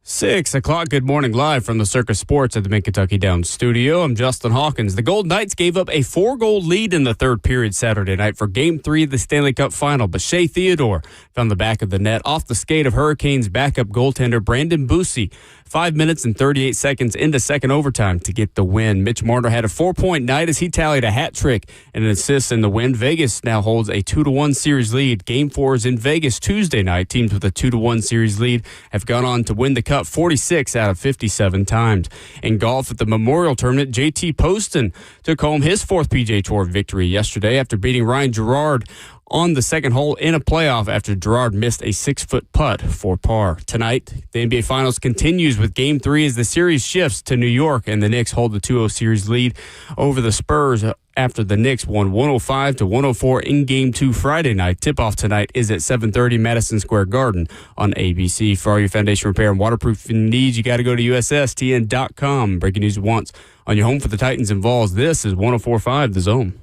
6 o'clock, good morning, live from the Circus Sports at the Mid-Kentucky Downs studio. I'm Justin Hawkins. The Golden Knights gave up a 4-goal lead in the third period Saturday night for Game 3 of the Stanley Cup Final, but Shea Theodore found the back of the net off the skate of Hurricanes backup goaltender Brandon Bussi 5 minutes and 38 seconds into second overtime to get the win. Mitch Marner had a 4-point night as he tallied a hat trick and an assist in the win. Vegas now holds a 2-1 series lead. Game 4 is in Vegas Tuesday night. Teams with a 2-1 series lead have gone on to win the Cup 46 out of 57 times. In golf at the Memorial Tournament, JT Poston took home his fourth PGA Tour victory yesterday after beating Ryan Gerard on the second hole in a playoff after Gerard missed a 6-foot putt for par. Tonight, the NBA Finals continues with Game 3 as the series shifts to New York, and the Knicks hold the 2-0 series lead over the Spurs after the Knicks won 105-104 in Game 2 Friday night. Tip-off tonight is at 7:30 Madison Square Garden on ABC. For all your foundation repair and waterproofing needs, you got to go to USSTN.com. Breaking news once on your home for the Titans and Vols. This is 104.5 The Zone.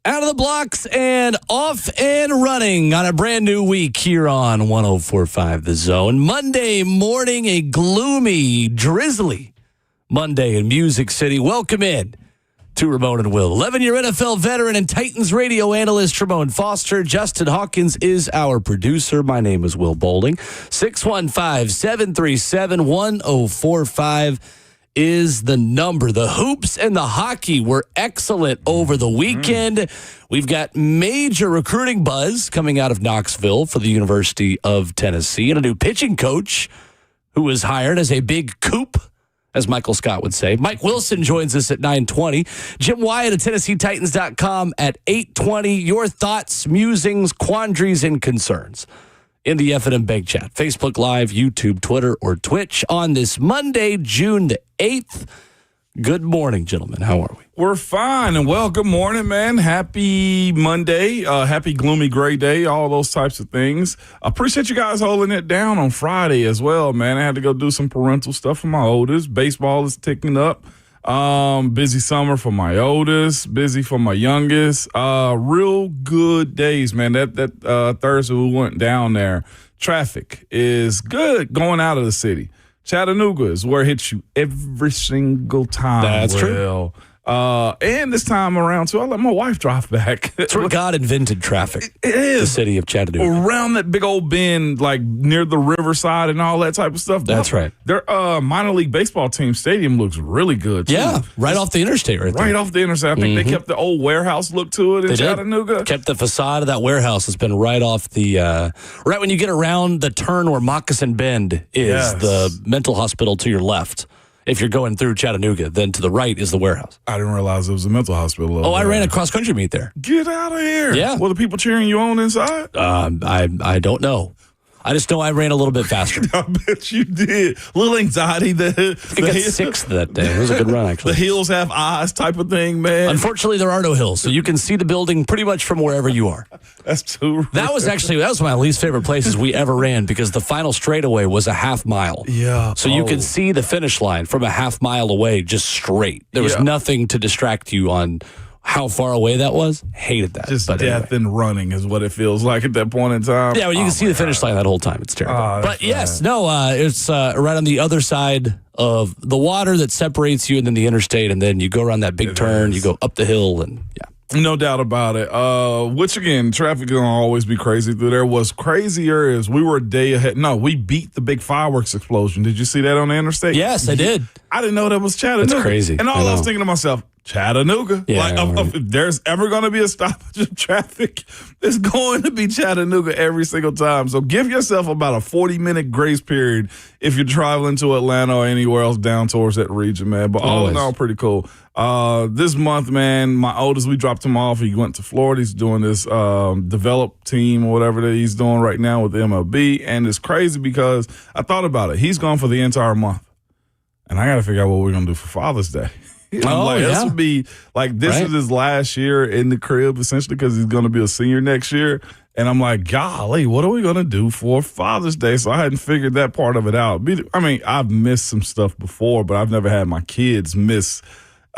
Out of the blocks and off and running on a brand new week here on 104.5 The Zone. Monday morning, a gloomy, drizzly Monday in Music City. Welcome in to Ramon and Will. 11-year NFL veteran and Titans radio analyst Ramon Foster. Justin Hawkins is our producer. My name is Will Bowling. 615-737-1045 is the number. The hoops and the hockey were excellent over the weekend. We've got major recruiting buzz coming out of Knoxville for the University of Tennessee, and a new pitching coach who was hired as a big coup, as Michael Scott would say. Mike Wilson joins us at 9:20. Jim Wyatt at TennesseeTitans.com at 8:20. Your thoughts, musings, quandaries, and concerns in the F&M Bank Chat. Facebook Live, YouTube, Twitter, or Twitch on this Monday, June the 8th. Good morning, gentlemen. How are we? We're fine. And well, good morning, man. Happy Monday. Happy gloomy gray day. All those types of things. I appreciate you guys holding it down on Friday as well, man. I had to go do some parental stuff for my oldest. Baseball is ticking up. Busy summer for my oldest, busy for my youngest. Real good days, man. That Thursday we went down there. Traffic is good going out of the city. Chattanooga is where it hits you every single time. That's true. And this time around, too, I let my wife drive back. That's where God invented traffic. It is. The city of Chattanooga. Around that big old bend, like near the riverside and all that type of stuff. That's right. Their minor league baseball team stadium looks really good, too. Yeah, right off the interstate right there. Right off the interstate. I think they kept the old warehouse look to it in Chattanooga. Kept the facade of that warehouse. It's been right off the, right when you get around the turn where Moccasin Bend is, the mental hospital to your left. If you're going through Chattanooga, then to the right is the warehouse. I didn't realize it was a mental hospital. I ran a cross-country meet there. Get out of here. Yeah. Were the people cheering you on inside? I don't know. I just know I ran a little bit faster. I bet you did. A little anxiety. I think I got sixth that day. It was a good run, actually. The hills have eyes type of thing, man. Unfortunately, there are no hills, so you can see the building pretty much from wherever you are. That's too That was my least favorite places we ever ran because the final straightaway was a half mile. Yeah. So you could see the finish line from a half mile away just straight. There was nothing to distract you on how far away that was. Hated that. Just death and running is what it feels like at that point in time. Yeah, well, you can see the finish line that whole time. It's terrible. But yes, it's right on the other side of the water that separates you and then the interstate, and then you go around that big turn, you go up the hill, and No doubt about it. Which, again, traffic is going to always be crazy through there. What's crazier is we were a day ahead. No, we beat the big fireworks explosion. Did you see that on the interstate? Yes, I did. I didn't know that was Chattanooga. That's crazy. And I was thinking to myself, Chattanooga. Yeah, if there's ever going to be a stoppage of traffic, it's going to be Chattanooga every single time. So give yourself about a 40-minute grace period if you're traveling to Atlanta or anywhere else down towards that region, man. But all in all, pretty cool. This month, man, my oldest, we dropped him off. He went to Florida. He's doing this develop team or whatever that he's doing right now with the MLB. And it's crazy because I thought about it. He's gone for the entire month. And I got to figure out what we're going to do for Father's Day. I'm like, this would be like, this Right. is his last year in the crib, essentially, because he's going to be a senior next year. And I'm like, golly, what are we going to do for Father's Day? So I hadn't figured that part of it out. I mean, I've missed some stuff before, but I've never had my kids miss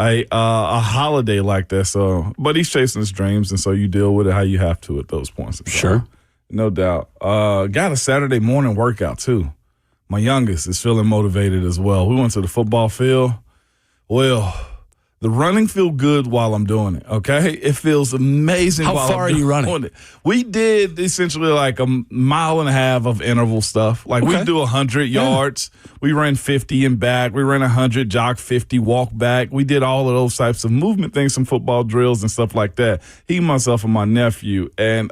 a holiday like that. So, but he's chasing his dreams, and so you deal with it how you have to at those points. Sure. No doubt. Got a Saturday morning workout, too. My youngest is feeling motivated as well. We went to the football field. Well, the running feels good while I'm doing it, okay? It feels amazing How while far I'm are you running? doing it. We did essentially like a mile and a half of interval stuff. Like we do 100 yards. We ran 50 and back. We ran 100, jog 50, walk back. We did all of those types of movement things, some football drills and stuff like that. He, myself, and my nephew. And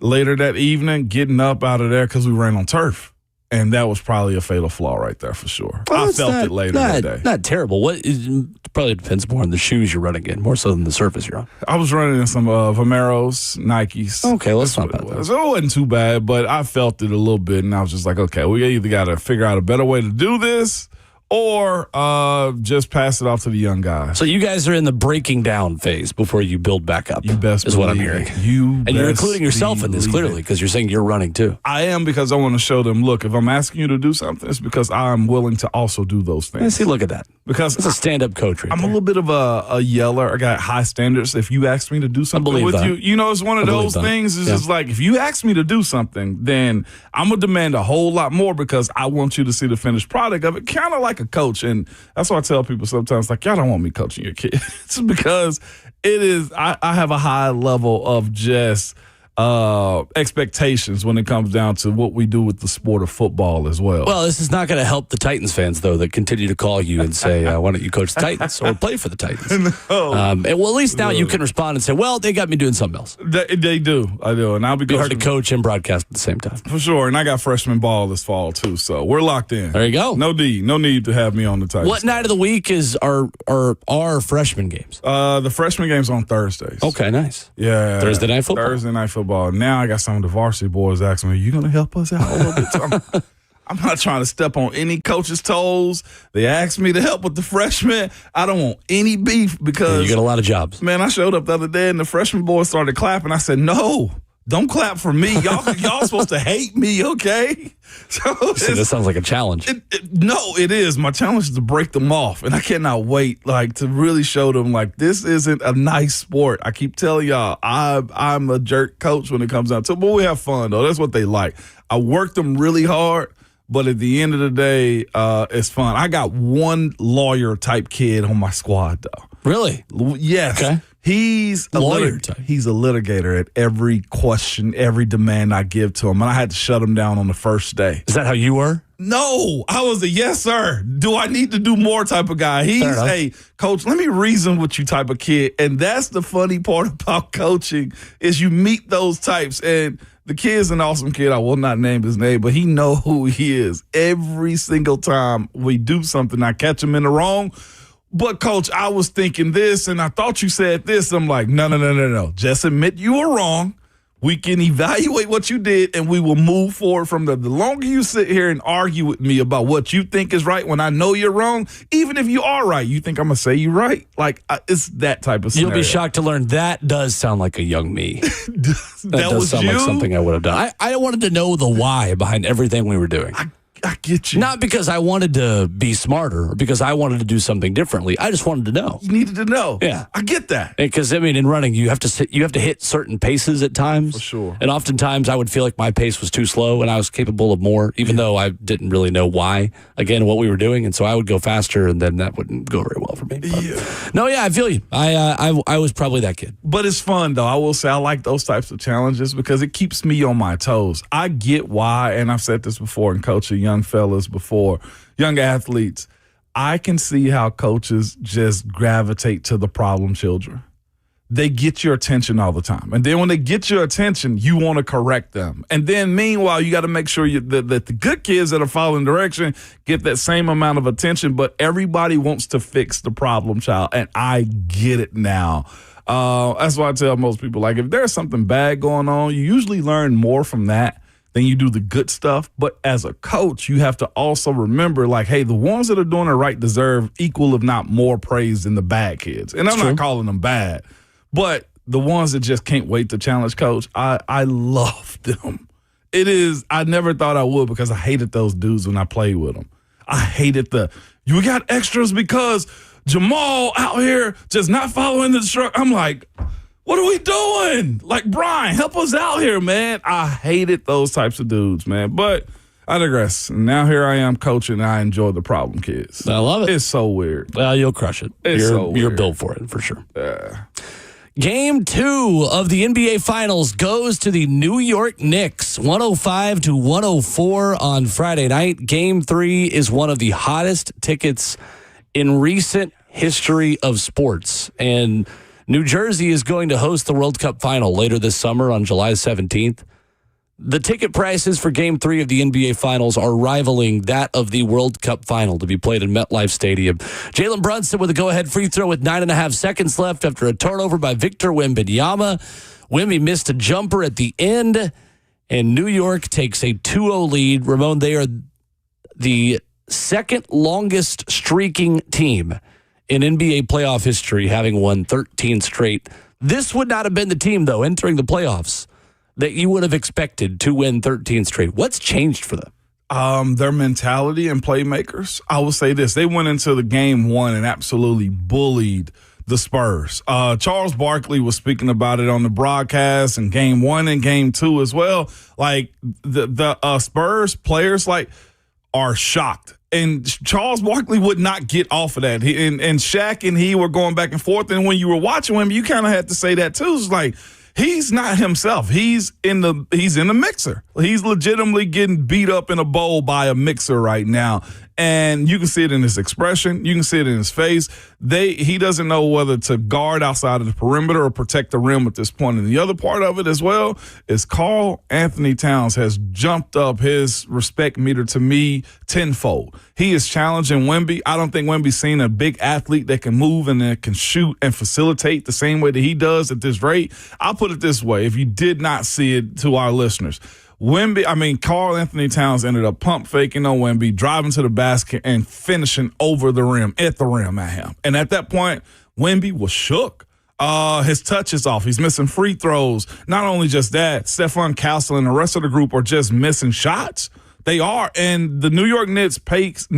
later that evening, getting up out of there because we ran on turf. And that was probably a fatal flaw right there for sure. Well, I felt it later that day. Not terrible. It probably depends more on the shoes you're running in, more so than the surface you're on. I was running in some Vomeros, Nikes. Okay, well, that's not bad. It wasn't too bad, but I felt it a little bit, and I was just like, okay, we either got to figure out a better way to do this or just pass it off to the young guys. So you guys are in the breaking down phase before you build back up. You best is what I'm believe hearing. it. You're including yourself in this clearly because you're saying you're running too. I am, because I want to show them, look, if I'm asking you to do something, it's because I'm willing to also do those things. Yeah, see, look at that. Because That's a stand-up coach right I'm a there. little bit of a yeller. I got high standards. If you ask me to do something believe with that. you, you know, it's one of those things. It's just like, if you ask me to do something, then I'm going to demand a whole lot more because I want you to see the finished product of it, kind of like a coach. And that's why I tell people sometimes, like, y'all don't want me coaching your kids. It's because it is, I have a high level of just expectations when it comes down to what we do with the sport of football as well. Well, this is not going to help the Titans fans, though, that continue to call you and say, why don't you coach the Titans or play for the Titans? No. And well, at least now you can respond and say, well, they got me doing something else. They do. I do. And I'll be It'd be hard to coaching coach and broadcast at the same time. for sure. And I got freshman ball this fall, too. So we're locked in. There you go. No need to have me on the Titans. What night of the week is our freshman games? The freshman game's on Thursdays. Okay, nice. Yeah. Thursday night football. Thursday night football. Now I got some of the varsity boys asking me, you going to help us out a little bit? I'm not trying to step on any coach's toes. They asked me to help with the freshmen. I don't want any beef because, You got a lot of jobs. man, I showed up the other day and the freshman boys started clapping. I said, no, don't clap for me. Y'all supposed to hate me, okay? So See, this sounds like a challenge. no, it is. My challenge is to break them off, and I cannot wait, like, to really show them, like, this isn't a nice sport. I keep telling y'all, I'm a jerk coach when it comes down to it, but we have fun, though. That's what they like. I work them really hard, but at the end of the day, it's fun. I got one lawyer-type kid on my squad, though. Really? Yes. Okay. He's a Lawyer type. He's a litigator at every question, every demand I give to him, and I had to shut him down on the first day. Is that how you were? No, I was a yes, sir. Do I need to do more type of guy? He's a coach, let me reason with you type of kid. And that's the funny part about coaching is you meet those types. And the kid's an awesome kid. I will not name his name, but he know who he is. Every single time we do something, I catch him in the wrong. But, Coach, I was thinking this, and I thought you said this. I'm like, no. Just admit you were wrong. We can evaluate what you did, and we will move forward from there. The longer you sit here and argue with me about what you think is right when I know you're wrong, even if you are right, you think I'm going to say you're right? Like, it's that type of scenario. You'll be shocked to learn that does sound like a young me. that does was sound you? like something I would have done. I wanted to know the why behind everything we were doing. I get you. Not because I wanted to be smarter or because I wanted to do something differently. I just wanted to know. You needed to know. Yeah. I get that. Because, I mean, in running, you have to hit certain paces at times. For sure. And oftentimes I would feel like my pace was too slow and I was capable of more, even though I didn't really know why, again, what we were doing. And so I would go faster and then that wouldn't go very well for me. But, no, I feel you. I was probably that kid. But it's fun, though. I will say I like those types of challenges because it keeps me on my toes. I get why, and I've said this before in coaching young fellas before, young athletes. I can see how coaches just gravitate to the problem children. They get your attention all the time. And then when they get your attention, you want to correct them. And then meanwhile, you got to make sure that the good kids that are following direction get that same amount of attention. But everybody wants to fix the problem child. And I get it now. That's why I tell most people, like, if there's something bad going on, you usually learn more from that then you do the good stuff. But as a coach, you have to also remember, like, hey, the ones that are doing it right deserve equal, if not more, praise than the bad kids. And I'm not calling them bad, but the ones that just can't wait to challenge coach, I love them. I never thought I would, because I hated those dudes when I played with them. I hated you got extras because Jamal out here just not following the instruction. I'm like, what are we doing? Like, Brian, help us out here, man. I hated those types of dudes, man. But I digress. Now here I am coaching, and I enjoy the problem kids. I love it. It's so weird. Well, you'll crush it. You're built for it, for sure. Game 2 of the NBA Finals goes to the New York Knicks, 105-104 on Friday night. Game 3 is one of the hottest tickets in recent history of sports. And New Jersey is going to host the World Cup final later this summer on July 17th. The ticket prices for Game 3 of the NBA Finals are rivaling that of the World Cup final to be played in MetLife Stadium. Jalen Brunson with a go-ahead free throw with 9.5 seconds left after a turnover by Victor Wembanyama. Wemby missed a jumper at the end, and New York takes a 2-0 lead. Ramon, they are the second longest streaking team in NBA playoff history, having won 13 straight. This would not have been the team, though, entering the playoffs that you would have expected to win 13 straight. What's changed for them? Their mentality and playmakers. I will say this. They went into the game 1 and absolutely bullied the Spurs. Charles Barkley was speaking about it on the broadcast in Game 1 and Game 2 as well. Like, the Spurs players, like, are shocked. And Charles Barkley would not get off of that. And Shaq and he were going back and forth. And when you were watching him, you kind of had to say that too. It's like, he's not himself. He's in the mixer. He's legitimately getting beat up in a bowl by a mixer right now. And you can see it in his expression. You can see it in his face. He doesn't know whether to guard outside of the perimeter or protect the rim at this point. And the other part of it as well is Karl Anthony Towns has jumped up his respect meter to me tenfold. He is challenging Wemby. I don't think Wemby's seen a big athlete that can move and that can shoot and facilitate the same way that he does at this rate. I'll put it this way, if you did not see it, to our listeners. Karl Anthony Towns ended up pump faking on Wemby, driving to the basket and finishing over the rim, at the rim at him. And at that point, Wemby was shook. His touch is off. He's missing free throws. Not only just that, Stefan Castle and the rest of the group are just missing shots. They are. And the New York Knicks pace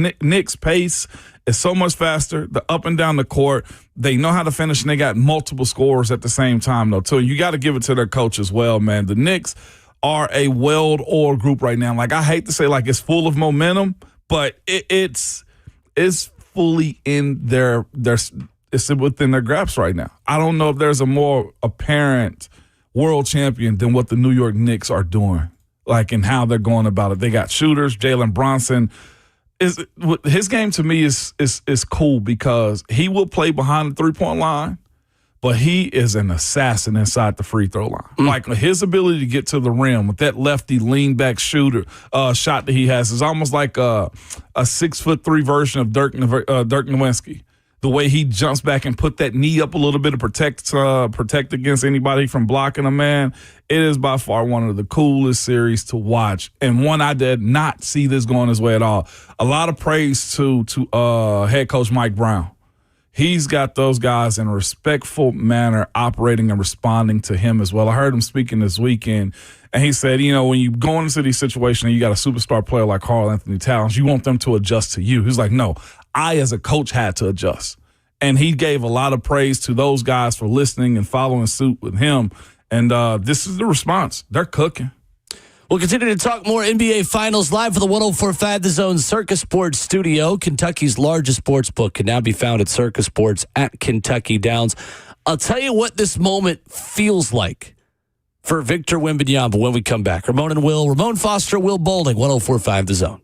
is so much faster. The up and down the court, they know how to finish, and they got multiple scorers at the same time, though, too. You got to give it to their coach as well, man. The Knicks are a well-oiled group right now. Like, I hate to say, like, it's full of momentum, but it's fully in it's within their grasp right now. I don't know if there's a more apparent world champion than what the New York Knicks are doing, like, and how they're going about it. They got shooters. Jalen Brunson his game to me is cool because he will play behind the three-point line, but he is an assassin inside the free throw line. Like, his ability to get to the rim with that lefty lean back shooter shot that he has is almost like a 6'3" version of Dirk Nowitzki. The way he jumps back and put that knee up a little bit to protect against anybody from blocking a man. It is by far one of the coolest series to watch, and one I did not see this going his way at all. A lot of praise to head coach Mike Brown. He's got those guys in a respectful manner operating and responding to him as well. I heard him speaking this weekend, and he said, when you go into these situations and you got a superstar player like Karl Anthony Towns, you want them to adjust to you. He's like, no, I as a coach had to adjust. And he gave a lot of praise to those guys for listening and following suit with him. And this is the response. They're cooking. We'll continue to talk more NBA Finals live for the 104.5 The Zone Circus Sports Studio. Kentucky's largest sports book can now be found at Circus Sports at Kentucky Downs. I'll tell you what this moment feels like for Victor Wembanyama when we come back. Ramon Foster, Will Boulding, 104.5 The Zone.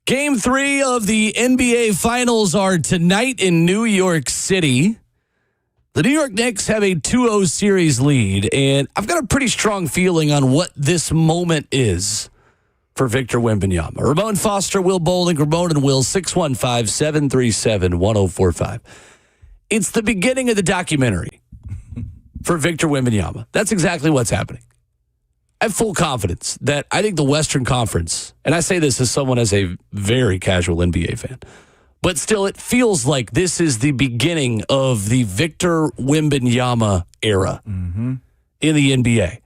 Game 3 of the NBA Finals are tonight in New York City. The New York Knicks have a 2-0 series lead, and I've got a pretty strong feeling on what this moment is for Victor Wembanyama. Ramon Foster, Will Bowling, Ramon and Will, 615-737-1045. It's the beginning of the documentary for Victor Wembanyama. That's exactly what's happening. I have full confidence that I think the Western Conference, and I say this as someone as a very casual NBA fan, but still it feels like this is the beginning of the Victor Wembanyama era in the NBA.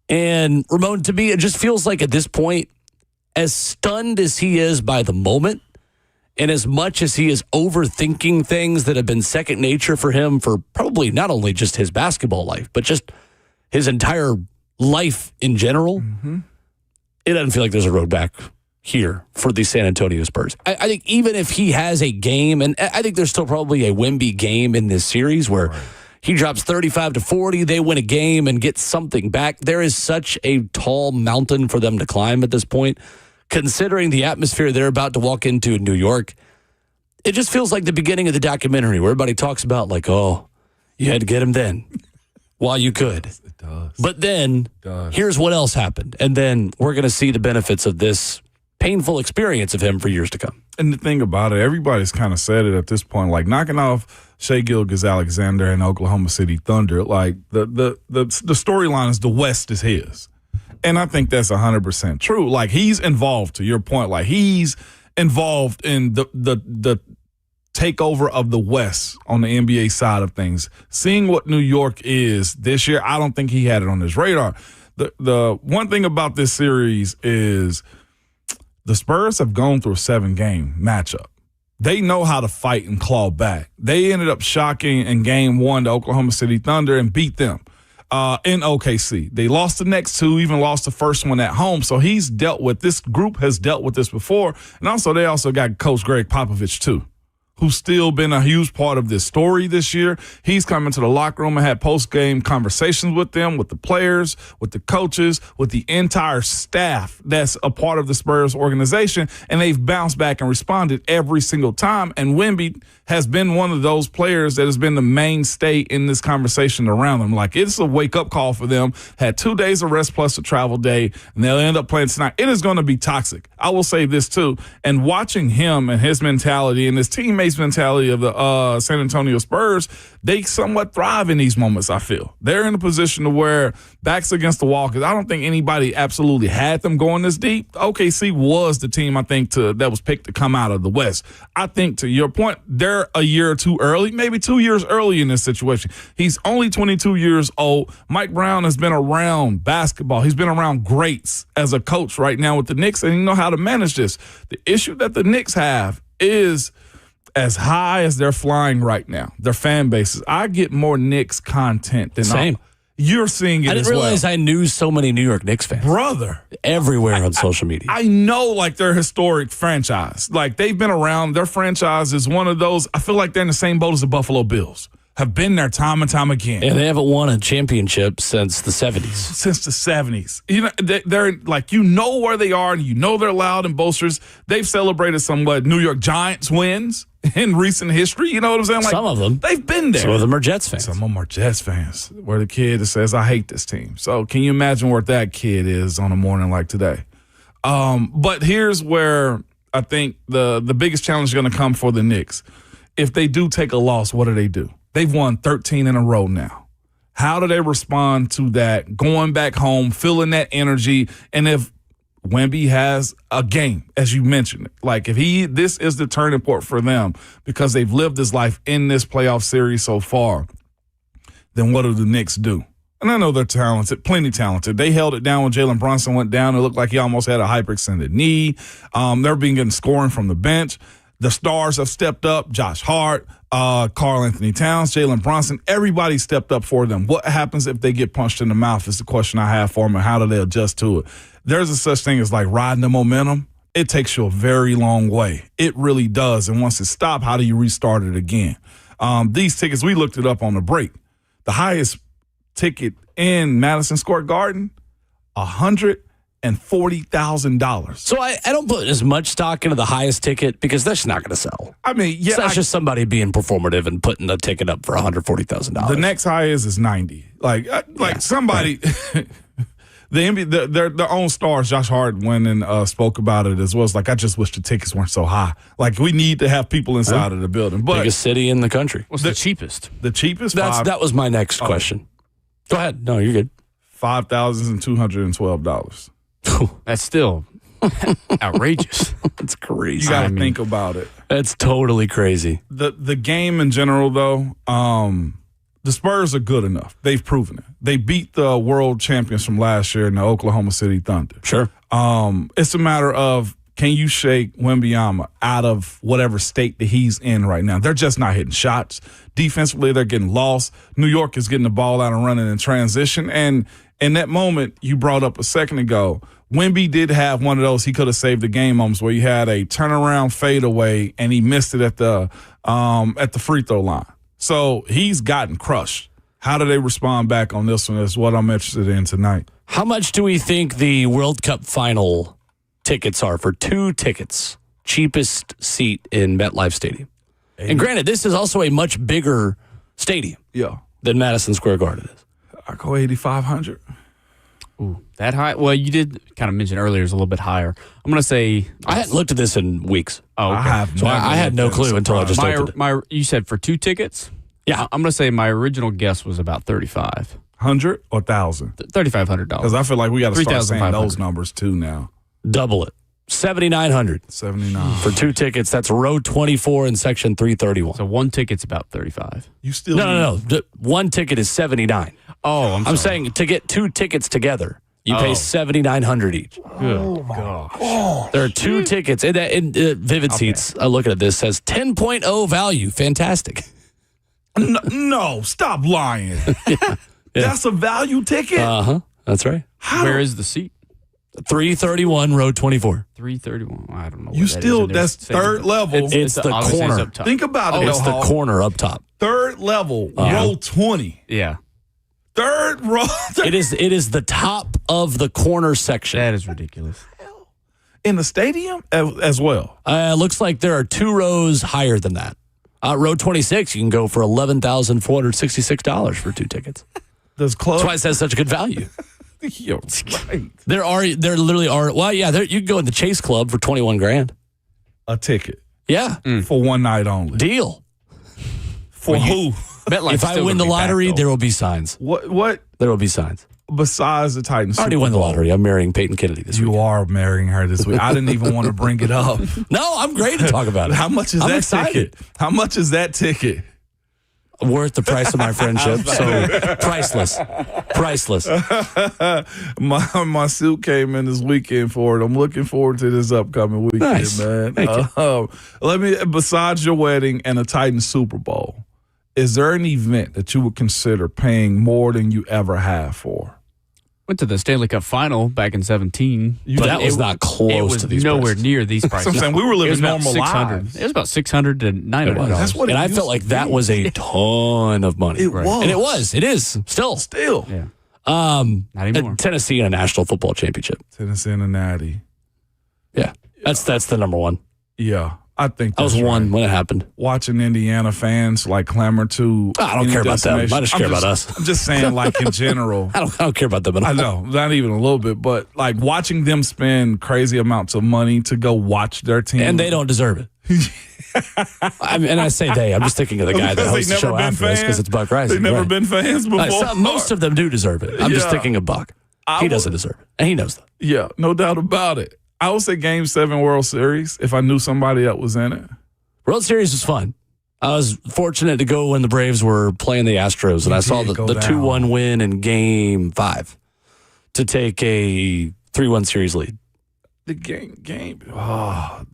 And Ramon, to me, it just feels like at this point, as stunned as he is by the moment, and as much as he is overthinking things that have been second nature for him for probably not only just his basketball life, but just his entire life in general, it doesn't feel like there's a road back here for the San Antonio Spurs. I think even if he has a game, and I think there's still probably a Wemby game in this series where he drops 35 to 40, they win a game and get something back. There is such a tall mountain for them to climb at this point, considering the atmosphere they're about to walk into in New York. It just feels like the beginning of the documentary where everybody talks about like, oh, you had to get him then while you could. It does. But then here's what else happened. And then we're going to see the benefits of this painful experience of him for years to come. And the thing about it, everybody's kind of said it at this point, like knocking off Shai Gilgeous-Alexander and Oklahoma City Thunder, like the storyline is the West is his. And I think that's 100% true. Like he's involved, to your point, like he's involved in the takeover of the West on the NBA side of things. Seeing what New York is this year, I don't think he had it on his radar. The one thing about this series is the Spurs have gone through a 7-game matchup. They know how to fight and claw back. They ended up shocking in game 1 the Oklahoma City Thunder and beat them in OKC. They lost the next 2, even lost the first one at home. So he's dealt with this group, has dealt with this before. And also, they also got Coach Greg Popovich, too, who's still been a huge part of this story this year. He's come into the locker room and had post-game conversations with them, with the players, with the coaches, with the entire staff that's a part of the Spurs organization, and they've bounced back and responded every single time. And Wemby has been one of those players that has been the mainstay in this conversation around them. Like, it's a wake-up call for them. Had 2 days of rest plus a travel day, and they'll end up playing tonight. It is going to be toxic. I will say this, too. And watching him and his mentality and his teammates' mentality of the San Antonio Spurs, they somewhat thrive in these moments, I feel. They're in a position to where backs against the wall, because I don't think anybody absolutely had them going this deep. OKC was the team, I think, that was picked to come out of the West. I think, to your point, they're a year or two early, maybe 2 years early in this situation. He's only 22 years old. Mike Brown has been around basketball. He's been around greats as a coach right now with the Knicks, and you know how to manage this. The issue that the Knicks have is as high as they're flying right now, their fan bases. I get more Knicks content than Same. You're seeing it as well. I didn't realize I knew so many New York Knicks fans. Brother. Everywhere on social media. I know, like, they're a historic franchise. Like, they've been around. Their franchise is one of those. I feel like they're in the same boat as the Buffalo Bills. Have been there time and time again. And they haven't won a championship since the 70s. Since the 70s. You know, they're like, you know where they are, and you know they're loud and boasters. They've celebrated some New York Giants wins in recent history. You know what I'm saying? Like, some of them. They've been there. Some of them are Jets fans. Some of them are Jets fans. Where the kid that says, I hate this team. So can you imagine where that kid is on a morning like today? But here's where I think the biggest challenge is going to come for the Knicks. If they do take a loss, what do? They've won 13 in a row now. How do they respond to that, going back home, feeling that energy? And if Wemby has a game, as you mentioned, like if this is the turning point for them because they've lived this life in this playoff series so far, then what do the Knicks do? And I know they're talented, plenty talented. They held it down when Jalen Brunson went down. It looked like he almost had a hyperextended knee. They're getting scoring from the bench. The stars have stepped up. Josh Hart, Karl Anthony Towns, Jalen Brunson, everybody stepped up for them. What happens if they get punched in the mouth is the question I have for them, and how do they adjust to it? There's a such thing as like riding the momentum. It takes you a very long way. It really does. And once it stops, how do you restart it again? These tickets, we looked it up on the break. The highest ticket in Madison Square Garden, $180,000. $40,000. So I don't put as much stock into the highest ticket because that's not going to sell. I mean, yeah, So that's just somebody being performative and putting the ticket up for $140,000. the next highest is 90. Somebody, the NBA, their own stars, Josh Hart, went and spoke about it as well. It's like, I just wish the tickets weren't so high. Like, we need to have people inside of the building. But biggest city in the country. What's the cheapest? the cheapest, That was my next question. Go ahead. No, you're good. $5,212. That's still outrageous. That's crazy. You got to think about it. That's totally crazy. The game in general, though, the Spurs are good enough. They've proven it. They beat the world champions from last year in the Oklahoma City Thunder. Sure. It's a matter of, can you shake Wembanyama out of whatever state that he's in right now? They're just not hitting shots. Defensively, they're getting lost. New York is getting the ball out and running in transition. And in that moment you brought up a second ago, Wemby did have one of those he could have saved the game moments where he had a turnaround fadeaway and he missed it at the free throw line. So he's gotten crushed. How do they respond back on this one is what I'm interested in tonight. How much do we think the World Cup final tickets are for 2 tickets? Cheapest seat in MetLife Stadium. And granted, this is also a much bigger stadium than Madison Square Garden is. I go 8,500. Ooh, that high? Well, you did kind of mention earlier it's a little bit higher. I'm going to say... I hadn't looked at this in weeks. Oh, okay. I had no clue until I just opened it. You said for 2 tickets? Yeah. I'm going to say my original guess was about 35. 100 or 1,000? $3,500. Because I feel like we got to start saying 3,500. those numbers too now. Double it. 7,900 79 for 2 tickets. That's row 24 in section 331. So 1 ticket's about 35. You still No. One ticket is 79. Oh, I'm saying to get 2 tickets together, you pay 7,900 each. Good gosh. There are 2 tickets. And Vivid Seats, I look at this, says 10.0 value. Fantastic. No, stop lying. That's a value ticket? Uh-huh. That's right. Where is the seat? 331, row 24. 331. I don't know. You still, that's third level. It's the obviously corner. up top. Think about it. It's the Hall. corner up top. Third level, row 20. Yeah. Third row. It is the top of the corner section. That is ridiculous. In the stadium as well. Looks like there are 2 rows higher than that. Row 26, you can go for $11,466 for 2 tickets. Does club? That's why it says such a good value. You're right. There literally are. Well, yeah, you can go in the Chase Club for $21,000. A ticket Yeah, for one night only. deal. For who? MetLife's If I still win gonna the be back, lottery, though. there will be signs. What There will be signs. besides the Titans? I already won the lottery. I'm marrying Peyton Kennedy this week. You are marrying her this week. I didn't even want to bring it up. No, I'm great to talk about it. How much is I'm that excited. ticket? How much is that ticket? Worth the price of my friendship. So priceless. My suit came in this weekend for it. I'm looking forward to this upcoming weekend, Nice. man. Thank you. Besides your wedding and a Titans Super Bowl, is there an event that you would consider paying more than you ever have for? Went to the Stanley Cup final back in 17. But that was not close It was to these nowhere prices. near these That's prices. what I'm saying. We were It was living about normal 600. lives. It was about $600 to $900. That's what it And I used felt to like that be. was a ton of money. It was. And it was. It is. Still. Still. Yeah. Not anymore. Tennessee in a national football championship. Tennessee and a Natty. Yeah. That's the number one. Yeah. I think I was that's one right. when it happened. Watching Indiana fans like clamor to. I don't any care about them. destination. I just care about us. I'm just saying, like in general. I don't care about them at all. I know, not even a little bit, but like watching them spend crazy amounts of money to go watch their team. And they don't deserve it. And I say they. I'm just thinking of the guy that Because hosts the they've show never been after us because fans. it's Buck Rising. They've never right. been fans before. Most of them do deserve it. I'm just Yeah. thinking of Buck. He doesn't deserve it. And he knows that. Yeah, no doubt about it. I would say Game 7 World Series if I knew somebody that was in it. World Series was fun. I was fortunate to go when the Braves were playing the Astros, and I saw the did go down. 2-1 win in Game 5 to take a 3-1 series lead. The game. Oh,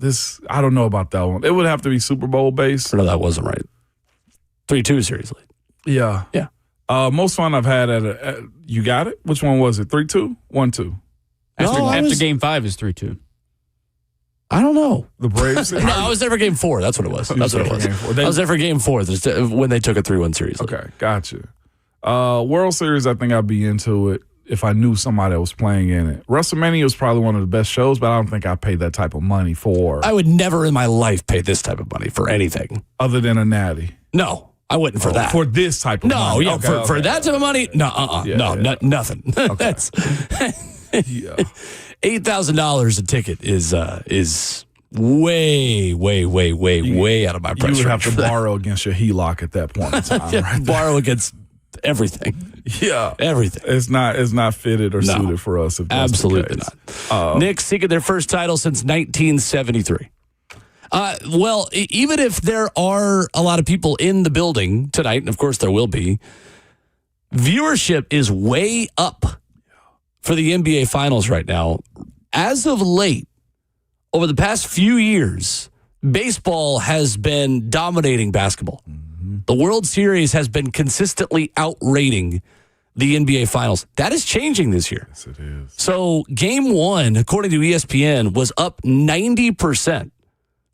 I don't know about that one. It would have to be Super Bowl based. No, that wasn't right. 3-2 series lead. Yeah. Yeah. Most fun I've had at you got it? Which one was it? 3-2? 1-2? After Game 5 is 3-2. I don't know. The Braves? No, I was there for Game 4. That's what it was. That's what it was. Game 4. I was there for Game 4 when they took a 3-1 series lead. Okay, gotcha. World Series, I think I'd be into it if I knew somebody that was playing in it. WrestleMania was probably one of the best shows, but I don't think I paid that type of money for. I would never in my life pay this type of money for anything. Other than a natty. No, I wouldn't for that. For this type of money. No, yeah, for that type of money, no, nothing. Okay. That's Yeah. $8,000 a ticket is way out of my price. You would have range to borrow against your HELOC at that point in time, right? Borrow against everything. Yeah. Everything. It's not fitted or suited for us. If that's Absolutely the case. Knicks seeking their first title since 1973. Well, even if there are a lot of people in the building tonight, and of course there will be, viewership is way up for the NBA Finals right now. As of late, over the past few years, baseball has been dominating basketball. Mm-hmm. The World Series has been consistently outrating the NBA Finals. That is changing this year. Yes, it is. So Game 1, according to ESPN, was up 90%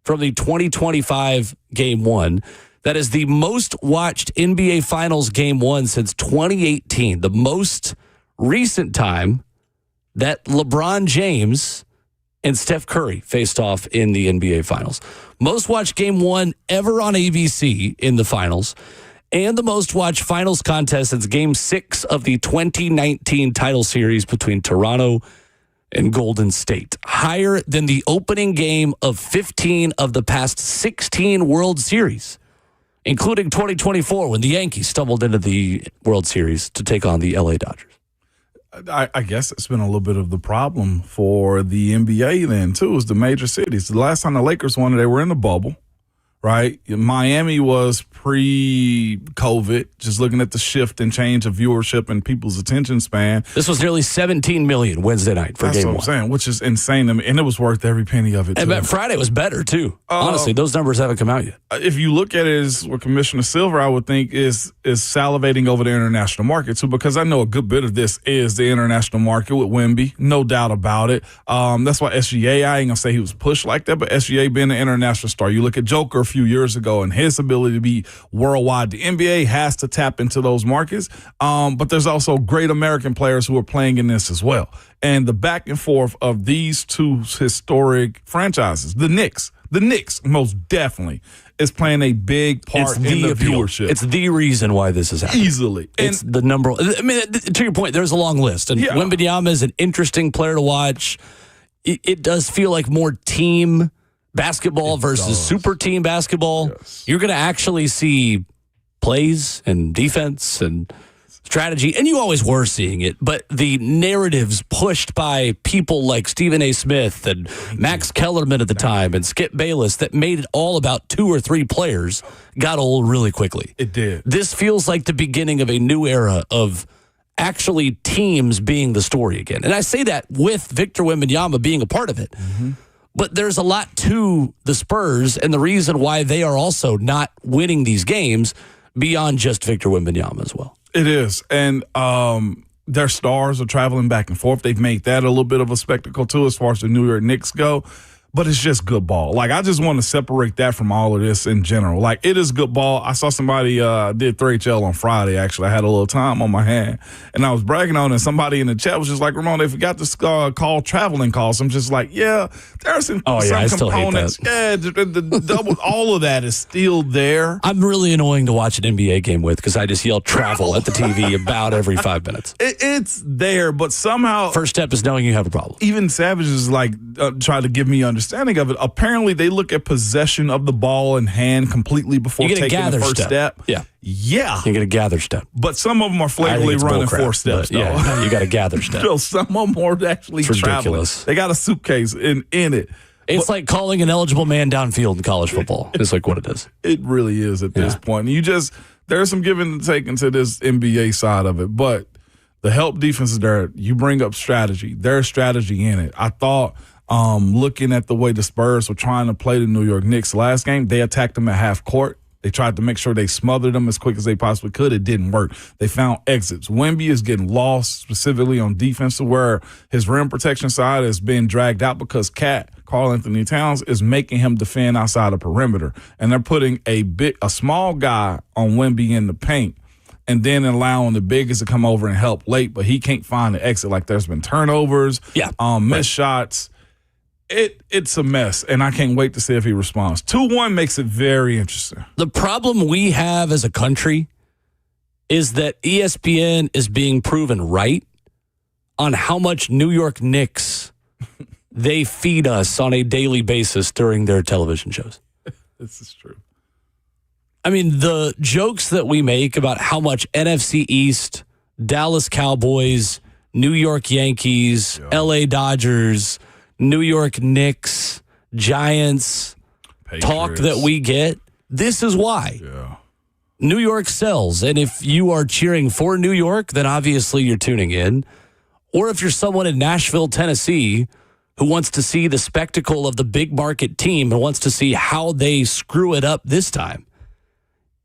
from the 2025 Game 1. That is the most watched NBA Finals Game 1 since 2018, the most recent time that LeBron James and Steph Curry faced off in the NBA Finals. Most watched Game 1 ever on ABC in the Finals, and the most watched Finals contest since Game 6 of the 2019 title series between Toronto and Golden State. Higher than the opening game of 15 of the past 16 World Series, including 2024 when the Yankees stumbled into the World Series to take on the LA Dodgers. I guess it's been a little bit of the problem for the NBA then, too, is the major cities. The last time the Lakers won, they were in the bubble, right? Miami was pre-COVID, just looking at the shift and change of viewership and people's attention span. This was nearly 17 million Wednesday night for That's Game what 1. I'm saying, which is insane to me, and it was worth every penny of it, too. And Friday was better, too. Honestly, those numbers haven't come out yet. If you look at it as what Commissioner Silver, I would think, is salivating over the international market, too, because I know a good bit of this is the international market with Wemby, no doubt about it. That's why SGA, I ain't going to say he was pushed like that, but SGA being an international star. You look at Joker a few years ago and his ability to be worldwide. The NBA has to tap into those markets, but there's also great American players who are playing in this as well. And the back and forth of these two historic franchises, the Knicks most definitely is playing a big part in the viewership. It's the reason why this is happening. Easily. It's the number. I mean, to your point, there's a long list. And Wembanyama is an interesting player to watch. It does feel like more team basketball versus super team basketball. Yes. You're going to actually see plays and defense and strategy, and you always were seeing it, but the narratives pushed by people like Stephen A. Smith and Max Kellerman at the time and Skip Bayless that made it all about 2 or 3 players got old really quickly. It did. This feels like the beginning of a new era of actually teams being the story again. And I say that with Victor Wembanyama being a part of it. Mm-hmm. But there's a lot to the Spurs and the reason why they are also not winning these games beyond just Victor Wembanyama as well. It is. And their stars are traveling back and forth. They've made that a little bit of a spectacle, too, as far as the New York Knicks go. But it's just good ball. Like, I just want to separate that from all of this in general. Like, it is good ball. I saw somebody did 3HL on Friday, actually. I had a little time on my hand, and I was bragging on it, and somebody in the chat was just like, Ramon, they forgot to call traveling calls. I'm just like, yeah, there are some components. Yeah, the double, all of that is still there. I'm really annoying to watch an NBA game with because I just yell travel at the TV about every 5 minutes. It's there, but somehow. First step is knowing you have a problem. Even Savage is like trying to give me understanding of it. Apparently, they look at possession of the ball in hand completely before taking the first step. Yeah. You get a gather step. But some of them are flagrantly running 4 steps, though. Yeah, you got a gather step. So some of them are actually traveling. They got a suitcase in it. It's like calling an eligible man downfield in college football. It's like what it is. It really is at this point. There's some giving and taking to this NBA side of it, but the help defense is there. You bring up strategy. There's strategy in it. I thought looking at the way the Spurs were trying to play the New York Knicks last game, they attacked them at half court. They tried to make sure they smothered them as quick as they possibly could. It didn't work. They found exits. Wemby is getting lost specifically on defense to where his rim protection side has been dragged out because Karl Anthony Towns, is making him defend outside the perimeter. And they're putting a small guy on Wemby in the paint and then allowing the biggest to come over and help late, but he can't find the exit. Like there's been turnovers, missed shots. It's a mess, and I can't wait to see if he responds. 2-1 makes it very interesting. The problem we have as a country is that ESPN is being proven right on how much New York Knicks they feed us on a daily basis during their television shows. This is true. I mean, the jokes that we make about how much NFC East, Dallas Cowboys, New York Yankees, LA Dodgers, New York Knicks, Giants, Patriots. Talk that we get, this is why. Yeah. New York sells. And if you are cheering for New York, then obviously you're tuning in. Or if you're someone in Nashville, Tennessee, who wants to see the spectacle of the big market team and wants to see how they screw it up this time,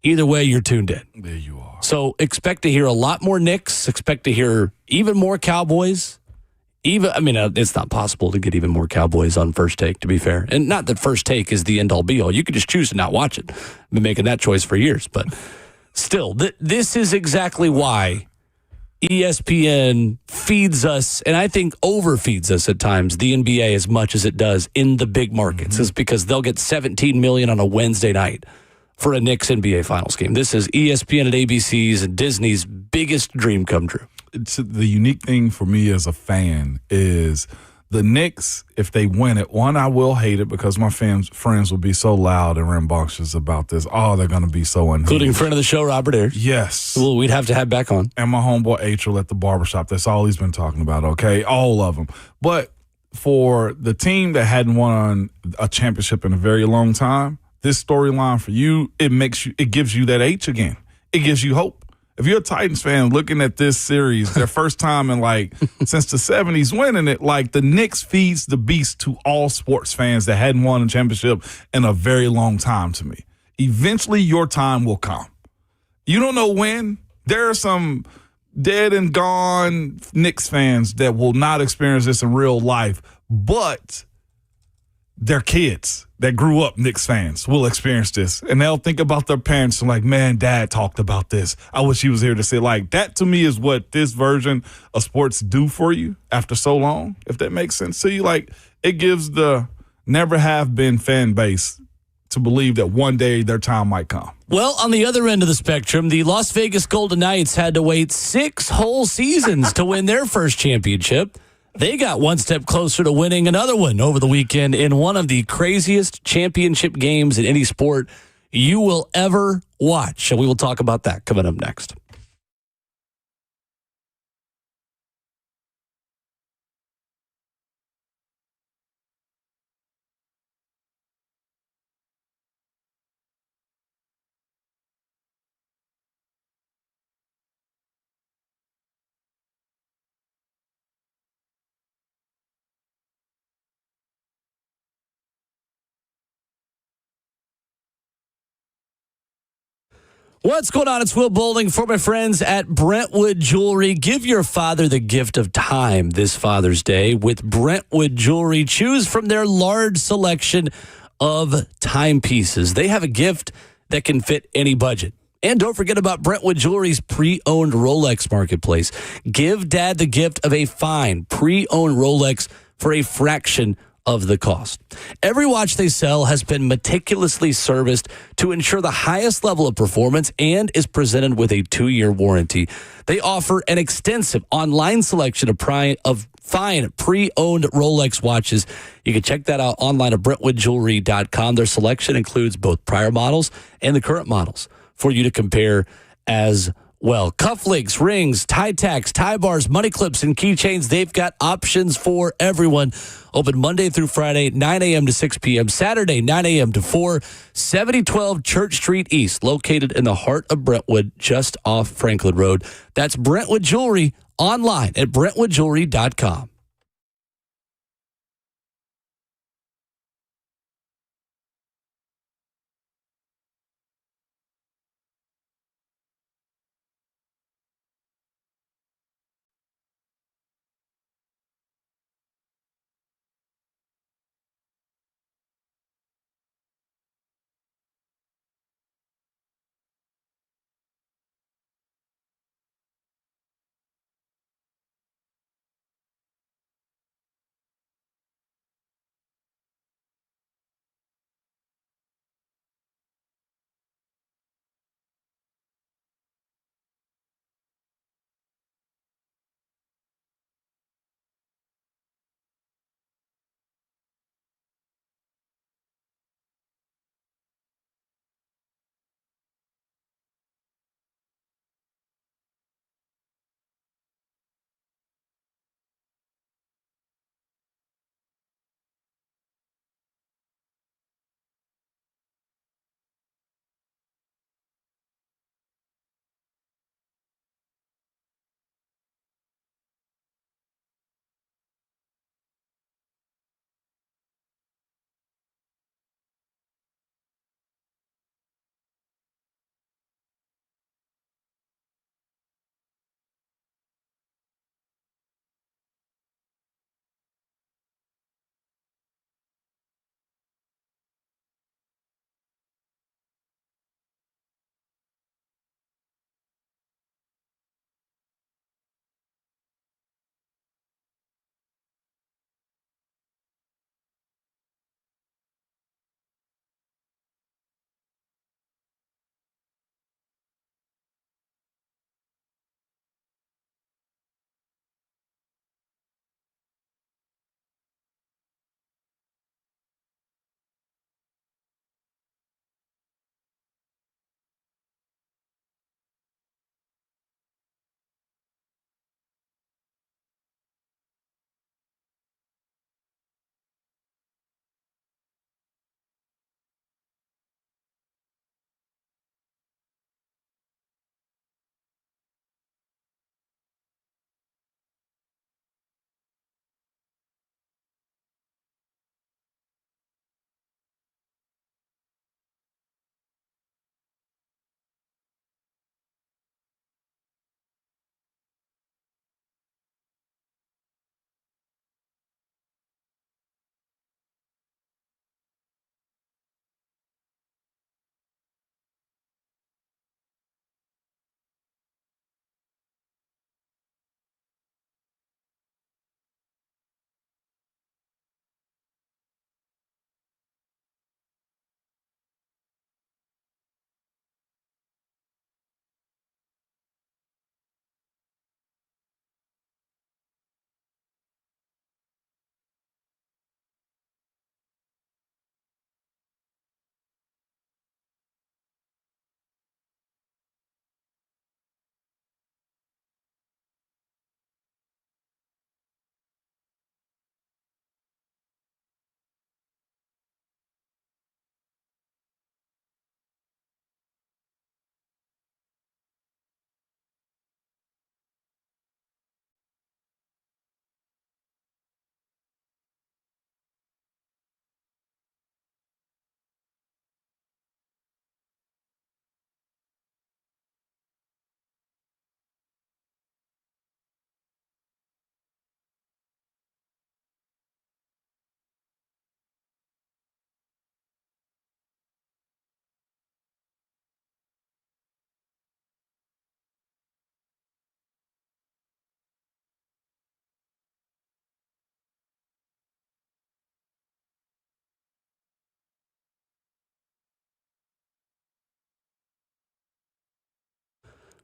either way, you're tuned in. There you are. So expect to hear a lot more Knicks. Expect to hear even more Cowboys. It's not possible to get even more Cowboys on First Take, to be fair. And not that First Take is the end-all, be-all. You could just choose to not watch it. I've been making that choice for years. But still, this is exactly why ESPN feeds us, and I think overfeeds us at times, the NBA as much as it does in the big markets. Is because they'll get $17 million on a Wednesday night for a Knicks NBA Finals game. This is ESPN and ABC's and Disney's biggest dream come true. It's the unique thing for me as a fan is the Knicks, if they win it, one, I will hate it because my friends will be so loud and rambunctious about this. Oh, they're going to be so unhinged. Including friend of the show, Robert Ayers. Yes. Well, we'd have to have back on. And my homeboy Achel at the barbershop. That's all he's been talking about, okay? All of them. But for the team that hadn't won a championship in a very long time, this storyline for you, it gives you that H again. It gives you hope. If you're a Titans fan looking at this series, their first time in since the 70s winning it, the Knicks feeds the beast to all sports fans that hadn't won a championship in a very long time to me. Eventually, your time will come. You don't know when. There are some dead and gone Knicks fans that will not experience this in real life, but their kids that grew up Knicks fans will experience this. And they'll think about their parents and man, Dad talked about this. I wish he was here to say that to me is what this version of sports do for you after so long, if that makes sense to you. It gives the never have been fan base to believe that one day their time might come. Well, on the other end of the spectrum, the Las Vegas Golden Knights had to wait 6 whole seasons to win their first championship. They got one step closer to winning another one over the weekend in one of the craziest championship games in any sport you will ever watch. And we will talk about that coming up next. What's going on? It's Will Bowling for my friends at Brentwood Jewelry. Give your father the gift of time this Father's Day with Brentwood Jewelry. Choose from their large selection of timepieces. They have a gift that can fit any budget. And don't forget about Brentwood Jewelry's pre-owned Rolex marketplace. Give Dad the gift of a fine pre-owned Rolex for a fraction of the cost. Every watch they sell has been meticulously serviced to ensure the highest level of performance and is presented with a 2-year warranty. They offer an extensive online selection of fine pre-owned Rolex watches. You can check that out online at BrentwoodJewelry.com. Their selection includes both prior models and the current models for you to compare as well. Cufflinks, rings, tie tacks, tie bars, money clips, and keychains. They've got options for everyone. Open Monday through Friday, 9 a.m. to 6 p.m. Saturday, 9 a.m. to 4. 7012 Church Street East, located in the heart of Brentwood, just off Franklin Road. That's Brentwood Jewelry, online at BrentwoodJewelry.com.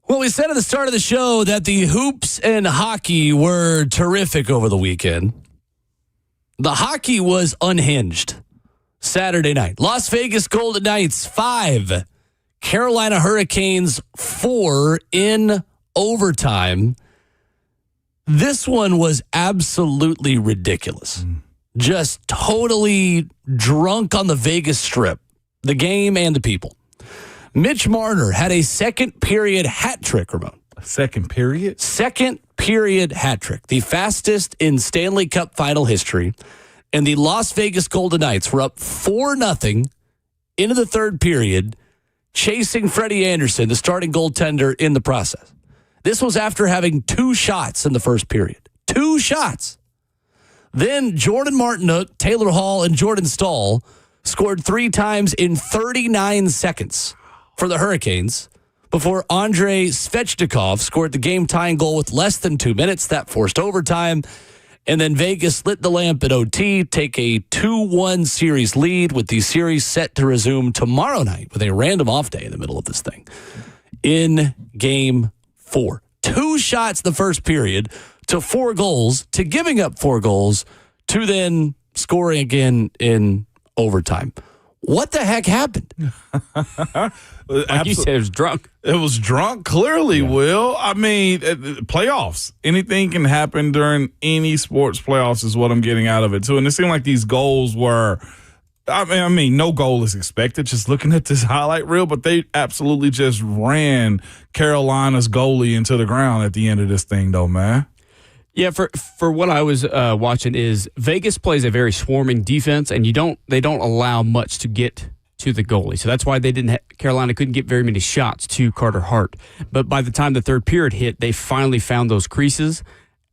Well, we said at the start of the show that the hoops and hockey were terrific over the weekend. The hockey was unhinged Saturday night. Las Vegas Golden Knights 5, Carolina Hurricanes 4 in overtime. This one was absolutely ridiculous. Just totally drunk on the Vegas Strip, the game and the people. Mitch Marner had a second period hat trick, Ramon. Second period? Second period hat trick, the fastest in Stanley Cup final history. And the Las Vegas Golden Knights were up 4-0 into the third period, chasing Freddie Anderson, the starting goaltender, in the process. This was after having 2 shots in the first period. 2 shots. Then Jordan Martinook, Taylor Hall, and Jordan Stahl scored 3 times in 39 seconds for the Hurricanes before Andrei Svechnikov scored the game-tying goal with less than 2 minutes. That forced overtime. And then Vegas lit the lamp at OT, take a 2-1 series lead, with the series set to resume tomorrow night with a random off day in the middle of this thing. In Game 4. 2 shots the first period to 4 goals, to giving up 4 goals, to then scoring again in overtime. What the heck happened? Like you said, it was drunk. It was drunk, clearly, Will. I mean, playoffs. Anything can happen during any sports playoffs is what I'm getting out of it, too. And it seemed like these goals were, I mean, no goal is expected, just looking at this highlight reel, but they absolutely just ran Carolina's goalie into the ground at the end of this thing, though, man. Yeah, for what I was watching is Vegas plays a very swarming defense, and they don't allow much to get to the goalie. So that's why Carolina couldn't get very many shots to Carter Hart. But by the time the third period hit, they finally found those creases,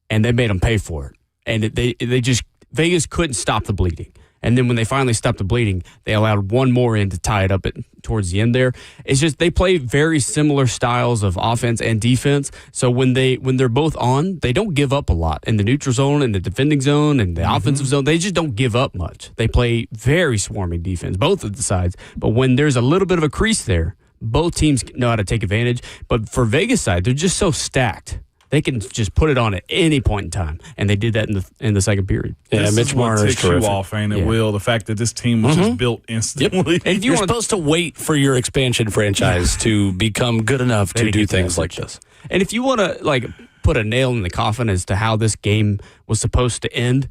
and they made them pay for it. And Vegas couldn't stop the bleeding. And then when they finally stopped the bleeding, they allowed one more in to tie it up towards the end there. It's just they play very similar styles of offense and defense. So when they're both on, they don't give up a lot. In the neutral zone, in the defending zone, and the offensive zone, they just don't give up much. They play very swarming defense, both of the sides. But when there's a little bit of a crease there, both teams know how to take advantage. But for Vegas side, they're just so stacked. They can just put it on at any point in time, and they did that in the second period. Yeah, Mitch Marner is terrific. You off, ain't it, Will? The fact that this team was just built instantly. Yep. And you're supposed to wait for your expansion franchise to become good enough to do things like this. And if you want to put a nail in the coffin as to how this game was supposed to end,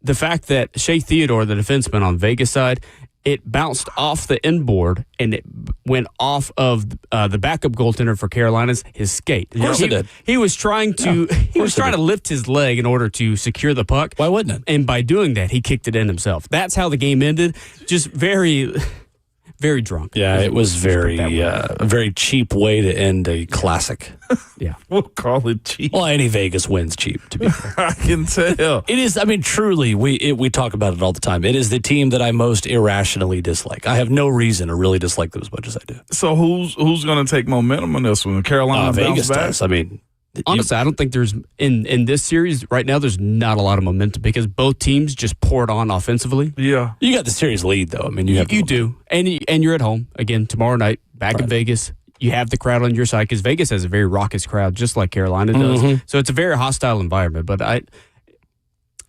the fact that Shea Theodore, the defenseman on Vegas side, it bounced off the inboard and it went off of the backup goaltender for Carolina's his skate. Of course it did. He was trying to to lift his leg in order to secure the puck. Why wouldn't it? And by doing that, he kicked it in himself. That's how the game ended. Just very, very drunk. Yeah, it was a very cheap way to end a classic. Yeah. We'll call it cheap. Well, any Vegas wins cheap, to be fair. I can tell. It is, truly, we talk about it all the time. It is the team that I most irrationally dislike. I have no reason to really dislike them as much as I do. So who's going to take momentum on this one? Carolina Vegas bounce back? does. Honestly, I don't think there's in this series right now. There's not a lot of momentum because both teams just poured on offensively. Yeah, you got the series lead though. You do, and you're at home again tomorrow night back in Vegas. You have the crowd on your side because Vegas has a very raucous crowd, just like Carolina does. So it's a very hostile environment. But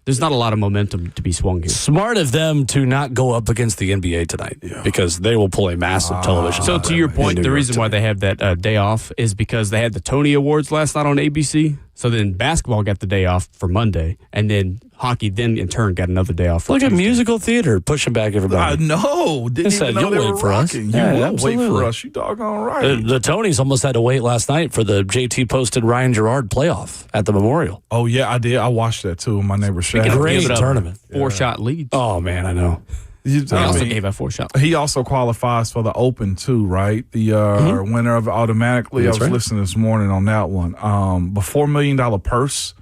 there's not a lot of momentum to be swung here. Smart of them to not go up against the NBA tonight because they will pull a massive television. So to your point, the reason why they have that day off is because they had the Tony Awards last night on ABC. So then basketball got the day off for Monday, and then hockey then in turn got another day off for Look Tuesday. at musical theater pushing back everybody. No, didn't even know they were for us. You Yeah, will absolutely. wait for us. You doggone right. The Tonys almost had to wait last night for the JT posted Ryan Gerard playoff at the Memorial. Oh yeah, I did. I watched that too. My neighbor Shaq. Great tournament. 4-shot lead. Oh man, I know. He also gave a 4-shot. He also qualifies for the Open too, right? The winner of it automatically. That's I was right. listening this morning on that one. The $4 million purse.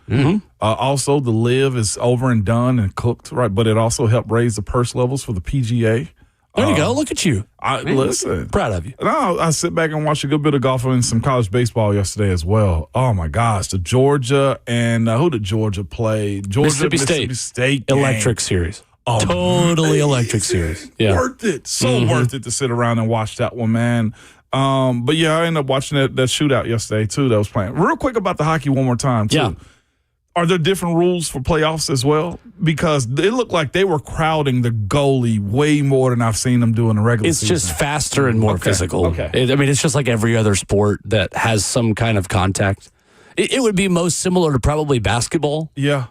Also, the live is over and done and cooked, right? But it also helped raise the purse levels for the PGA. There you go. Look at you. Listen, Proud of you. No, I sit back and watch a good bit of golf and some college baseball yesterday as well. Oh my gosh, the Georgia and who did Georgia play? Georgia Mississippi State game. Electric series. Oh, totally electric series. Yeah. Worth it. So worth it to sit around and watch that one, man. But yeah, I ended up watching that shootout yesterday too that was playing. Real quick about the hockey one more time too. Yeah. Are there different rules for playoffs as well? Because it looked like they were crowding the goalie way more than I've seen them do in the regular season. It's just faster and more physical. Okay. It's just like every other sport that has some kind of contact. It would be most similar to probably basketball. Yeah.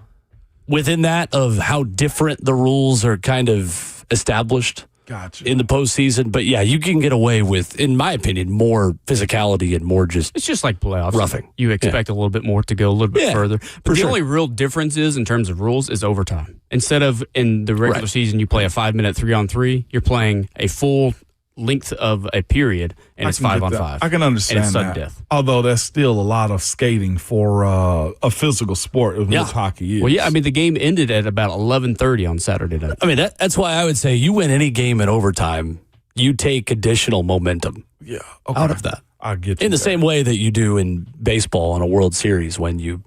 Within that of how different the rules are kind of established. Gotcha. In the postseason. But yeah, you can get away with, in my opinion, more physicality and more just It's just like playoffs. roughing. You expect a little bit more to go a little bit further. But the sure. only real difference is in terms of rules is overtime. Instead of in the regular season, you play a 5-minute 3-on-3, you're playing a full length of a period, and it's 5-on-5. I can understand and it's sudden that. death. Although that's still a lot of skating for a physical sport, which hockey is. Well, yeah, I mean, the game ended at about 11:30 on Saturday night. I mean, that's why I would say you win any game in overtime, you take additional momentum out of that. I get you. In the same way that you do in baseball in a World Series when you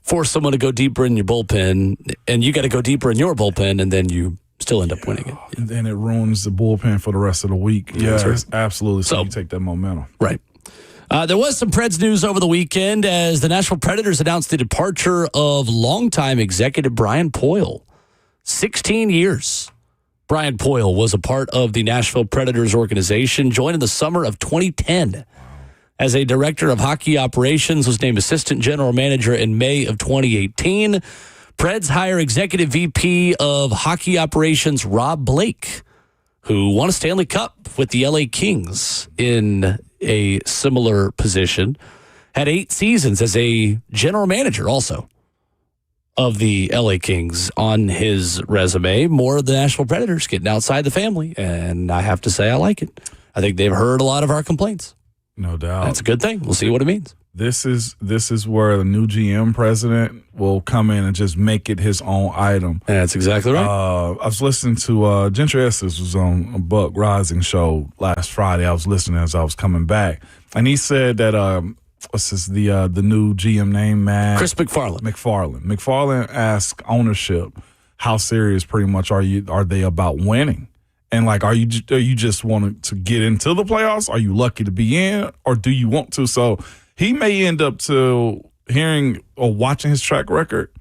force someone to go deeper in your bullpen and you got to go deeper in your bullpen and then you still end up winning it. And then it ruins the bullpen for the rest of the week. Yeah, absolutely. So you take that momentum. Right. There was some Preds news over the weekend as the Nashville Predators announced the departure of longtime executive Brian Poyle. 16 years. Brian Poyle was a part of the Nashville Predators organization, joined in the summer of 2010. As a director of hockey operations, was named assistant general manager in May of 2018. Preds hire executive VP of hockey operations Rob Blake, who won a Stanley Cup with the LA Kings in a similar position. Had 8 seasons as a general manager also of the LA Kings on his resume. More of the Nashville Predators getting outside the family, and I have to say I like it. I think they've heard a lot of our complaints. No doubt. That's a good thing. We'll see what it means. This is where the new GM president will come in and just make it his own item. That's exactly right. I was listening to Gentry Estes was on a Buck Rising show last Friday. I was listening as I was coming back, and he said that the new GM name, man? Chris McFarland. McFarland asked ownership, how serious pretty much are they about winning? And like, are you just wanting to get into the playoffs? Are you lucky to be in, or do you want to? So he may end up to hearing or watching his track record,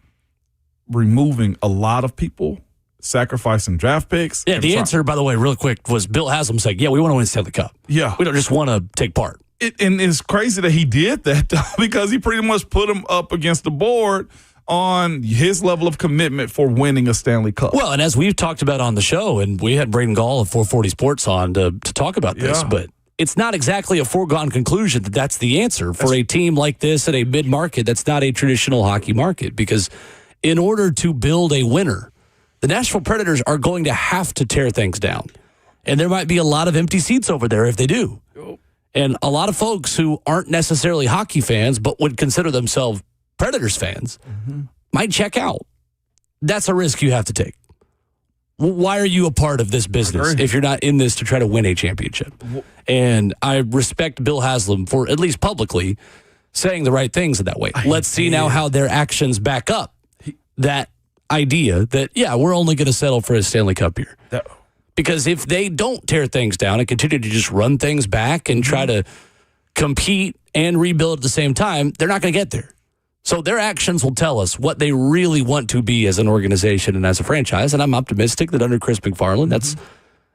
removing a lot of people, sacrificing draft picks. Yeah, the answer, by the way, real quick, was Bill Haslam saying, yeah, we want to win Stanley Cup. Yeah. We don't just want to take part. And it's crazy that he did that because he pretty much put him up against the board on his level of commitment for winning a Stanley Cup. Well, and as we've talked about on the show, and we had Braden Gall of 440 Sports on to talk about this, but it's not exactly a foregone conclusion that that's the answer for a team like this at a mid-market that's not a traditional hockey market, because in order to build a winner, the Nashville Predators are going to have to tear things down. And there might be a lot of empty seats over there if they do. And a lot of folks who aren't necessarily hockey fans but would consider themselves Predators fans might check out. That's a risk you have to take. Why are you a part of this business if you're not in this to try to win a championship? And I respect Bill Haslam for, at least publicly, saying the right things in that way. Let's see now how their actions back up that idea that, yeah, we're only going to settle for a Stanley Cup here. Because if they don't tear things down and continue to just run things back and try to compete and rebuild at the same time, they're not going to get there. So their actions will tell us what they really want to be as an organization and as a franchise. And I'm optimistic that under Chris McFarland, that's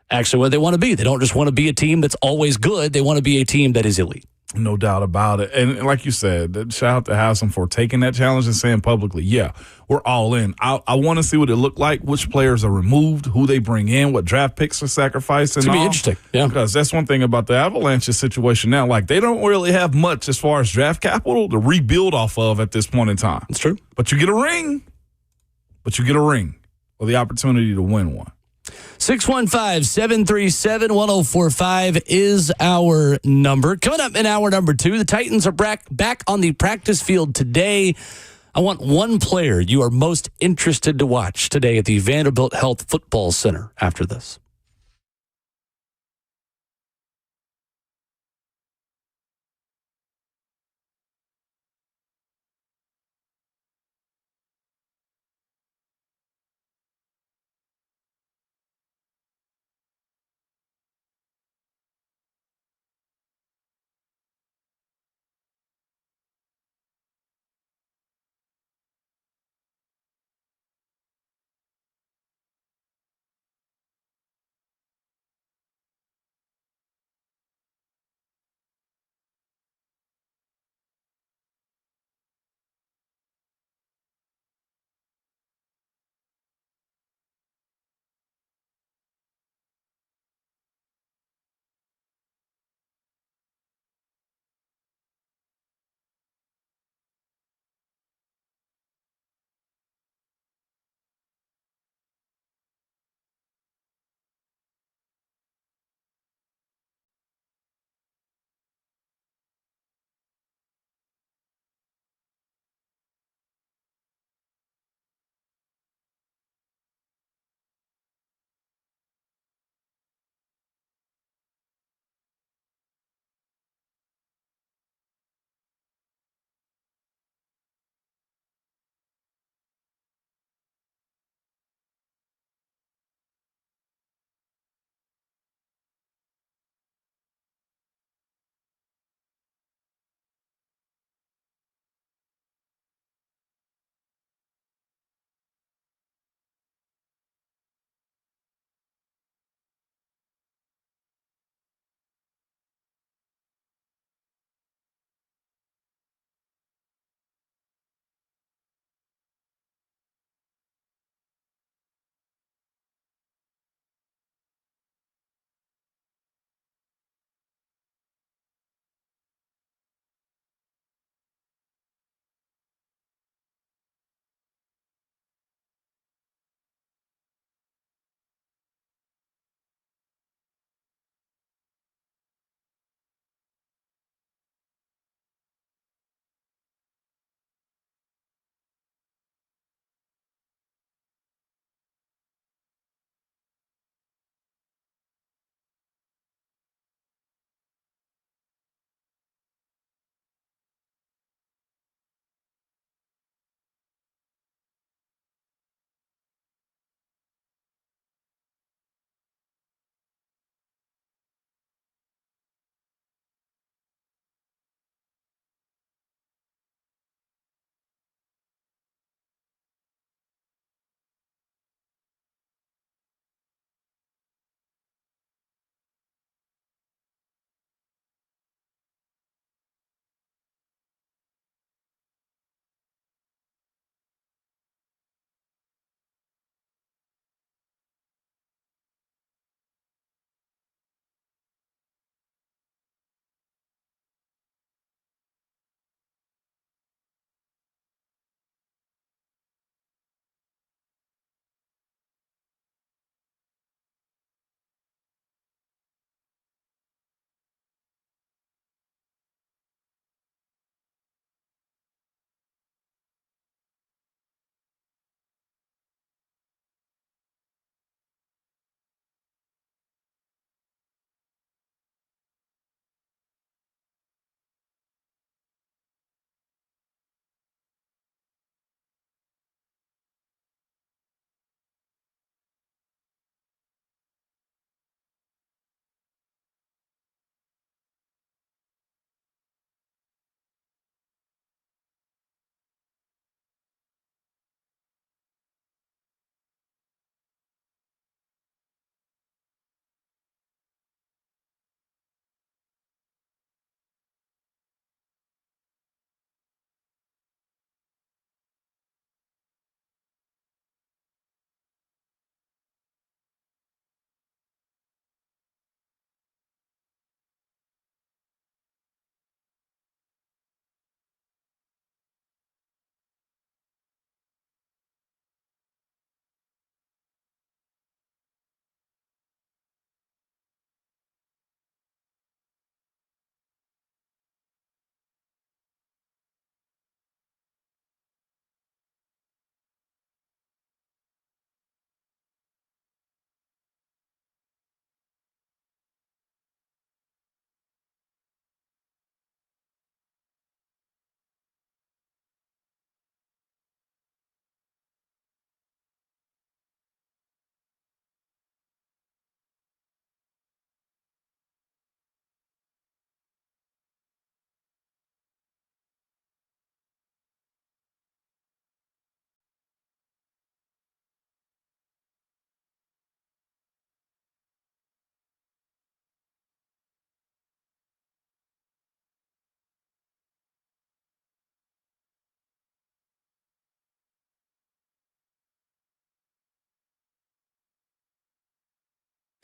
actually what they want to be. They don't just want to be a team that's always good. They want to be a team that is elite. No doubt about it. And like you said, shout out to Haslam for taking that challenge and saying publicly, yeah, we're all in. I want to see what it looked like, which players are removed, who they bring in, what draft picks are sacrificed. It's going to be interesting. Yeah. Because that's one thing about the Avalanche situation now. Like, they don't really have much as far as draft capital to rebuild off of at this point in time. It's true. But you get a ring. Or the opportunity to win one. 615-737-1045 is our number. Coming up in hour number 2, the Titans are back on the practice field today. I want one player you are most interested to watch today at the Vanderbilt Health Football Center after this.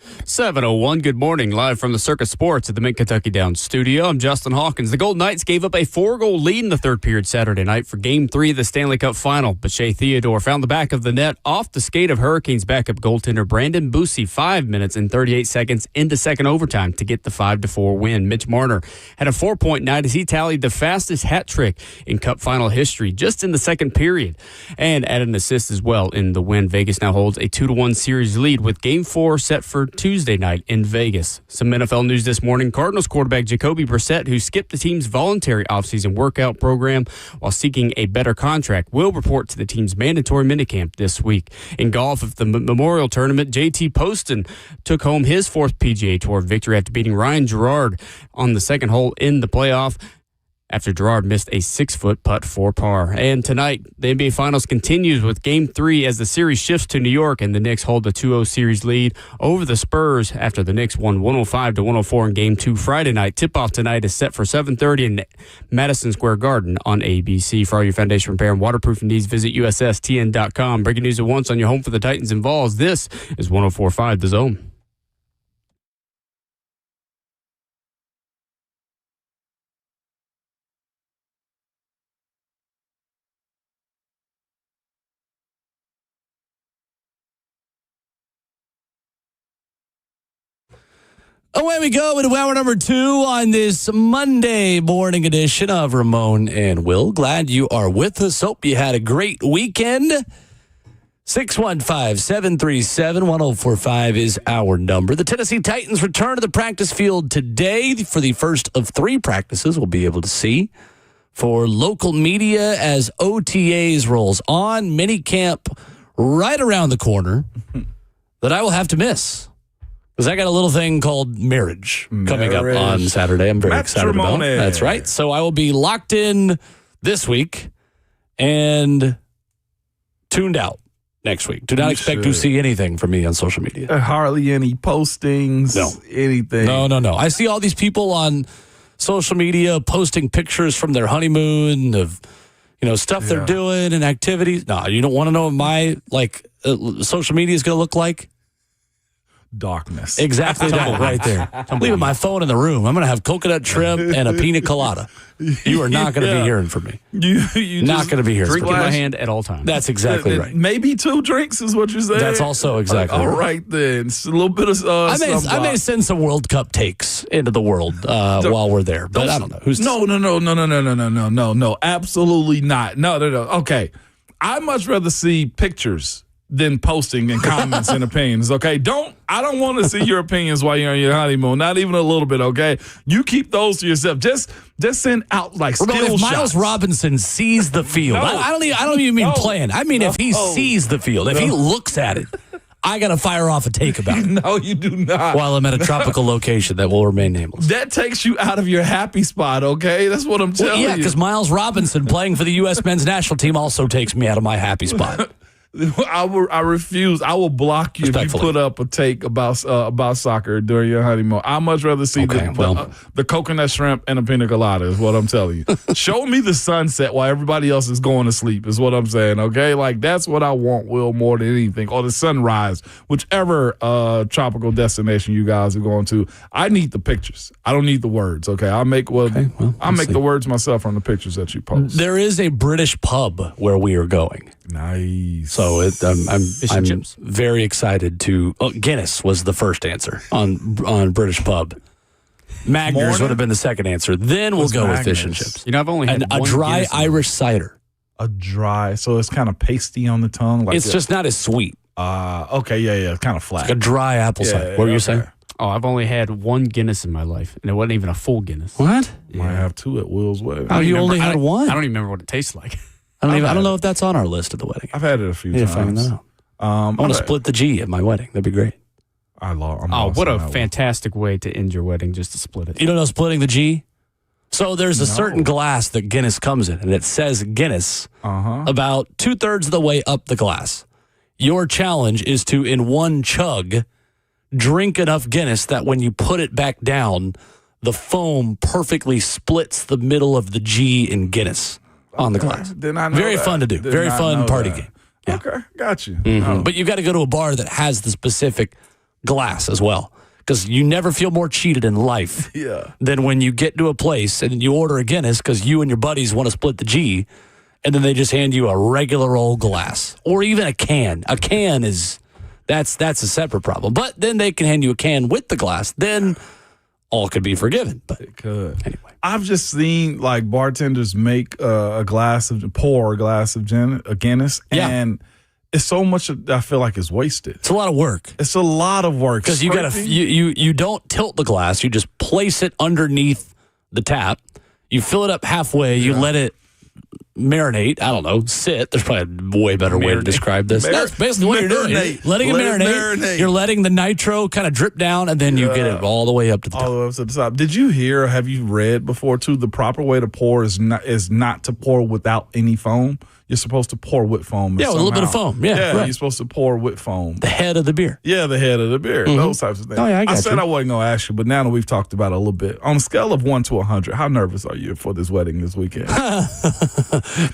7:01. Good morning. Live from the Circus Sports at the Mid-Kentucky Downs studio. I'm Justin Hawkins. The Golden Knights gave up a 4-goal lead in the third period Saturday night for Game 3 of the Stanley Cup Final. But Shea Theodore found the back of the net off the skate of Hurricanes backup goaltender Brandon Bussi 5 minutes and 38 seconds into second overtime to get the 5-4 win. Mitch Marner had a 4-point night as he tallied the fastest hat trick in Cup Final history just in the second period and added an assist as well in the win. Vegas now holds a 2-1 series lead with Game 4 set for Tuesday night in Vegas. Some NFL news this morning. Cardinals quarterback Jacoby Brissett, who skipped the team's voluntary offseason workout program while seeking a better contract, will report to the team's mandatory minicamp this week. In golf, at the Memorial Tournament, JT Poston took home his fourth PGA Tour victory after beating Ryan Gerard on the second hole in the playoff, after Gerard missed a 6-foot putt for par. And tonight, the NBA Finals continues with Game 3 as the series shifts to New York, and the Knicks hold the 2-0 series lead over the Spurs after the Knicks won 105-104 in Game 2 Friday night. Tip-off tonight is set for 7:30 in Madison Square Garden on ABC. For all your foundation repair and waterproofing needs, visit USSTN.com. Breaking news at once on your home for the Titans and Vols. This is 104.5 The Zone. Away we go into hour number 2 on this Monday morning edition of Ramon and Will. Glad you are with us. Hope you had a great weekend. 615-737-1045 is our number. The Tennessee Titans return to the practice field today for the first of 3 practices we'll be able to see for local media as OTAs rolls on. Minicamp right around the corner that I will have to miss. Because I got a little thing called marriage coming up on Saturday. I'm very excited about it. That's right. So I will be locked in this week and tuned out next week. Do not expect to see anything from me on social media. Hardly any postings, anything. No. I see all these people on social media posting pictures from their honeymoon of, stuff they're doing and activities. No, you don't want to know what my social media is going to look like? Darkness. Exactly that right there. I'm leaving my phone in the room. I'm going to have coconut shrimp and a pina colada. You are not going to be hearing from me. You not going to be hearing from me. Drink in my hand at all times. That's exactly right. Maybe 2 drinks is what you're saying? That's also exactly right. All right, then. It's a little bit of I may send some World Cup takes into the world while we're there, but I don't know. No. Absolutely not. No. Okay. I'd much rather see pictures than posting and comments and opinions, okay? I don't want to see your opinions while you're on your honeymoon, not even a little bit, okay? You keep those to yourself. Just send out still if shots. Miles Robinson sees the field, I don't even mean playing. I mean if he sees the field, if he looks at it, I got to fire off a take about it. No, you do not. While I'm at a tropical location that will remain nameless. That takes you out of your happy spot, okay? That's what I'm telling you. Yeah, because Miles Robinson playing for the U.S. men's national team also takes me out of my happy spot. I refuse. I will block you if you put up a take about soccer during your honeymoon. I'd much rather see the coconut shrimp and a pina colada is what I'm telling you. Show me the sunset while everybody else is going to sleep is what I'm saying, okay? That's what I want, Will, more than anything. Or the sunrise, whichever tropical destination you guys are going to. I need the pictures. I don't need the words, okay? I'll make the words myself from the pictures that you post. There is a British pub where we are going. Nice. So I'm very excited to. Guinness was the first answer on British pub. Magners would have been the second answer. Then we'll go with fish and chips. I've only had a dry Guinness Irish cider. A dry, so it's kind of pasty on the tongue. It's just not as sweet. Okay, yeah, it's kind of flat. It's like a dry apple cider. What were you saying? Oh, I've only had 1 Guinness in my life, and it wasn't even a full Guinness. What? Yeah. Might have 2 at Will's wedding. Oh, you only had 1? I don't even remember what it tastes like. I don't know if that's on our list at the wedding. I've had it a few times. Find that out. I want to split the G at my wedding. That'd be great. What a fantastic way to end your wedding, just to split it. You don't know splitting the G? So there's a certain glass that Guinness comes in, and it says Guinness about 2/3 of the way up the glass. Your challenge is to, in one chug, drink enough Guinness that when you put it back down, the foam perfectly splits the middle of the G in Guinness on the glass. Very fun to do. Very fun party game. Yeah. Okay, got you. Mm-hmm. But you got to go to a bar that has the specific glass as well. Because you never feel more cheated in life than when you get to a place and you order a Guinness because you and your buddies want to split the G, and then they just hand you a regular old glass or even a can. A can is that's a separate problem. But then they can hand you a can with the glass. Then all could be forgiven. But it could. Anyway. I've just seen like bartenders make pour a glass of Guinness, and it's so much I feel like it's wasted. It's a lot of work. It's a lot of work because you don't tilt the glass. You just place it underneath the tap. You fill it up halfway. You let it marinate. I don't know, sit. There's probably a way better way to describe this. That's basically what you're doing. Letting it marinate. You're letting the nitro kind of drip down, and then you get it all the way up to the top. All the way up to the top. Did you hear or have you read before, too, the proper way to pour is not to pour without any foam? You're supposed to pour with foam. Yeah, with a little bit of foam. Yeah, right. You're supposed to pour with foam. The head of the beer. Yeah, the head of the beer. Mm-hmm. Those types of things. Oh, yeah, I said I wasn't going to ask you, but now that we've talked about it a little bit, on a scale of 1 to 100, how nervous are you for this wedding this weekend?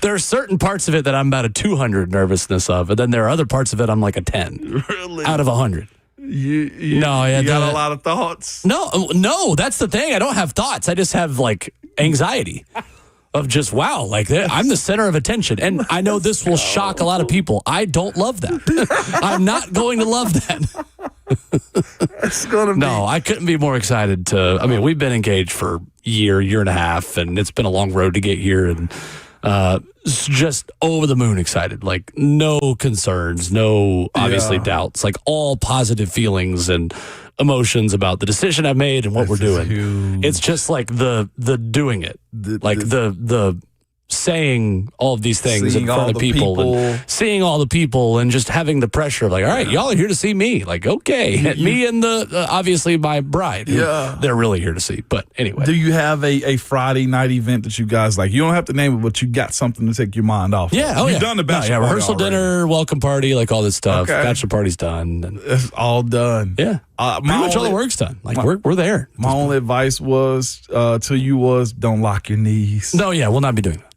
There are certain parts of it that I'm about a 200 nervousness of, and then there are other parts of it I'm like a 10 really? Out of 100. You got a lot of thoughts? No, that's the thing. I don't have thoughts. I just have like anxiety. Of just, wow, like I'm the center of attention. And I know this will shock a lot of people. I don't love that. I'm not going to love that. It's gonna be. No, I couldn't be more excited we've been engaged for a year and a half, and it's been a long road to get here. And just over the moon excited. Like no concerns, no obviously doubts, like all positive feelings and emotions about the decision I've made and what we're doing. Huge. It's just like the doing it, the saying all of these things in front of people. And seeing all the people and just having the pressure of like, all right, y'all are here to see me. Like, okay, me and the obviously my bride. They're really here to see. But anyway, do you have a Friday night event that you guys like? You don't have to name it, but you got something to take your mind off. Yeah, You've done the bachelor party rehearsal already. Dinner, welcome party, like all this stuff. Okay. Bachelor party's done. And it's all done. Yeah. Pretty much all the work's done. Like we're there. My only advice to you was don't lock your knees. No, we'll not be doing that.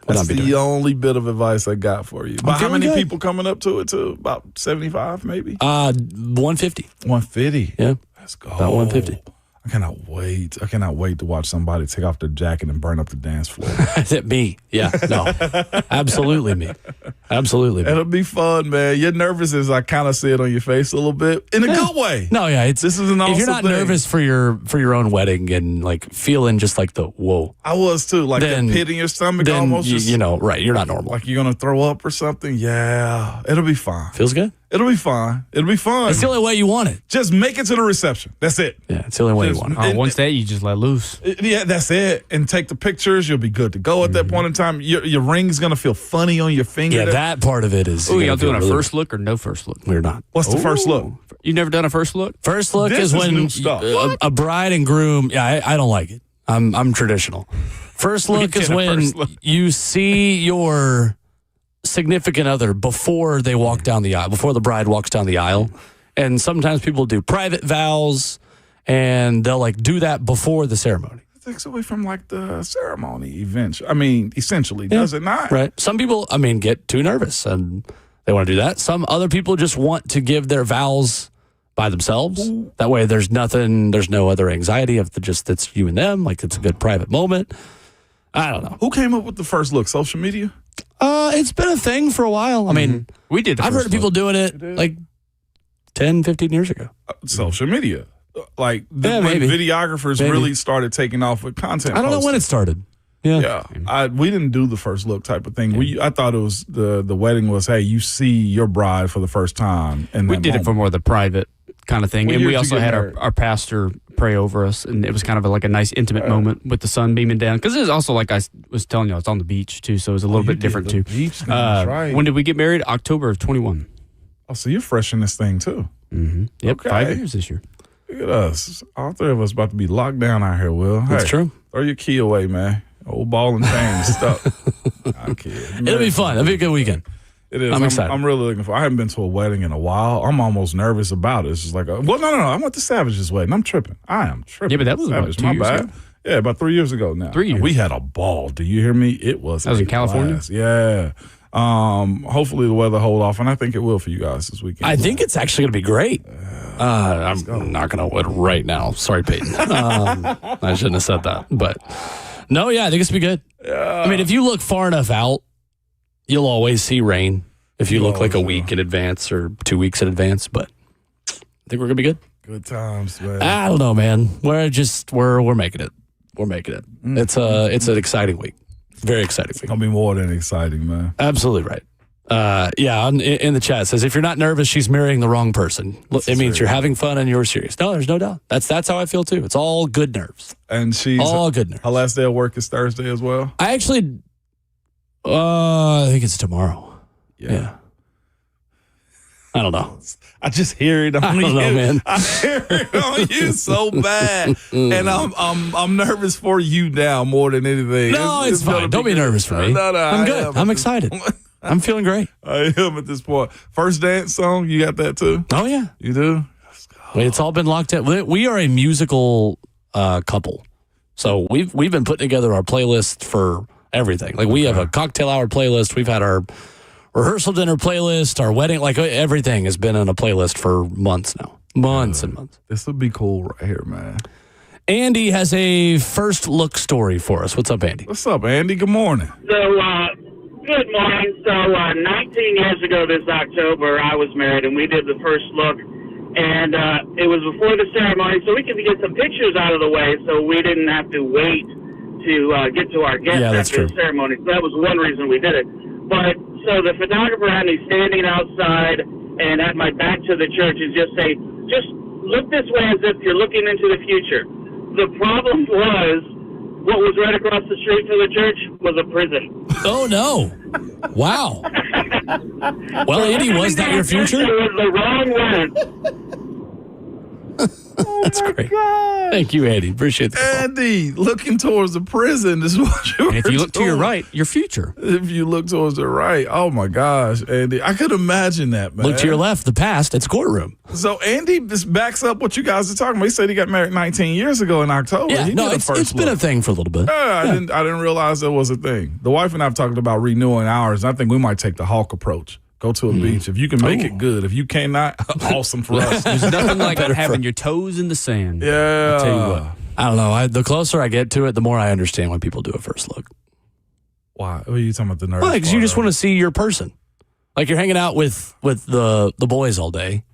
That's the only bit of advice I got for you. But how many good. people coming up to it too? About 75 maybe? 150. 150? Yeah. Let's go. About 150. I cannot wait. I cannot wait to watch somebody take off their jacket and burn up the dance floor. Is it me? Yeah. No. Absolutely me. Absolutely me. It'll be fun, man. You're nervous as I kind of see it on your face a little bit. In a good way. No, yeah. This is an awesome if you're not thing. nervous for your own wedding and like feeling just like the whoa. I was too. Like then, that pit in your stomach then almost. Right. You're not normal. Like you're going to throw up or something. Yeah. It'll be fine. Feels good? It'll be fine. It'll be fun. It's the only way you want it. Just make it to the reception. That's it. Yeah, it's the only way you want it. Once that, you just let loose. Yeah, that's it. And take the pictures. You'll be good to go at that point in time. Your ring's going to feel funny on your finger. Yeah, that part of it is. Oh, y'all doing a first look or no first look? We're not. What's the first look? You've never done a first look? First look This is when new stuff. a bride and groom. Yeah, I don't like it. I'm traditional. First look is when you see your significant other before they walk down the aisle, before the bride walks down the aisle. And sometimes people do private vows, and they'll like do that before the ceremony. It takes away from like the ceremony eventually. I mean, essentially, does it not? Right. Some people, get too nervous and they want to do that. Some other people just want to give their vows by themselves. That way there's no other anxiety of it's you and them. Like it's a good private moment. I don't know. Who came up with the first look? Social media? It's been a thing for a while. I mean, we did. I've heard of people doing it like 10, 15 years ago. Social media. Like when maybe. videographers really started taking off with content. I don't know when it started. Yeah. We didn't do the first look type of thing. I thought it was the wedding was, hey, you see your bride for the first time. And we did it for more of the private kind of thing. And we also had our pastor pray over us, and it was kind of like a nice intimate moment with the sun beaming down. Because it was also, like I was telling you, it's on the beach too, so it was a little bit different too. Beach thing, that's right. When did we get married? October of 21. Oh, so you're fresh in this thing too. Mm-hmm. Yep, Okay. 5 years this year. Look at us. All three of us about to be locked down out here, Will. That's true. Throw your key away, man. Old ball and chain stuck. I'm kidding. It'll be fun. It'll be a good weekend. It is. I'm excited. I'm really looking for. I haven't been to a wedding in a while. I'm almost nervous about it. It's just like, no. I went to Savage's wedding. I'm tripping. I am tripping. Yeah, but that was Savage. about 2 years ago. Yeah, about 3 years ago now. 3 years. We had a ball. Do you hear me? It was. That was in California? Blast. Yeah. Hopefully the weather hold off, and I think it will for you guys this weekend. I think it's actually going to be great. I'm not going to win right now. Sorry, Peyton. I shouldn't have said that. But, no, yeah, I think it's going to be good. I mean, if you look far enough out, you'll always see rain if you look like a week in advance or 2 weeks in advance. But I think we're going to be good. Good times, man. I don't know, man. We're making it. We're making it. It's an exciting week. Very exciting week. It's going to be more than exciting, man. Absolutely right. In the chat, it says, if you're not nervous, she's marrying the wrong person. It means you're having fun and you're serious. No, there's no doubt. That's how I feel, too. It's all good nerves. And she's all good nerves. Her last day of work is Thursday as well? I actually, I think it's tomorrow. Yeah. I don't know. I just hear it on you, man. I hear it on you so bad, and I'm nervous for you now more than anything. No, it's fine. Don't be nervous for me. No, I'm good. I'm excited. I'm feeling great. I am at this point. First dance song, you got that too? Oh yeah, you do. Wait, it's all been locked in. We are a musical couple, so we've been putting together our playlist for everything. Like we have a cocktail hour playlist. We've had our rehearsal dinner playlist, our wedding, like everything has been on a playlist for months now. Months and months. This would be cool right here, man. Andy has a first look story for us. What's up, Andy? What's up, Andy? Good morning. So, good morning. So, 19 years ago this October, I was married, and we did the first look. And it was before the ceremony, so we could get some pictures out of the way so we didn't have to wait to get to our guests after the ceremony. So that was one reason we did it. But so the photographer had me standing outside and had my back to the church and just say, just look this way as if you're looking into the future. The problem was what was right across the street from the church was a prison. Oh, no. Wow. Well, Andy, was that your future? It was the wrong word. That's great. God. Thank you, Andy. Appreciate that. Andy, looking towards the prison is what you And if you look to your right, your future. If you look towards the right, oh my gosh, Andy. I could imagine that, man. Look to your left, the past, it's courtroom. So Andy just backs up what you guys are talking about. He said he got married 19 years ago in October. Yeah, it's been a thing for a little bit. I didn't realize that was a thing. The wife and I have talked about renewing ours. I think we might take the Hawk approach. Go to a beach. If you can make it good. If you cannot, awesome for us. There's nothing like having your toes in the sand. Yeah. I'll tell you what. I don't know. The closer I get to it, the more I understand when people do a first look. Why? What are you talking about, the nerve? Well, because you just want to see your person. Like you're hanging out with the boys all day,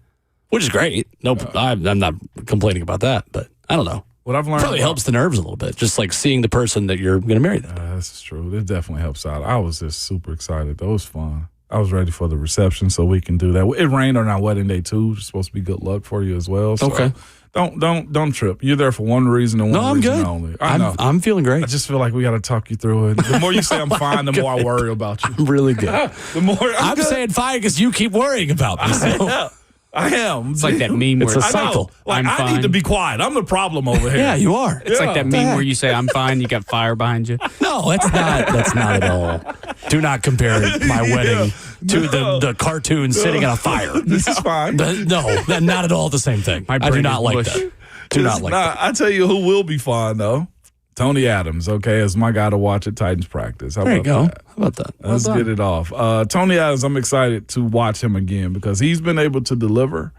which is great. I'm not complaining about that, but I don't know. What I've learned probably helps the nerves a little bit, just like seeing the person that you're going to marry that day. That's true. It definitely helps out. I was just super excited. That was fun. I was ready for the reception, so we can do that. It rained on our wedding day too. It's supposed to be good luck for you as well. So okay. Don't trip. You're there for one reason and one reason only. I know. I'm feeling great. I just feel like we got to talk you through it. The more you say I'm fine, the more I worry about you. I'm really good. The more I'm saying fine because you keep worrying about me. So. I am. It's like that meme where it's a cycle. I need to be quiet. I'm the problem over here. Yeah, you are. It's like that meme where you say, I'm fine, you got fire behind you. No, that's not at all. Do not compare my wedding to the cartoon sitting in a fire. This is fine. No, not at all the same thing. I do not like that. Do not like that. I tell you who will be fine, though. Tony Adams, okay, is my guy to watch at Titans practice. There you go. How about that? Let's get it off. Tony Adams, I'm excited to watch him again because he's been able to deliver.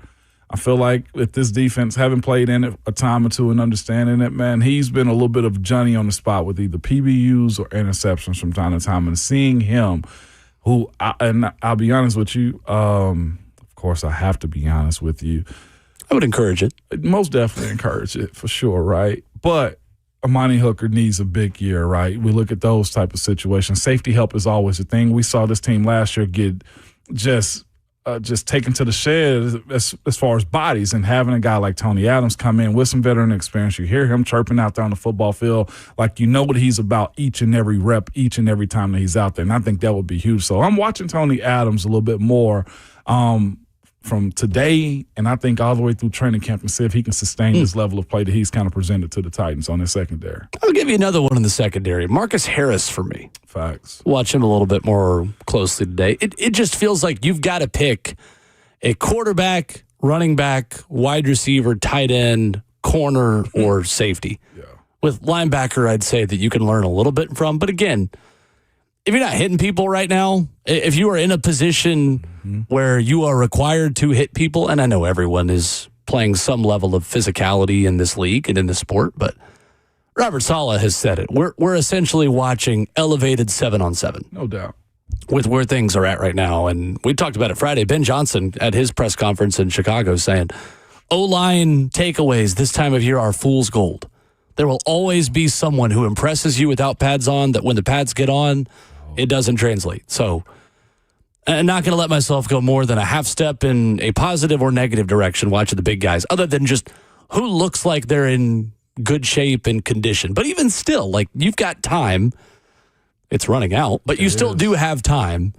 I feel like with this defense, having played in it a time or two and understanding it, man, he's been a little bit of Johnny on the spot with either PBUs or interceptions from time to time. And seeing him, I'll be honest with you, of course I have to be honest with you. I would encourage it. Most definitely encourage it for sure, right? But Amani Hooker needs a big year, right? We look at those type of situations. Safety help is always a thing. We saw this team last year get just taken to the shed as far as bodies, and having a guy like Tony Adams come in with some veteran experience. You hear him chirping out there on the football field like you know what he's about each and every rep, each and every time that he's out there, and I think that would be huge. So I'm watching Tony Adams a little bit more from today, and I think all the way through training camp, and see if he can sustain this level of play that he's kind of presented to the Titans on his secondary. I'll give you another one in the secondary. Marcus Harris for me. Facts. Watch him a little bit more closely today. It just feels like you've got to pick a quarterback, running back, wide receiver, tight end, corner, or safety. Yeah. With linebacker, I'd say that you can learn a little bit from. But again, if you're not hitting people right now, if you are in a position where you are required to hit people, and I know everyone is playing some level of physicality in this league and in this sport, but Robert Saleh has said it. We're essentially watching elevated 7-on-7. No doubt. With where things are at right now. And we talked about it Friday. Ben Johnson at his press conference in Chicago saying, O-line takeaways this time of year are fool's gold. There will always be someone who impresses you without pads on that when the pads get on, it doesn't translate. So I'm not going to let myself go more than a half step in a positive or negative direction watching the big guys, other than just who looks like they're in good shape and condition. But even still, like, you've got time. It's running out, but you still do have time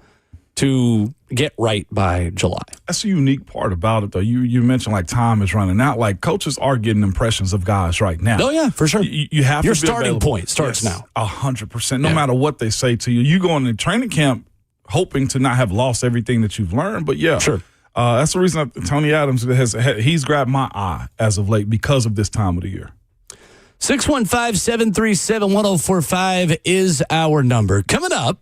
to get right by July. That's the unique part about it, though. You mentioned, like, time is running out. Like, coaches are getting impressions of guys right now. Oh, yeah, for sure. You have Your to be starting available. point starts now. 100%. No matter what they say to you. You go into training camp hoping to not have lost everything that you've learned, but yeah. Sure. That's the reason Tony Adams he's grabbed my eye as of late because of this time of the year. 615-737-1045 is our number. Coming up,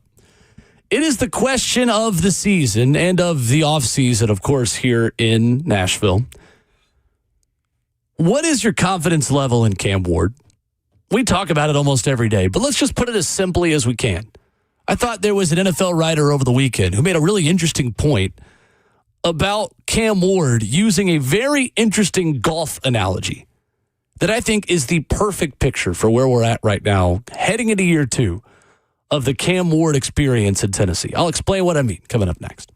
it is the question of the season and of the offseason, of course, here in Nashville. What is your confidence level in Cam Ward? We talk about it almost every day, but let's just put it as simply as we can. I thought there was an NFL writer over the weekend who made a really interesting point about Cam Ward using a very interesting golf analogy that I think is the perfect picture for where we're at right now, heading into year 2 of the Cam Ward experience in Tennessee. I'll explain what I mean coming up next.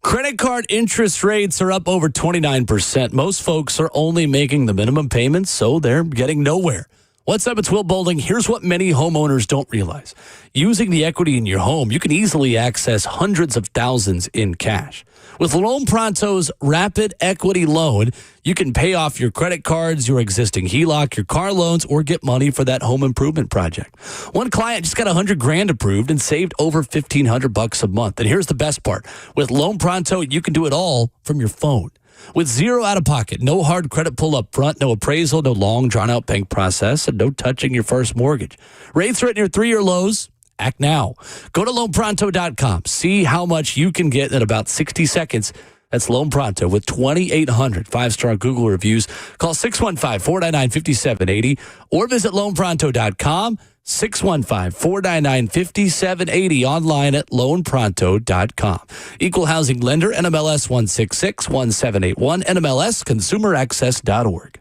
Credit card interest rates are up over 29%. Most folks are only making the minimum payments, so they're getting nowhere. What's up? It's Will Boulding. Here's what many homeowners don't realize. Using the equity in your home, you can easily access hundreds of thousands in cash. With Loan Pronto's Rapid Equity Loan, you can pay off your credit cards, your existing HELOC, your car loans, or get money for that home improvement project. One client just got $100,000 approved and saved over $1,500 a month. And here's the best part. With Loan Pronto, you can do it all from your phone. With zero out of pocket, no hard credit pull up front, no appraisal, no long drawn out bank process, and no touching your first mortgage. Rates are at near 3-year lows. Act now. Go to loanpronto.com. See how much you can get in about 60 seconds. That's Loan Pronto with 2,800 5-star Google reviews. Call 615-499-5780 or visit loanpronto.com. 615-499-5780 online at loanpronto.com. Equal housing lender, NMLS 1661781, NMLSconsumeraccess.org.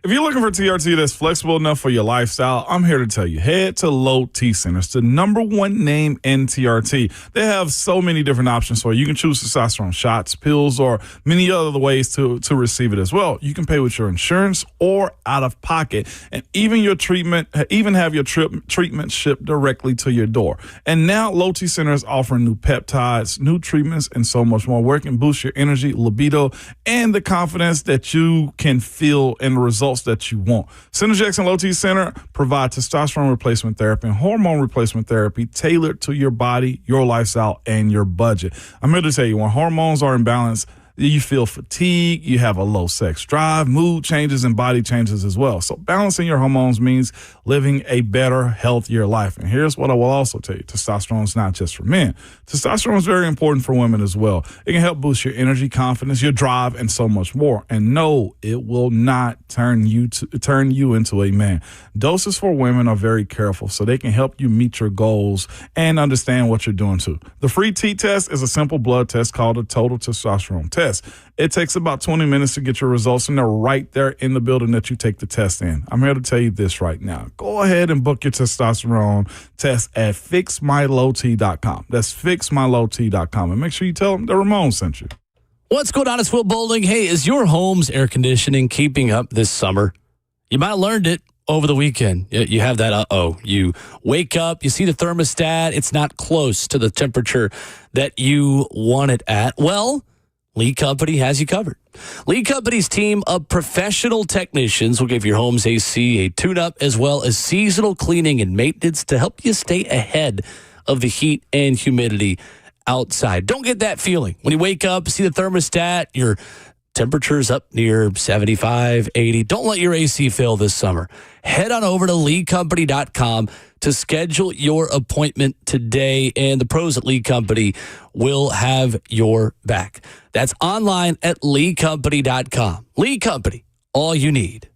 If you're looking for TRT that's flexible enough for your lifestyle, I'm here to tell you, head to Low T Center. It's the #1 name in TRT. They have so many different options for you. You can choose testosterone shots, pills, or many other ways to receive it as well. You can pay with your insurance or out of pocket, and even have your treatment shipped directly to your door. And now Low T Center is offering new peptides, new treatments, and so much more, where it can boost your energy, libido, and the confidence that you can feel in the results that you want. Synergex and Low T Center provide testosterone replacement therapy and hormone replacement therapy tailored to your body, your lifestyle, and your budget. I'm here to tell you, when hormones are in balance, you feel fatigue, you have a low sex drive, mood changes, and body changes as well. So balancing your hormones means living a better, healthier life. And here's what I will also tell you. Testosterone is not just for men. Testosterone is very important for women as well. It can help boost your energy, confidence, your drive, and so much more. And no, it will not turn you into a man. Doses for women are very careful, so they can help you meet your goals and understand what you're doing too. The free T-test is a simple blood test called a total testosterone test. It takes about 20 minutes to get your results, and they're right there in the building that you take the test in. I'm here to tell you this right now. Go ahead and book your testosterone test at fixmylowt.com. That's fixmylowt.com. And make sure you tell them that Ramon sent you. What's going on? It's Will Boulding. Hey, is your home's air conditioning keeping up this summer? You might have learned it over the weekend. You have that You wake up, you see the thermostat, it's not close to the temperature that you want it at. Well, Lee Company has you covered. Lee Company's team of professional technicians will give your home's AC a tune-up as well as seasonal cleaning and maintenance to help you stay ahead of the heat and humidity outside. Don't get that feeling when you wake up, see the thermostat, your temperature's up near 75, 80. Don't let your AC fail this summer. Head on over to leecompany.com to schedule your appointment today, and the pros at Lee Company will have your back. That's online at leecompany.com. Lee Company, all you need.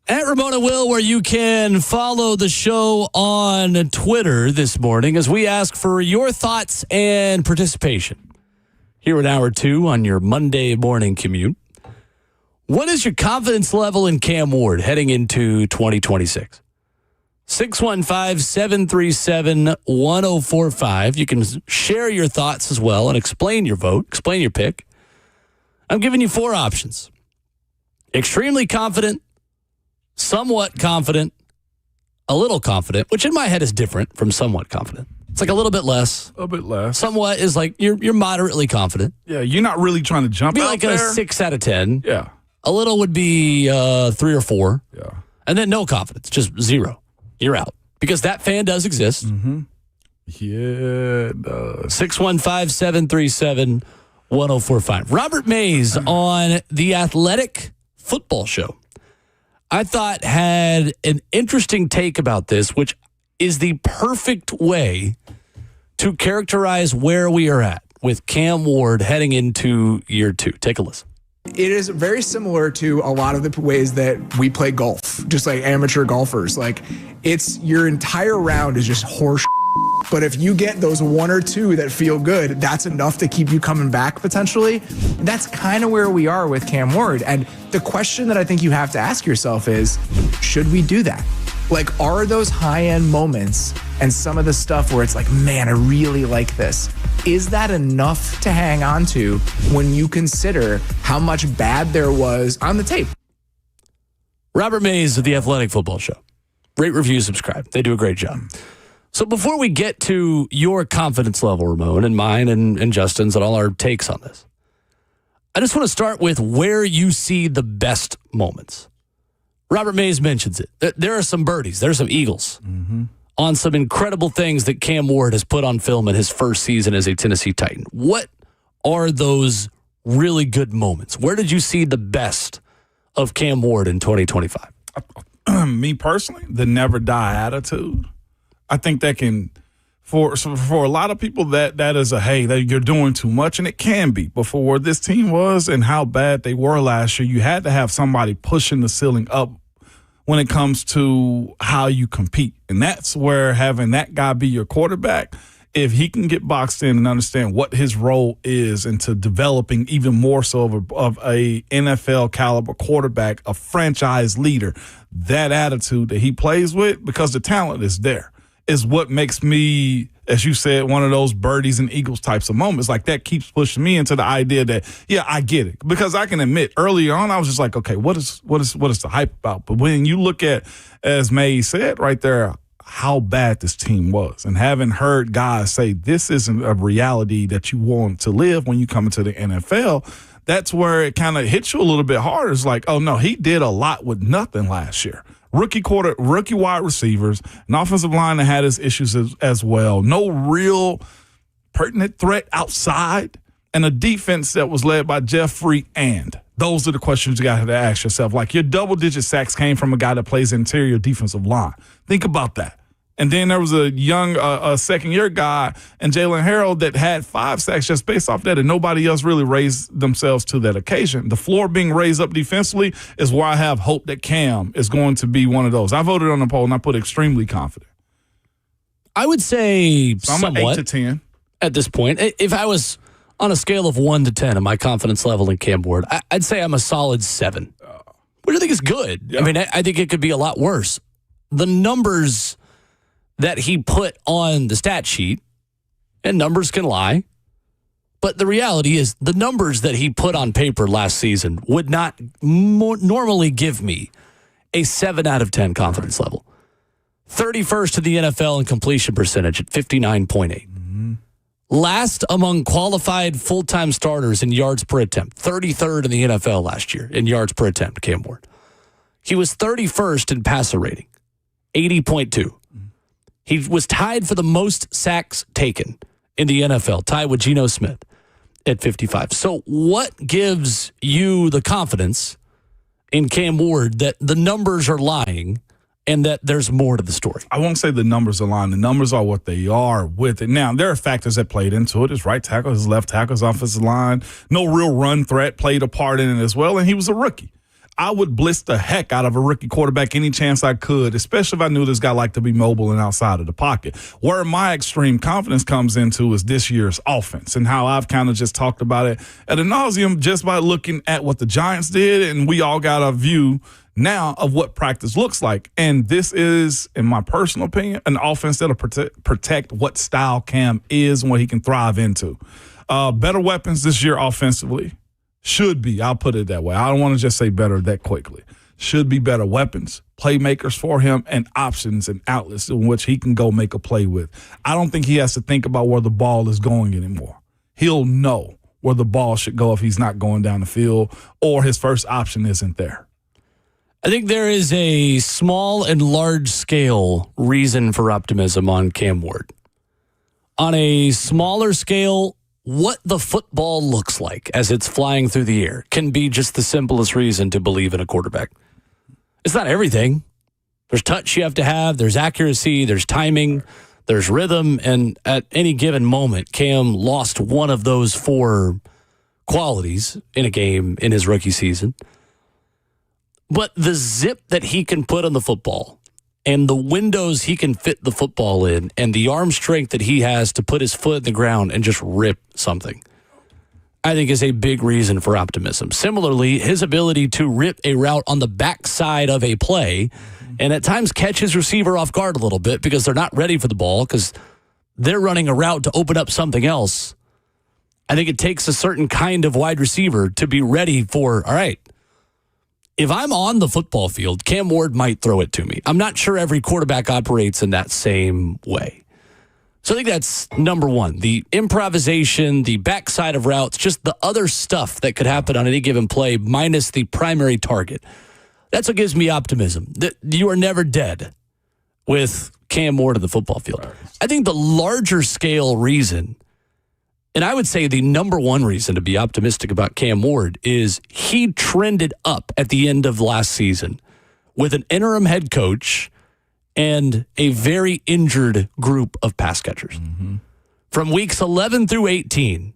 At Ramon Will, where you can follow the show on Twitter this morning as we ask for your thoughts and participation. Here in hour 2 on your Monday morning commute. What is your confidence level in Cam Ward heading into 2026? 615-737-1045. You can share your thoughts as well and explain your vote, explain your pick. I'm giving you 4 options. Extremely confident, somewhat confident, a little confident, which in my head is different from somewhat confident. It's like a little bit less. A bit less. Somewhat is like you're moderately confident. Yeah, you're not really trying to jump Be out like there. a 6 out of 10. Yeah. A little would be 3 or 4. Yeah. And then no confidence, just 0. You're out. Because that fan does exist. Mm-hmm. Yeah, it does. 615-737-1045. Robert Mays on the Athletic Football Show, I thought had an interesting take about this, which is the perfect way to characterize where we are at with Cam Ward heading into year 2. Take a listen. It is very similar to a lot of the ways that we play golf, just like amateur golfers. Like, it's your entire round is just horse. But if you get those 1 or 2 that feel good, that's enough to keep you coming back potentially. That's kind of where we are with Cam Ward. And the question that I think you have to ask yourself is, should we do that? Like, are those high-end moments and some of the stuff where it's like, man, I really like this, is that enough to hang on to when you consider how much bad there was on the tape? Robert Mays of the Athletic Football Show. Rate, review, subscribe. They do a great job. So before we get to your confidence level, Ramon, and mine and Justin's and all our takes on this, I just want to start with where you see the best moments. Robert Mays mentions it. There are some birdies. There are some eagles on some incredible things that Cam Ward has put on film in his first season as a Tennessee Titan. What are those really good moments? Where did you see the best of Cam Ward in 2025? Me personally, the never die attitude. I think that can, for a lot of people, that is a, hey, that you're doing too much, and it can be. But for where this team was and how bad they were last year, you had to have somebody pushing the ceiling up when it comes to how you compete. And that's where having that guy be your quarterback, if he can get boxed in and understand what his role is into developing even more so of a NFL caliber quarterback, a franchise leader, that attitude that he plays with, because the talent is there, is what makes me, as you said, one of those birdies and eagles types of moments. Like, that keeps pushing me into the idea that, yeah, I get it. Because I can admit, early on, I was just like, okay, what is the hype about? But when you look at, as May said right there, how bad this team was, and having heard guys say this isn't a reality that you want to live when you come into the NFL, that's where it kind of hits you a little bit harder. It's like, oh, no, he did a lot with nothing last year. Rookie wide receivers, an offensive line that had its issues as well. No real pertinent threat outside, and a defense that was led by Jeffrey And. Those are the questions you got to ask yourself. Like, your double-digit sacks came from a guy that plays interior defensive line. Think about that. And then there was a young second-year guy and Jalen Harrell that had 5 sacks just based off that, and nobody else really raised themselves to that occasion. The floor being raised up defensively is where I have hope that Cam is going to be one of those. I voted on the poll, and I put extremely confident. I would say so I'm somewhat 8 to 10 at this point. If I was on a scale of 1 to 10 of my confidence level in Cam Ward, I'd say I'm a solid 7, which I think is good. Yeah. I mean, I think it could be a lot worse. The numbers that he put on the stat sheet, and numbers can lie, but the reality is the numbers that he put on paper last season would not normally give me a 7 out of 10 confidence level. 31st to the NFL in completion percentage at 59.8. Last among qualified full-time starters in yards per attempt. 33rd in the NFL last year in yards per attempt, Cam Ward. He was 31st in passer rating, 80.2. He was tied for the most sacks taken in the NFL, tied with Geno Smith at 55. So what gives you the confidence in Cam Ward that the numbers are lying and that there's more to the story? I won't say the numbers are lying. The numbers are what they are with it. Now, there are factors that played into it. His right tackle, his left tackle, his offensive line. No real run threat played a part in it as well, and he was a rookie. I would blitz the heck out of a rookie quarterback any chance I could, especially if I knew this guy liked to be mobile and outside of the pocket. Where my extreme confidence comes into is this year's offense and how I've kind of just talked about it ad nauseum just by looking at what the Giants did, and we all got a view now of what practice looks like. And this is, in my personal opinion, an offense that'll protect what style Cam is and what he can thrive into. Better weapons this year offensively. Should be. I'll put it that way. I don't want to just say better that quickly. Should be better weapons, playmakers for him, and options and outlets in which he can go make a play with. I don't think he has to think about where the ball is going anymore. He'll know where the ball should go if he's not going down the field or his first option isn't there. I think there is a small and large scale reason for optimism on Cam Ward. On a smaller scale, what the football looks like as it's flying through the air can be just the simplest reason to believe in a quarterback. It's not everything. There's touch you have to have, there's accuracy, there's timing, there's rhythm, and at any given moment, Cam lost one of those 4 qualities in a game in his rookie season. But the zip that he can put on the football and the windows he can fit the football in and the arm strength that he has to put his foot in the ground and just rip something, I think is a big reason for optimism. Similarly, his ability to rip a route on the backside of a play and at times catch his receiver off guard a little bit because they're not ready for the ball because they're running a route to open up something else. I think it takes a certain kind of wide receiver to be ready for, all right, if I'm on the football field, Cam Ward might throw it to me. I'm not sure every quarterback operates in that same way. So I think that's number one. The improvisation, the backside of routes, just the other stuff that could happen on any given play minus the primary target. That's what gives me optimism. That you are never dead with Cam Ward in the football field. I think the larger scale reason, and I would say the number one reason to be optimistic about Cam Ward, is he trended up at the end of last season with an interim head coach and a very injured group of pass catchers. Mm-hmm. From weeks 11 through 18,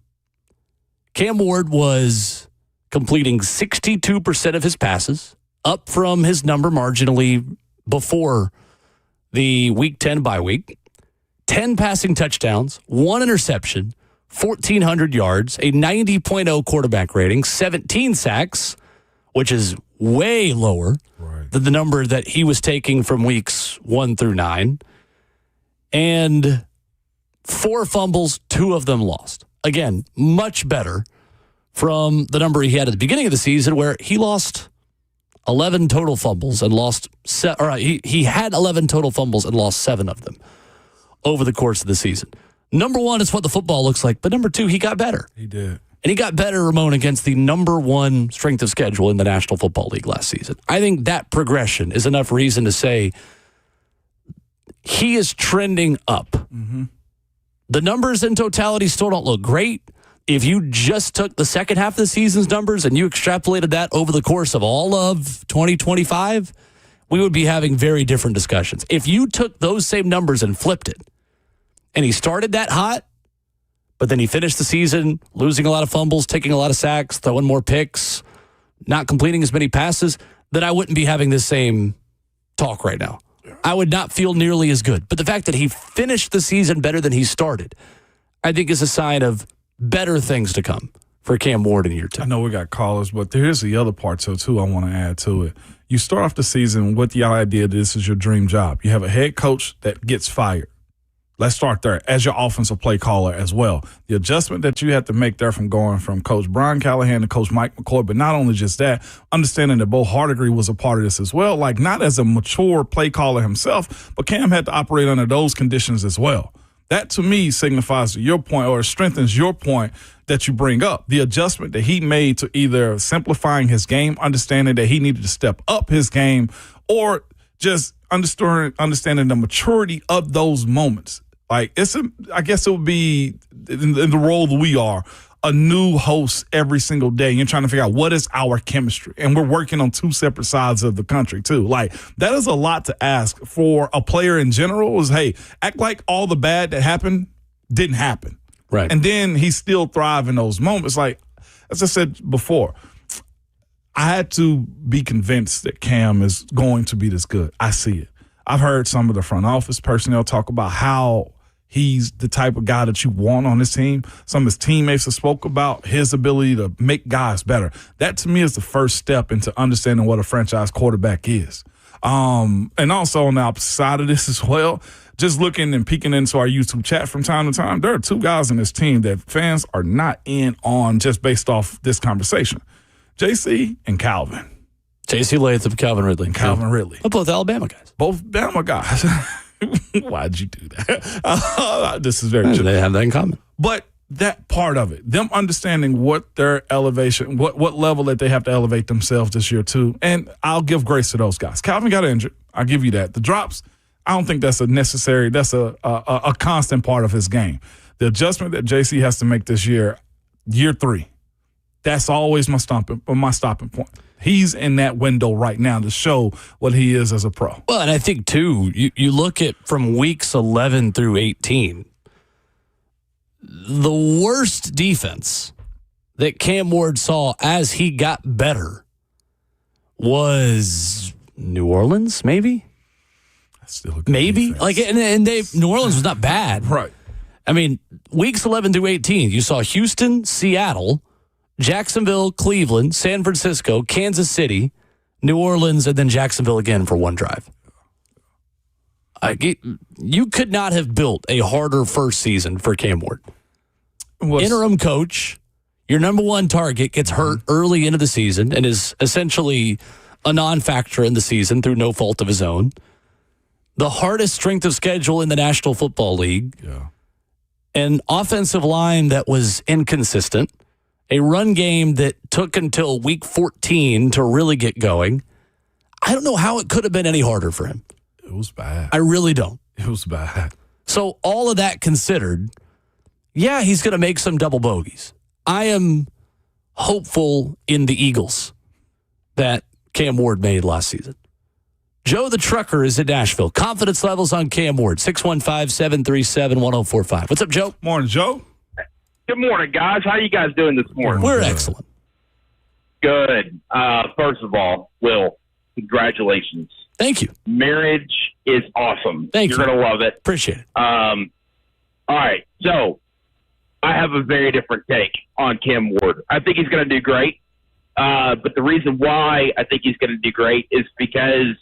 Cam Ward was completing 62% of his passes, up from his number marginally before the week 10 bye week. 10 passing touchdowns, 1 interception, 1,400 yards, a 90.0 quarterback rating, 17 sacks, which is way lower than the number that he was taking from weeks 1 through 9, and 4 fumbles, 2 of them lost. Again, much better from the number he had at the beginning of the season, where he lost 11 total fumbles and lost. He had 11 total fumbles and lost 7 of them over the course of the season. Number one, it's what the football looks like. But number two, he got better. He did. And he got better, Ramon, against the number one strength of schedule in the National Football League last season. I think that progression is enough reason to say he is trending up. Mm-hmm. The numbers in totality still don't look great. If you just took the second half of the season's numbers and you extrapolated that over the course of all of 2025, we would be having very different discussions. If you took those same numbers and flipped it, and he started that hot, but then he finished the season losing a lot of fumbles, taking a lot of sacks, throwing more picks, not completing as many passes, then I wouldn't be having this same talk right now. I would not feel nearly as good. But the fact that he finished the season better than he started, I think is a sign of better things to come for Cam Ward in year 2. I know we got callers, but here's the other part too I want to add to it. You start off the season with the idea that this is your dream job. You have a head coach that gets fired. Let's start there as your offensive play caller as well. The adjustment that you have to make there from going from Coach Brian Callahan to Coach Mike McCoy, but not only just that, understanding that Bo Hardigree was a part of this as well, like not as a mature play caller himself, but Cam had to operate under those conditions as well. That to me signifies your point or strengthens your point that you bring up. The adjustment that he made to either simplifying his game, understanding that he needed to step up his game, or just understanding the maturity of those moments. Like I guess it would be in the role that we are, a new host every single day. You're trying to figure out what is our chemistry, and we're working on 2 separate sides of the country too. Like that is a lot to ask for a player in general. Is hey, act like all the bad that happened didn't happen, right? And then he still thrive in those moments. Like as I said before, I had to be convinced that Cam is going to be this good. I see it. I've heard some of the front office personnel talk about how he's the type of guy that you want on this team. Some of his teammates have spoke about his ability to make guys better. That, to me, is the first step into understanding what a franchise quarterback is. And also on the opposite side of this as well, just looking and peeking into our YouTube chat from time to time, there are two guys in this team that fans are not in on just based off this conversation. JC and Calvin. JC Latham, Calvin Ridley. Calvin Ridley. They're both Alabama guys. Both Bama guys. Why'd you do that? This is very true. They have that in common. But that part of it, them understanding what their elevation, what level that they have to elevate themselves this year to, and I'll give grace to those guys. Calvin got injured. I'll give you that. The drops, I don't think that's a constant part of his game. The adjustment that JC has to make this year 3, that's always my stopping point. He's in that window right now to show what he is as a pro. Well, and I think, too, you look at from weeks 11 through 18, the worst defense that Cam Ward saw as he got better was New Orleans, maybe? That's still a good maybe. defense. Like, and New Orleans was not bad. Right. I mean, weeks 11 through 18, you saw Houston, Seattle, Jacksonville, Cleveland, San Francisco, Kansas City, New Orleans, and then Jacksonville again for one drive. You could not have built a harder first season for Cam Ward. Interim coach, your number one target gets hurt early into the season and is essentially a non-factor in the season through no fault of his own. The hardest strength of schedule in the National Football League. Yeah. An offensive line that was inconsistent. A run game that took until week 14 to really get going. I don't know how it could have been any harder for him. It was bad. I really don't. It was bad. So all of that considered, yeah, he's going to make some double bogeys. I am hopeful in the Eagles that Cam Ward made last season. Joe the Trucker is in Nashville. Confidence levels on Cam Ward, 615-737-1045. What's up, Joe? Morning, Joe. Good morning, guys. How you guys doing this morning? We're excellent. Good. First of all, Will, congratulations. Thank you. Marriage is awesome. Thank you. You're going to love it. Appreciate it. All right. So I have a very different take on Cam Ward. I think he's going to do great. But the reason why I think he's going to do great is because,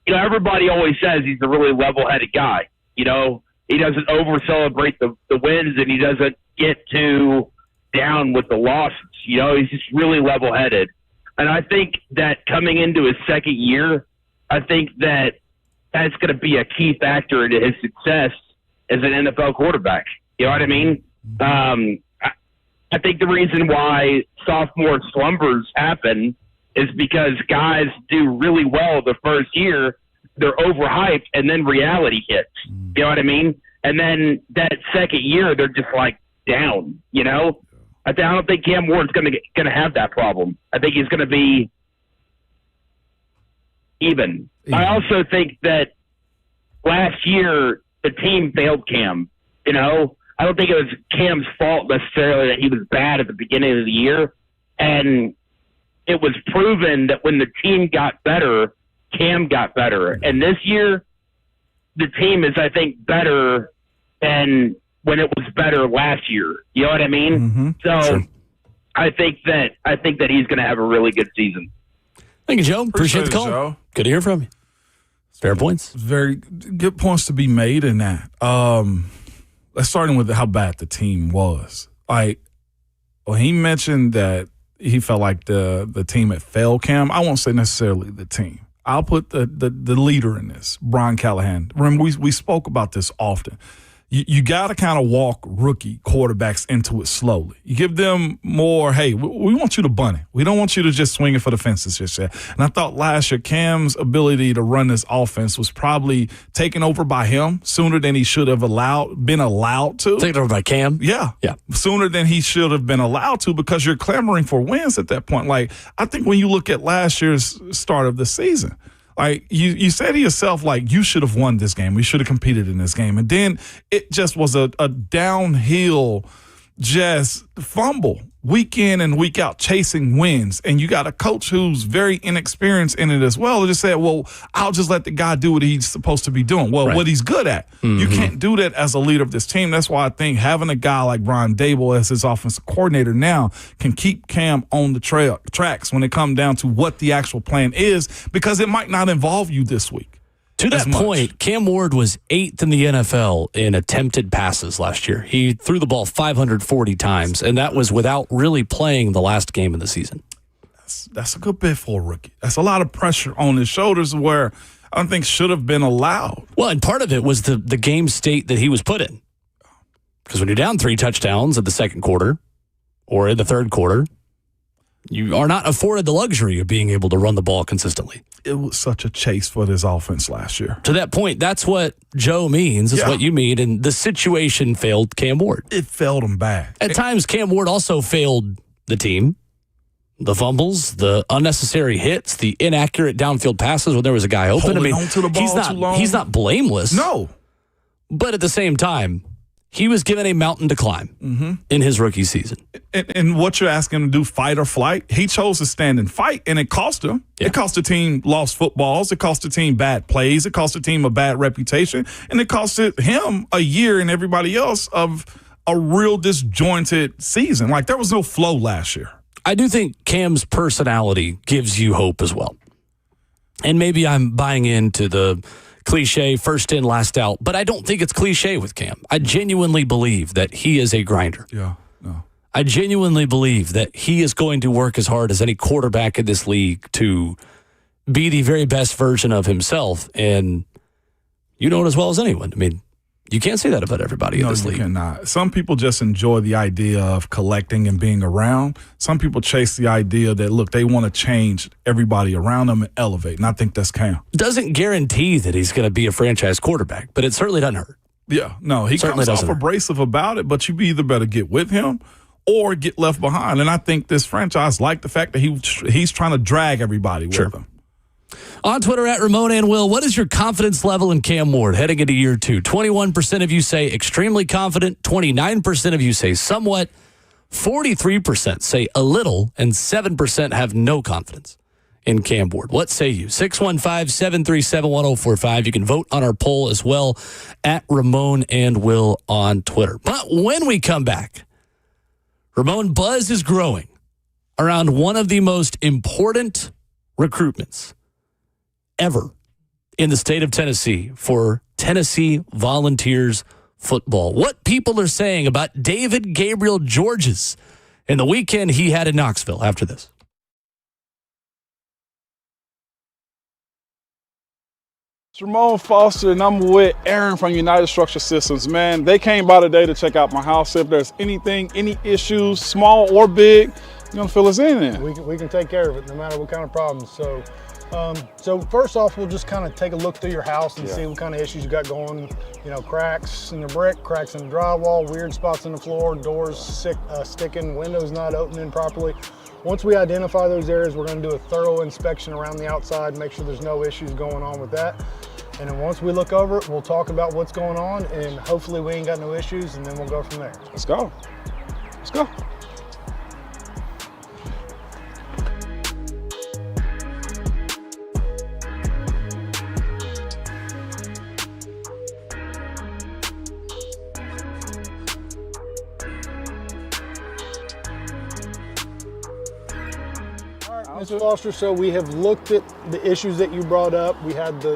everybody always says he's a really level-headed guy. He doesn't over-celebrate the wins, and he doesn't get too down with the losses. He's just really level-headed. And I think that coming into his second year, I think that that's going to be a key factor into his success as an NFL quarterback. You know what I mean? I think the reason why sophomore slumbers happen is because guys do really well the first year. They're overhyped, and then reality hits. You know what I mean? And then that second year, they're just like down. I don't think Cam Ward's going to have that problem. I think he's going to be even. I also think that last year the team failed Cam. I don't think it was Cam's fault necessarily that he was bad at the beginning of the year, and it was proven that when the team got better, Cam got better. And this year, the team is, I think, better than when it was better last year. You know what I mean? Mm-hmm. So Sure. I think that he's going to have a really good season. Thank you, Joe. Appreciate the call. Joe. Good to hear from you. Fair points. Very good points to be made in that. Let's starting with how bad the team was. He mentioned that he felt like the team had failed Cam. I won't say necessarily the team. I'll put the leader in this, Brian Callahan. Remember, we spoke about this often. You got to kind of walk rookie quarterbacks into it slowly. You give them more, hey, we want you to bunt it. We don't want you to just swing it for the fences just yet. And I thought last year Cam's ability to run this offense was probably taken over by him sooner than he should have been allowed to. Taken over by Cam? Yeah. Sooner than he should have been allowed to, because you're clamoring for wins at that point. I think when you look at last year's start of the season, you say to yourself, you should have won this game. We should have competed in this game. And then it just was a downhill just fumble week in and week out chasing wins, and you got a coach who's very inexperienced in it as well, to just say, well, I'll just let the guy do what he's supposed to be doing. Well, what he's good at. You can't do that as a leader of this team. That's why I think having a guy like Brian Dable as his offensive coordinator now can keep Cam on the tracks when it comes down to what the actual plan is, because it might not involve you this week. To that point, Cam Ward was 8th in the NFL in attempted passes last year. He threw the ball 540 times, and that was without really playing the last game of the season. That's a good bit for a rookie. That's a lot of pressure on his shoulders where I don't think should have been allowed. Well, and part of it was the game state that he was put in. Because when you're down 3 touchdowns in the second quarter or in the third quarter, you are not afforded the luxury of being able to run the ball consistently. It was such a chase for this offense last year. To that point, that's what Joe means, is what you mean, and the situation failed Cam Ward. It failed him bad. At times, Cam Ward also failed the team. The fumbles, the unnecessary hits, the inaccurate downfield passes when there was a guy open. Holding on to the ball too long. He's not blameless. No. But at the same time, he was given a mountain to climb in his rookie season. And what you're asking him to do, fight or flight, he chose to stand and fight, and it cost him. Yeah. It cost the team lost footballs. It cost the team bad plays. It cost the team a bad reputation. And it costed him a year and everybody else of a real disjointed season. Like, there was no flow last year. I do think Cam's personality gives you hope as well. And maybe I'm buying into the cliche, first in, last out, but I don't think it's cliche with Cam. I genuinely believe that he is a grinder. Yeah, no. I genuinely believe that he is going to work as hard as any quarterback in this league to be the very best version of himself. And you know it as well as anyone. I mean, you can't say that about everybody in this league. No, you cannot. Some people just enjoy the idea of collecting and being around. Some people chase the idea that, look, they want to change everybody around them and elevate. And I think that's Cam. Doesn't guarantee that he's going to be a franchise quarterback, but it certainly doesn't hurt. Yeah, no, he comes off abrasive about it, but you either better get with him or get left behind. And I think this franchise liked the fact that he's trying to drag everybody with him. On Twitter at Ramon and Will, what is your confidence level in Cam Ward heading into year 2? 21% of you say extremely confident, 29% of you say somewhat, 43% say a little, and 7% have no confidence in Cam Ward. What say you? 615-737-1045. You can vote on our poll as well at Ramon and Will on Twitter. But when we come back, Ramon, buzz is growing around one of the most important recruitments ever in the state of Tennessee for Tennessee Volunteers football. What people are saying about David Gabriel Georges and the weekend he had in Knoxville after this. It's Ramon Foster, and I'm with Aaron from United Structure Systems. Man, they came by today to check out my house. If there's anything, any issues, small or big, you're going to fill us in there. We can take care of it no matter what kind of problems. So first off, we'll just kind of take a look through your house and see what kind of issues you got going. You know, cracks in the brick, cracks in the drywall, weird spots in the floor, doors sticking, windows not opening properly. Once we identify those areas, we're going to do a thorough inspection around the outside, make sure there's no issues going on with that. And then once we look over it, we'll talk about what's going on, and hopefully we ain't got no issues, and then we'll go from there. Let's go. Let's go. Ms. Foster, so we have looked at the issues that you brought up. We had the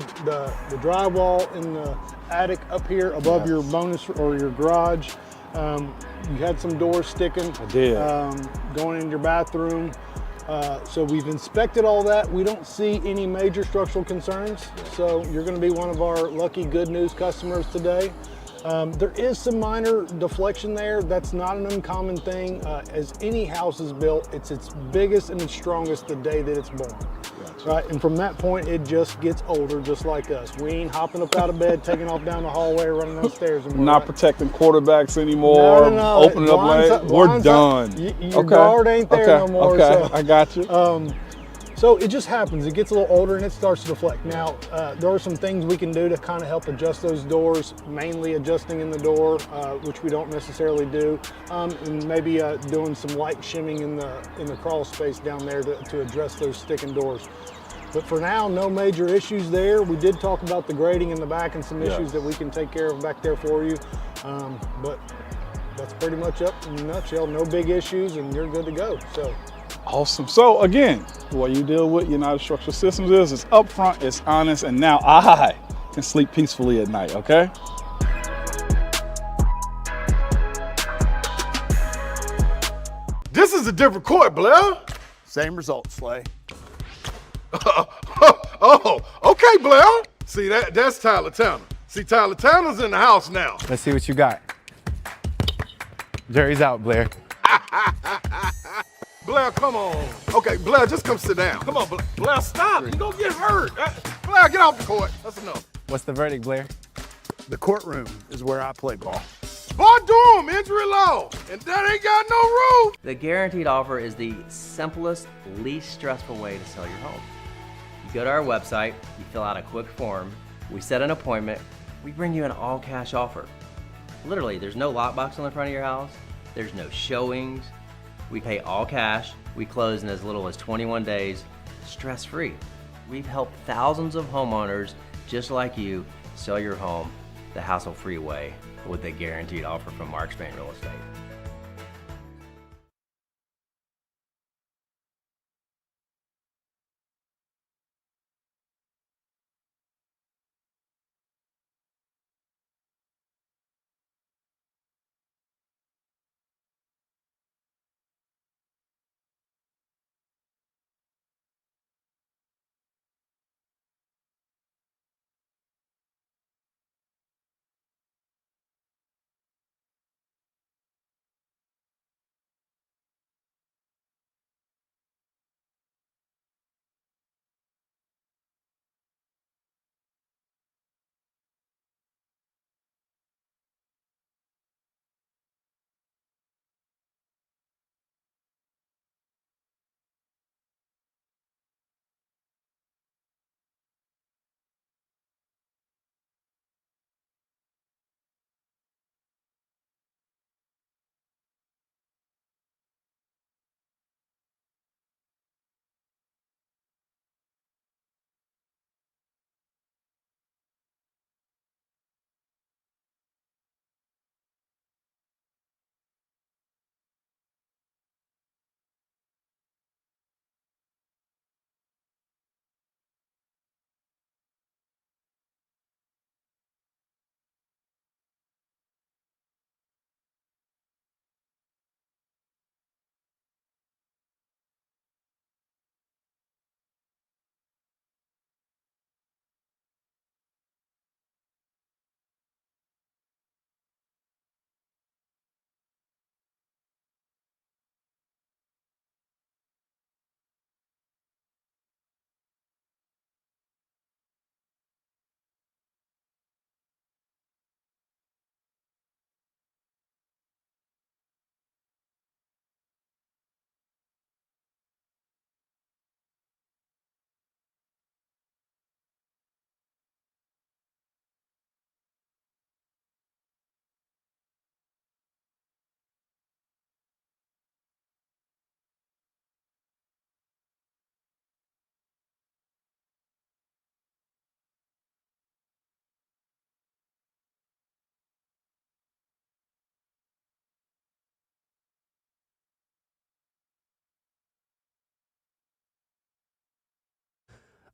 drywall in the attic up here above your bonus or your garage. You had some doors sticking. I did. Going in your bathroom. So we've inspected all that. We don't see any major structural concerns. So you're going to be one of our lucky good news customers today. There is some minor deflection there. That's not an uncommon thing. As any house is built, it's its biggest and its strongest the day that it's born. Gotcha. Right? And from that point, it just gets older, just like us. We ain't hopping up out of bed, taking off down the hallway, running upstairs. And not protecting quarterbacks anymore. No. Opening up late. We're done. Your guard ain't there no more. Okay, I got you. So So it just happens. It gets a little older and it starts to deflect. Now, there are some things we can do to kind of help adjust those doors, mainly adjusting in the door, which we don't necessarily do, and maybe doing some light shimming in the crawl space down there to address those sticking doors. But for now, no major issues there. We did talk about the grading in the back and some issues that we can take care of back there for you. But that's pretty much up in a nutshell. No big issues and you're good to go. So. Awesome. So again, the way you deal with United Structural Systems is it's upfront, it's honest, and now I can sleep peacefully at night, okay? This is a different court, Blair. Same result, Slay. Oh, okay, Blair. See, that's Tyler Tanner. See, Tyler Tanner's in the house now. Let's see what you got. Jury's out, Blair. Blair, come on. Okay, Blair, just come sit down. Come on, Blair, stop. You're going to get hurt. Blair, get off the court. That's enough. What's the verdict, Blair? The courtroom is where I play ball. Boy, Durham, injury law, and that ain't got no rule. The guaranteed offer is the simplest, least stressful way to sell your home. You go to our website, you fill out a quick form, we set an appointment, we bring you an all-cash offer. Literally, there's no lockbox on the front of your house, there's no showings, we pay all cash, we close in as little as 21 days, stress-free. We've helped thousands of homeowners just like you sell your home the hassle-free way with a guaranteed offer from Mark Spain Real Estate.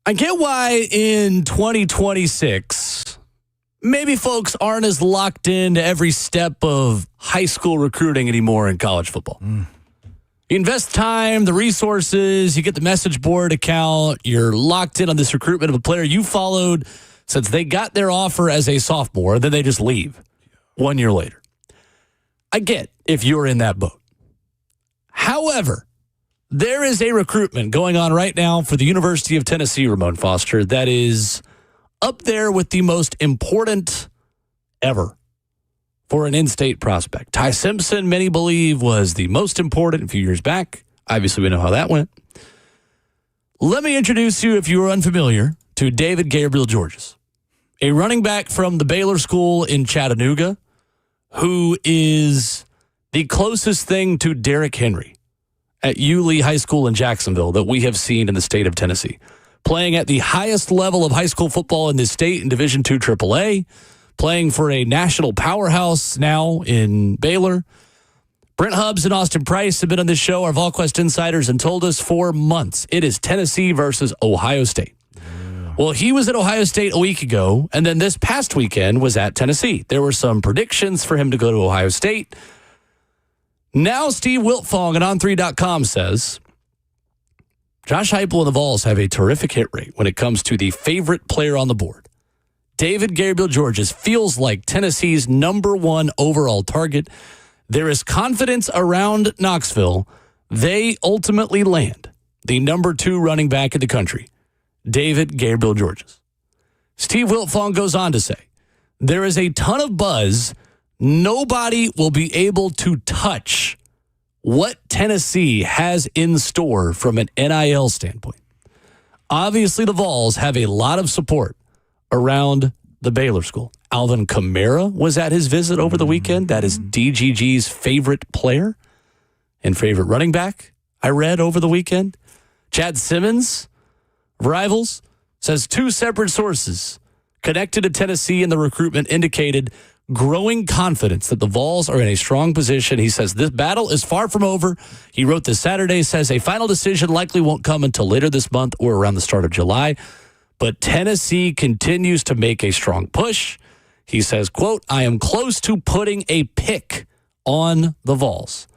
I get why in 2026, maybe folks aren't as locked into every step of high school recruiting anymore in college football. You invest time, the resources, you get the message board account, you're locked in on this recruitment of a player you followed since they got their offer as a sophomore, then they just leave 1 year later. I get if you're in that boat. However, there is a recruitment going on right now for the University of Tennessee, Ramon Foster, that is up there with the most important ever for an in-state prospect. Ty Simpson, many believe, was the most important a few years back. Obviously, we know how that went. Let me introduce you, if you are unfamiliar, to David Gabriel Georges, a running back from the Baylor School in Chattanooga, who is the closest thing to Derrick Henry at Yulee High School in Jacksonville that we have seen in the state of Tennessee. Playing at the highest level of high school football in this state in Division II AAA, playing for a national powerhouse now in Baylor. Brent Hubbs and Austin Price have been on this show, our VolQuest insiders, and told us for months it is Tennessee versus Ohio State. Well, he was at Ohio State a week ago, and then this past weekend was at Tennessee. There were some predictions for him to go to Ohio State. Now Steve Wiltfong at On3.com says, Josh Heupel and the Vols have a terrific hit rate when it comes to the favorite player on the board. David Gabriel Georges feels like Tennessee's number one overall target. There is confidence around Knoxville. They ultimately land the number 2 running back in the country, David Gabriel Georges. Steve Wiltfong goes on to say, there is a ton of buzz. Nobody will be able to touch what Tennessee has in store from an NIL standpoint. Obviously, the Vols have a lot of support around the Baylor School. Alvin Kamara was at his visit over the weekend. That is DGG's favorite player and favorite running back, I read over the weekend. Chad Simmons of Rivals says 2 separate sources connected to Tennessee in the recruitment indicated growing confidence that the Vols are in a strong position. He says this battle is far from over. He wrote this Saturday, says a final decision likely won't come until later this month or around the start of July. But Tennessee continues to make a strong push. He says, quote, I am close to putting a pick on the Vols,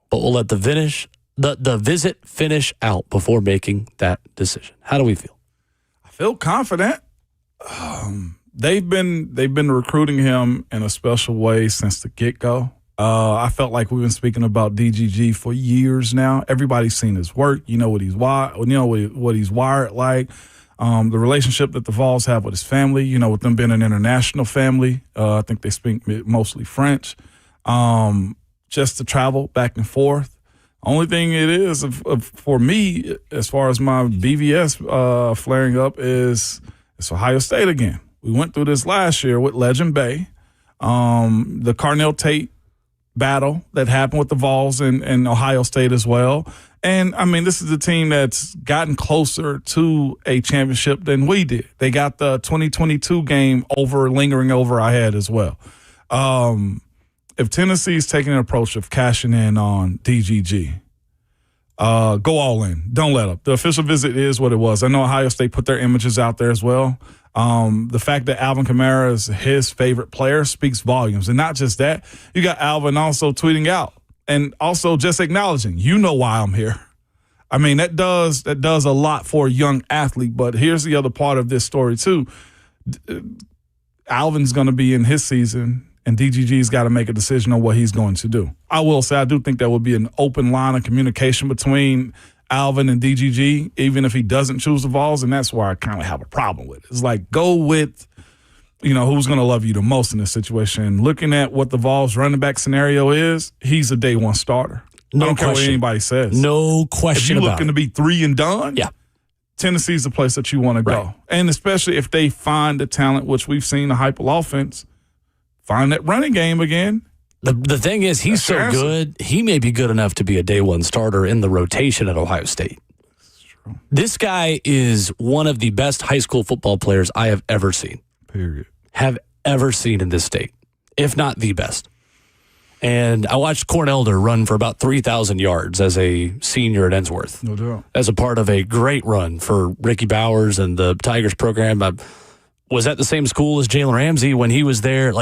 but we'll let the visit finish out before making that decision. How do we feel? I feel confident. They've been recruiting him in a special way since the get-go. I felt like we've been speaking about DGG for years now. Everybody's seen his work. You know what he's what he's wired like. The relationship that the Vols have with his family, with them being an international family. I think they speak mostly French. Just to travel back and forth. Only thing it is for me, as far as my BVS flaring up, is it's Ohio State again. We went through this last year with Legend Bay, the Carnell Tate battle that happened with the Vols and Ohio State as well. And, I mean, this is a team that's gotten closer to a championship than we did. They got the 2022 game lingering over our head as well. If Tennessee's taking an approach of cashing in on DGG, go all in. Don't let up. The official visit is what it was. I know Ohio State put their images out there as well. The fact that Alvin Kamara is his favorite player speaks volumes. And not just that, you got Alvin also tweeting out and also just acknowledging, why I'm here. I mean, that does a lot for a young athlete. But here's the other part of this story, too. Alvin's going to be in his season, and DGG's got to make a decision on what he's going to do. I will say I do think there will be an open line of communication between Alvin and DGG, even if he doesn't choose the Vols, and that's where I kind of have a problem with it. It's like, go with, who's going to love you the most in this situation. Looking at what the Vols running back scenario is, he's a day one starter. No I don't question. care what anybody says. No question if you're about looking to be 3 and done, yeah, Tennessee's the place that you want to go. And especially if they find the talent, which we've seen the Heupel offense, find that running game again. The thing is, he's so good, he may be good enough to be a day one starter in the rotation at Ohio State. That's true. This guy is one of the best high school football players I have ever seen. Period. Have ever seen in this state, if not the best. And I watched Cornelder run for about 3,000 yards as a senior at Ensworth. No doubt. As a part of a great run for Ricky Bowers and the Tigers program. I was at the same school as Jalen Ramsey when he was there.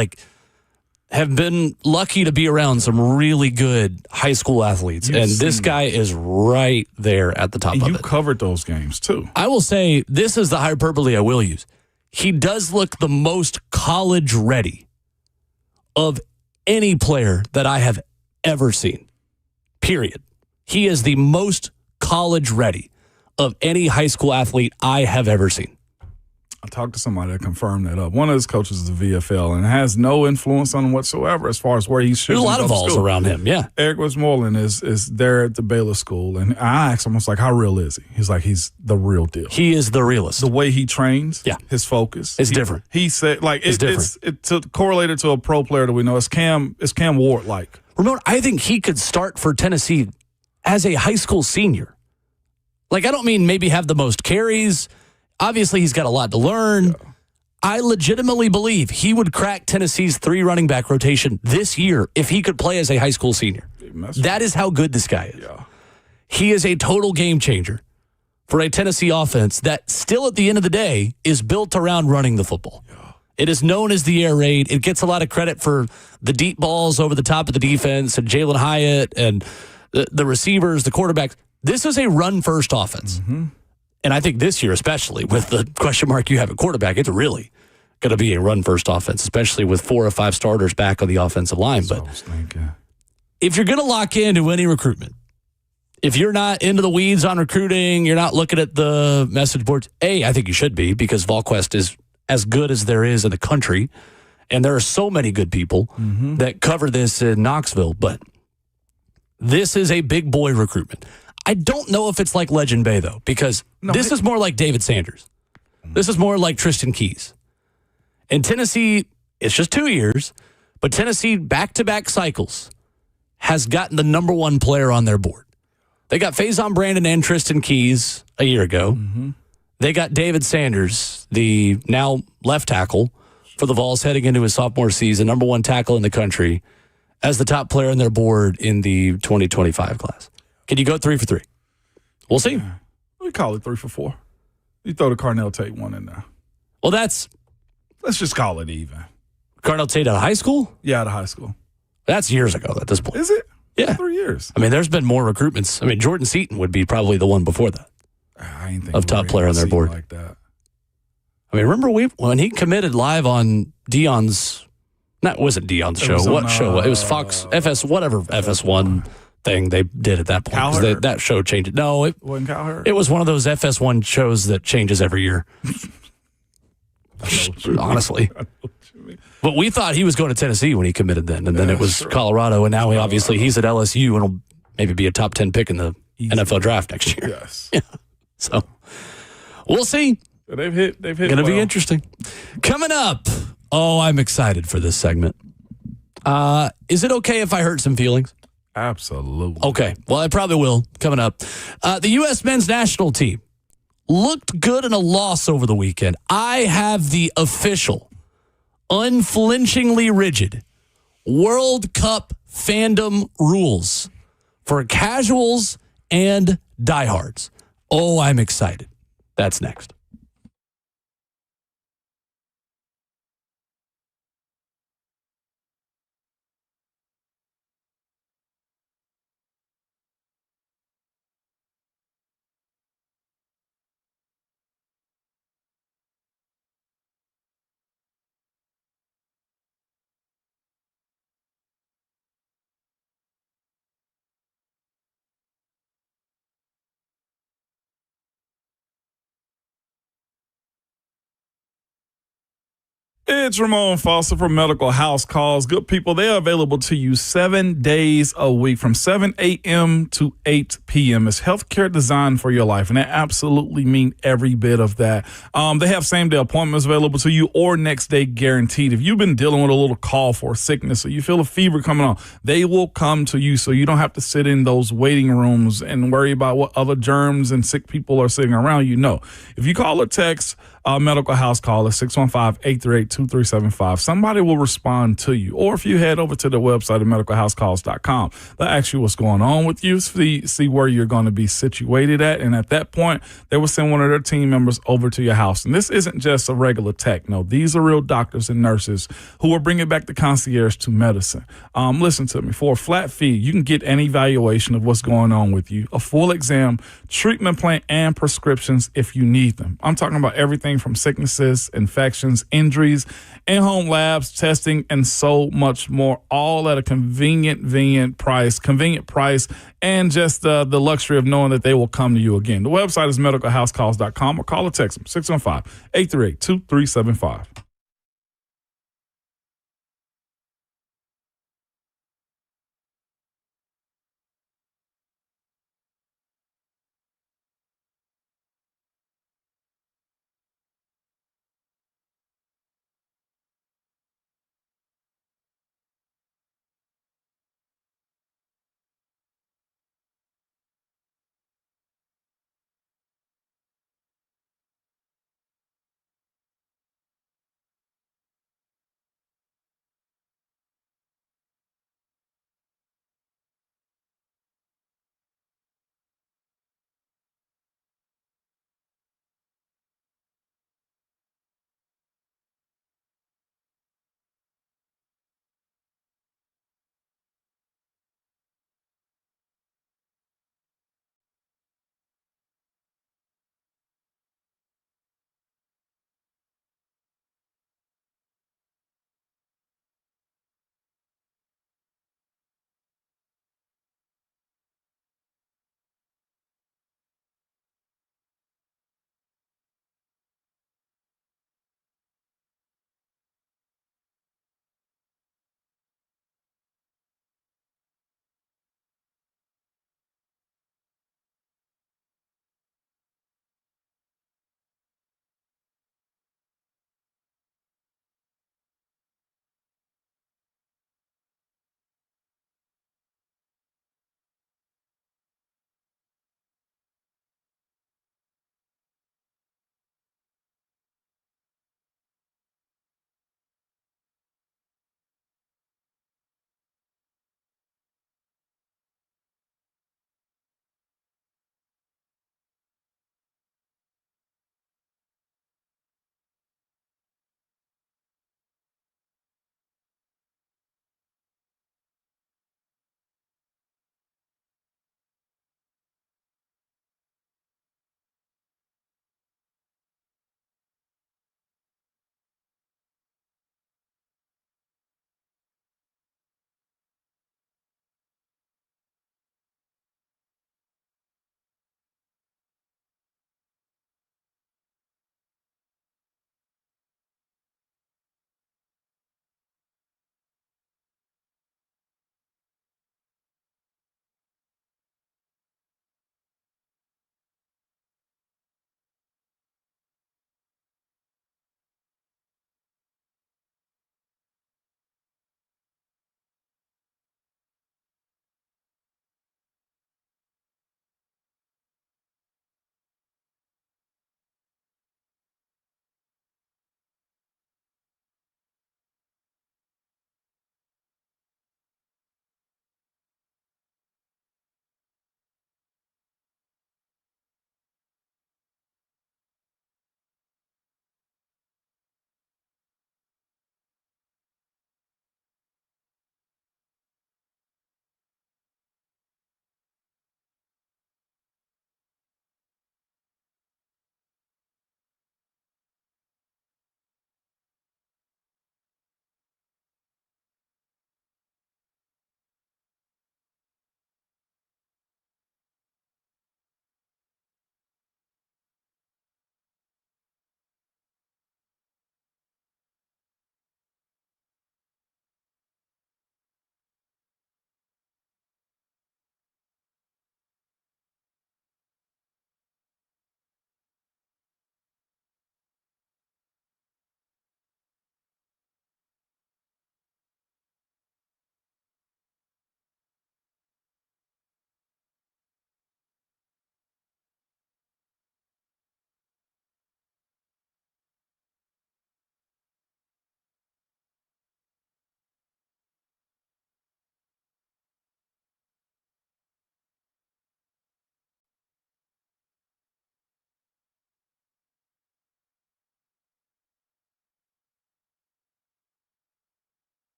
Have been lucky to be around some really good high school athletes. And this guy is right there at the top of it. You covered those games, too. I will say, this is the hyperbole I will use. He does look the most college ready of any player that I have ever seen, period. He is the most college ready of any high school athlete I have ever seen. I talked to somebody that confirmed that up. One of his coaches is the VFL and has no influence on him whatsoever as far as where he should. There's a lot of balls around him, yeah. Eric Westmoreland is there at the Baylor School, and I asked him, I was like, how real is he? He's like, he's the real deal. He is the realist. The way he trains, yeah. His focus. It's different. He said, like, it's correlated to a pro player that we know. It's Cam Ward-like. Ramon, I think he could start for Tennessee as a high school senior. Like, I don't mean maybe have the most carries. Obviously, he's got a lot to learn. Yeah. I legitimately believe he would crack Tennessee's 3 running back rotation this year if he could play as a high school senior. That is how good this guy is. Yeah. He is a total game changer for a Tennessee offense that still at the end of the day is built around running the football. Yeah. It is known as the air raid. It gets a lot of credit for the deep balls over the top of the defense and Jalen Hyatt and the receivers, the quarterbacks. This is a run-first offense. Mm-hmm. And I think this year, especially with the question mark you have at quarterback, it's really going to be a run-first offense, especially with 4 or 5 starters back on the offensive line. But if you're going to lock into any recruitment, if you're not into the weeds on recruiting, you're not looking at the message boards, I think you should be, because VolQuest is as good as there is in the country. And there are so many good people that cover this in Knoxville. But this is a big boy recruitment. I don't know if it's like Legend Bay, though, because this is more like David Sanders. This is more like Tristan Keys. In Tennessee, it's just 2 years, but Tennessee, back-to-back cycles, has gotten the number 1 player on their board. They got Faison Brandon and Tristan Keys a year ago. They got David Sanders, the now left tackle for the Vols heading into his sophomore season, number 1 tackle in the country, as the top player on their board in the 2025 class. Can you go 3 for 3? We'll see. Yeah. We call it 3 for 4. You throw the Carnell Tate one in there. Well, let's just call it even. Carnell Tate out of high school? Yeah, out of high school. That's years ago at this point. Is it? Yeah. 3 years. I mean, there's been more recruitments. I mean, Jordan Seaton would be probably the one before that. I ain't think of top player on their board. Like that. I mean, remember when he committed live on Dion's, it wasn't Dion's show. What show? It was Fox, FS1 thing they did at that point. Because that show changed it. No, it wasn't Cowherd. It was one of those FS1 shows that changes every year. Honestly. But we thought he was going to Tennessee when he committed then. And then it was Colorado. And now he's at LSU and will maybe be a top 10 pick in the NFL draft next year. Yes. Yeah. So we'll see. They've hit. Going to be interesting. Coming up. Oh, I'm excited for this segment. Is it okay if I hurt some feelings? Absolutely. Okay. Well, I probably will. Coming up. The U.S. men's national team looked good in a loss over the weekend. I have the official, unflinchingly rigid World Cup fandom rules for casuals and diehards. Oh, I'm excited. That's next. It's Ramon Foster from Medical House Calls. Good people, they are available to you 7 days a week from 7 a.m. to 8 p.m. It's healthcare designed for your life, and they absolutely mean every bit of that. They have same-day appointments available to you or next-day guaranteed. If you've been dealing with a little cough or sickness or you feel a fever coming on, they will come to you so you don't have to sit in those waiting rooms and worry about what other germs and sick people are sitting around you. No. If you call or text Medical House Call at 615-838-2375. Somebody will respond to you. Or if you head over to the website at medicalhousecalls.com, they'll ask you what's going on with you, see where you're going to be situated at. And at that point, they will send one of their team members over to your house. And this isn't just a regular tech. No, these are real doctors and nurses who are bringing back the concierge to medicine. Listen to me. For a flat fee, you can get an evaluation of what's going on with you, a full exam, treatment plan, and prescriptions if you need them. I'm talking about everything everything from sicknesses, infections, injuries, in-home labs, testing, and so much more, all at a convenient price, and just the luxury of knowing that they will come to you again. The website is medicalhousecalls.com or call or text them 615-838-2375.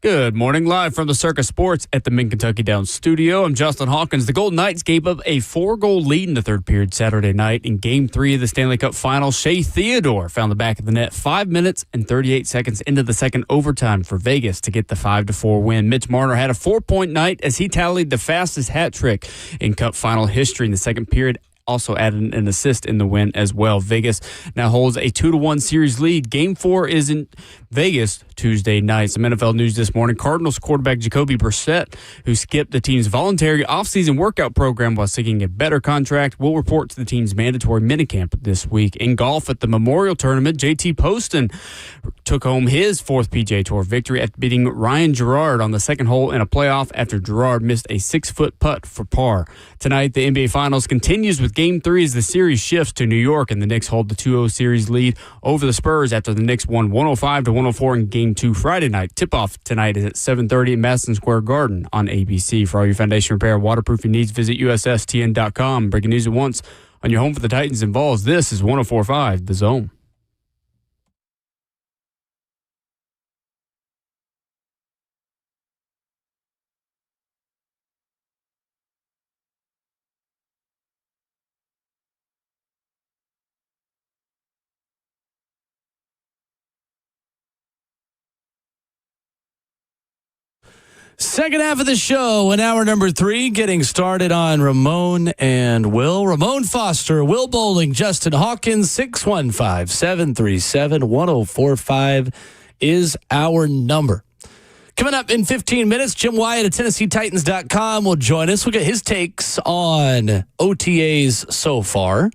Good morning, live from the Circus Sports at the Mid-Kentucky Downs studio. I'm Justin Hawkins. The Golden Knights gave up a 4-goal lead in the third period Saturday night in Game 3 of the Stanley Cup Final. Shea Theodore found the back of the net 5 minutes and 38 seconds into the second overtime for Vegas to get the 5-4 win. Mitch Marner had a 4-point night as he tallied the fastest hat trick in Cup Final history in the second period. Also added an assist in the win as well. Vegas now holds a 2-1 series lead. Game 4 is in Vegas Tuesday night. Some NFL news this morning. Cardinals quarterback Jacoby Brissett, who skipped the team's voluntary offseason workout program while seeking a better contract, will report to the team's mandatory minicamp this week. In golf at the Memorial Tournament, JT Poston took home his fourth PGA Tour victory after beating Ryan Gerard on the second hole in a playoff after Gerard missed a 6-foot putt for par. Tonight, the NBA Finals continues with Game 3 as the series shifts to New York, and the Knicks hold the 2-0 series lead over the Spurs after the Knicks won 105-104 in Game 2 Friday night. Tip-off tonight is at 7:30 at Madison Square Garden on ABC. For all your foundation repair and waterproofing needs, visit USSTN.com. Breaking news at once on your home for the Titans and Vols. This is 104.5 The Zone. Second half of the show, in hour number 3, getting started on Ramon and Will. Ramon Foster, Will Bowling, Justin Hawkins, 615-737-1045 is our number. Coming up in 15 minutes, Jim Wyatt of TennesseeTitans.com will join us. We'll get his takes on OTAs so far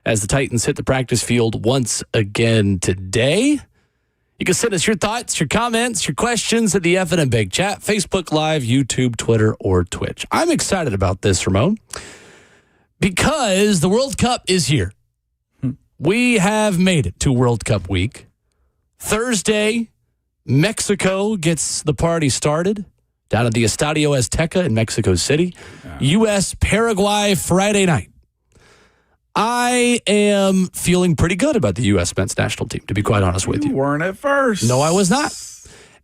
as the Titans hit the practice field once again today. You can send us your thoughts, your comments, your questions at the F&M Big Chat, Facebook Live, YouTube, Twitter, or Twitch. I'm excited about this, Ramon, because the World Cup is here. We have made it to World Cup week. Thursday, Mexico gets the party started down at the Estadio Azteca in Mexico City. U.S. Paraguay Friday night. I am feeling pretty good about the U.S. men's national team, to be quite honest with you. You weren't at first. No, I was not.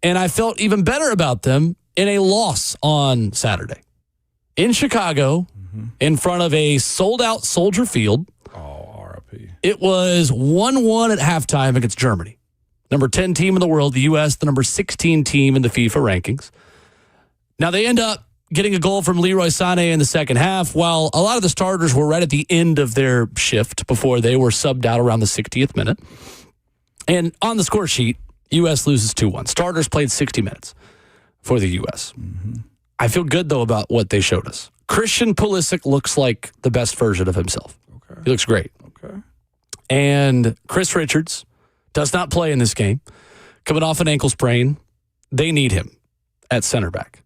And I felt even better about them in a loss on Saturday. In Chicago, in front of a sold-out Soldier Field. Oh, RIP. It was 1-1 at halftime against Germany. Number 10 team in the world, the U.S., the number 16 team in the FIFA rankings. Now, they end up getting a goal from Leroy Sané in the second half, while a lot of the starters were right at the end of their shift before they were subbed out around the 60th minute. And on the score sheet, U.S. loses 2-1. Starters played 60 minutes for the U.S. I feel good, though, about what they showed us. Christian Pulisic looks like the best version of himself. Okay. He looks great. Okay. And Chris Richards does not play in this game. Coming off an ankle sprain, they need him at center back.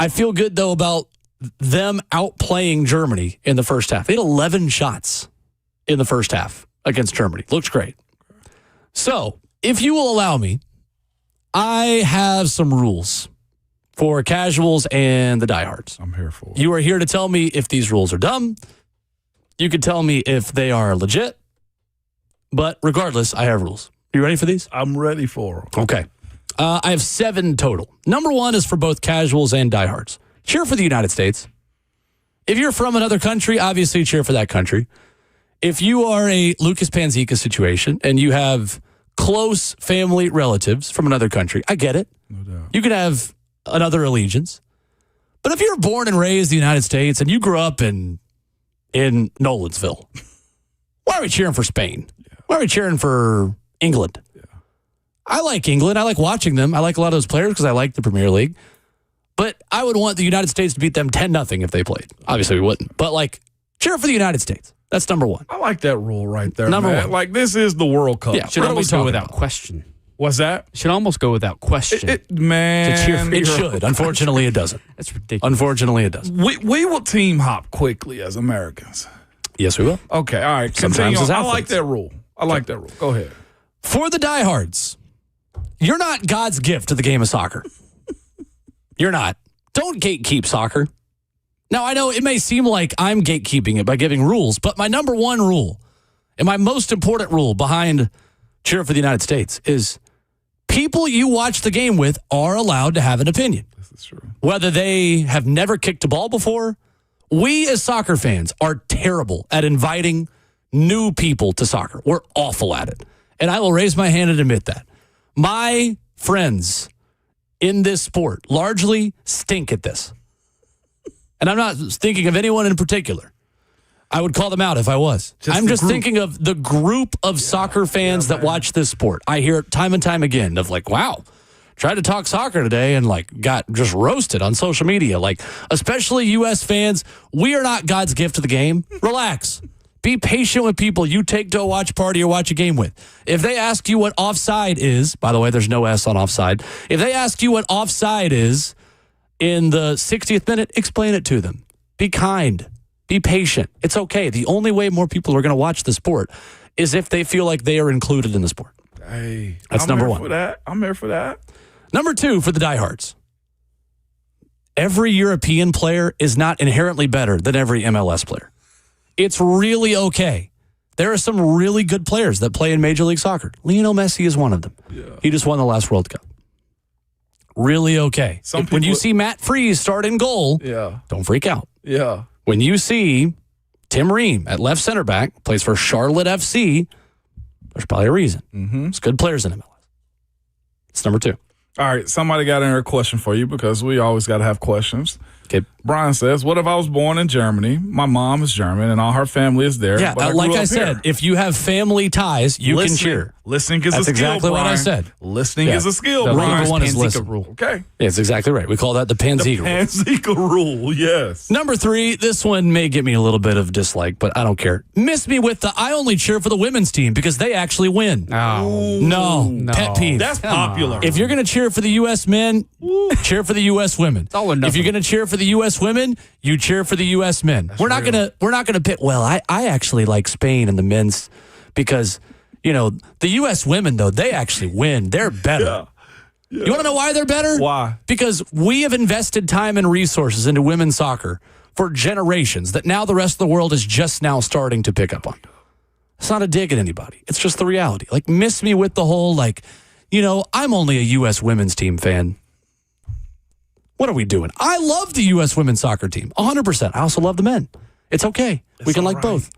I feel good, though, about them outplaying Germany in the first half. They had 11 shots in the first half against Germany. Looks great. So, if you will allow me, I have some rules for casuals and the diehards. I'm here for it. You are here to tell me if these rules are dumb. You can tell me if they are legit. But regardless, I have rules. You ready for these? I'm ready for them. Okay. I have 7 total. Number 1 is for both casuals and diehards. Cheer for the United States. If you're from another country, obviously cheer for that country. If you are a Lucas Panzica situation and you have close family relatives from another country, I get it. No doubt. You can have another allegiance. But if you're born and raised in the United States and you grew up in Nolensville, why are we cheering for Spain? Why are we cheering for England? I like England. I like watching them. I like a lot of those players because I like the Premier League. But I would want the United States to beat them 10-0 if they played. Obviously, we wouldn't. But, cheer for the United States. That's number 1. I like that rule right there, Number man. 1. This is the World Cup. Yeah, Should almost go without question. What's that? Should almost go without question. Man. To cheer for It should. Unfortunately, it doesn't. That's ridiculous. Unfortunately, it doesn't. We will team hop quickly as Americans. Yes, we will. Okay, all right. Sometimes Continue as on. I like athletes. that rule. I like that rule. Go ahead. For the diehards, you're not God's gift to the game of soccer. You're not. Don't gatekeep soccer. Now, I know it may seem like I'm gatekeeping it by giving rules, but my number 1 rule and my most important rule behind cheer for the United States is People you watch the game with are allowed to have an opinion. This is true. Whether they have never kicked a ball before, we as soccer fans are terrible at inviting new people to soccer. We're awful at it. And I will raise my hand and admit that. My friends in this sport largely stink at this. And I'm not thinking of anyone in particular. I would call them out if I was. I'm just thinking of the group of soccer fans that watch this sport. I hear it time and time again of like, wow, tried to talk soccer today and like got just roasted on social media. Like, especially U.S. fans, we are not God's gift to the game. Relax. Be patient with people you take to a watch party or watch a game with. If they ask you what offside is, by the way, there's no S on offside. If they ask you what offside is in the 60th minute, explain it to them. Be kind. Be patient. It's okay. The only way more people are going to watch the sport is if they feel like they are included in the sport. Hey, that's number one. I'm here for that. Number two, for the diehards. Every European player is not inherently better than every MLS player. It's really okay. There are some really good players that play in Major League Soccer. Lionel Messi is one of them. Yeah. He just won the last World Cup. Really okay. When you see Matt Freese start in goal, don't freak out. Yeah. When you see Tim Ream at left center back, plays for Charlotte FC, there's probably a reason. It's good players in MLS. It's number two. All right, somebody got in a question for you because we always got to have questions. Okay. Brian says, what if I was born in Germany? My mom is German and all her family is there. Yeah, like I said, if you have family ties, you can cheer. Listening is a skill, That's exactly what I said. Listening is a skill, The Brian. number one is listen. Rule. Okay. Yeah, it's exactly right. We call that the Panzika rule. Panzika rule, yes. Number three, this one may get me a little bit of dislike, but I don't care. Miss me with the I only cheer for the women's team because they actually win. Oh. No. Pet peeve. That's popular. If you're going to cheer for the U.S. men, cheer for the U.S. women. It's all or nothing. If you're going to cheer for the U.S. women, you cheer for the U.S. men. We're not gonna pick. Well, I actually like Spain and the men's because the U.S. women though they actually win. They're better. Yeah. You want to know why they're better? Why? Because we have invested time and resources into women's soccer for generations that now the rest of the world is just now starting to pick up on. It's not a dig at anybody. It's just the reality. Like, miss me with the whole I'm only a U.S. women's team fan. What are we doing? I love the U.S. women's soccer team, 100%. I also love the men. It's okay. We can like both.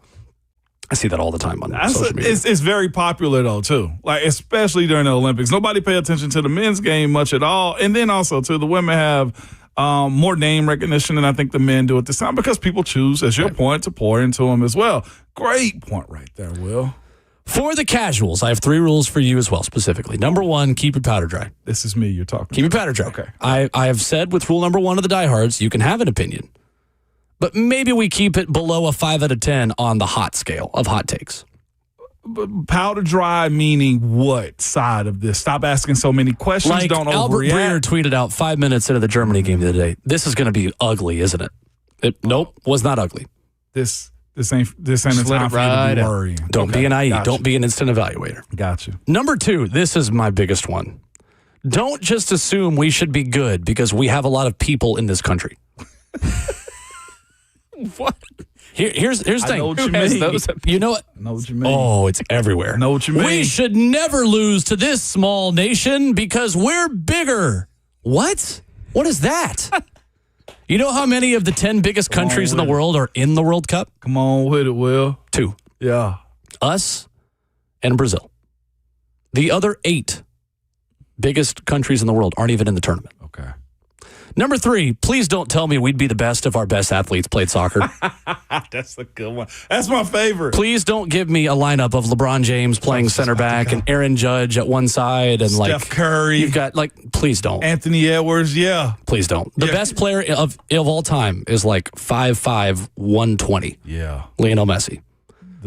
I see that all the time on social media. It's very popular, though, too. Like, especially during the Olympics. Nobody pay attention to the men's game much at all. And then also, too, the women have more name recognition than I think the men do at this time because people choose, as your point, to pour into them as well. Great point right there, Will. For the casuals, I have three rules for you as well, specifically. Number one, keep your powder dry. This is me you're talking Keep your powder dry. Okay. I have said with rule number one of the diehards, you can have an opinion, but maybe we keep it below a 5 out of 10 on the hot scale of hot takes. Powder dry meaning what side of this? Stop asking so many questions. Like don't Albert overreact. Breer tweeted out 5 minutes into the Germany game the other day, this is going to be ugly, isn't it? Nope, was not ugly. This ain't a time for you to be worrying. Don't be an IE. Gotcha. Don't be an instant evaluator. Got you. Number two, this is my biggest one. Don't just assume we should be good because we have a lot of people in this country. What? Here's the thing. I know what you mean. You know what? I know what you mean. Oh, it's everywhere. I know what you mean. We should never lose to this small nation because we're bigger. What? What is that? You know how many of the 10 biggest countries in the world are in the World Cup? Come on with it, Will. 2. Yeah. Us and Brazil. The other 8 biggest countries in the world aren't even in the tournament. Okay. Number 3, please don't tell me we'd be the best if our best athletes played soccer. That's a good one. That's my favorite. Please don't give me a lineup of LeBron James playing center back and Aaron Judge at one side and Steph Curry. You've got please don't. Anthony Edwards, yeah. Please don't. The best player of all time is 5'5", 120. Yeah. Lionel Messi.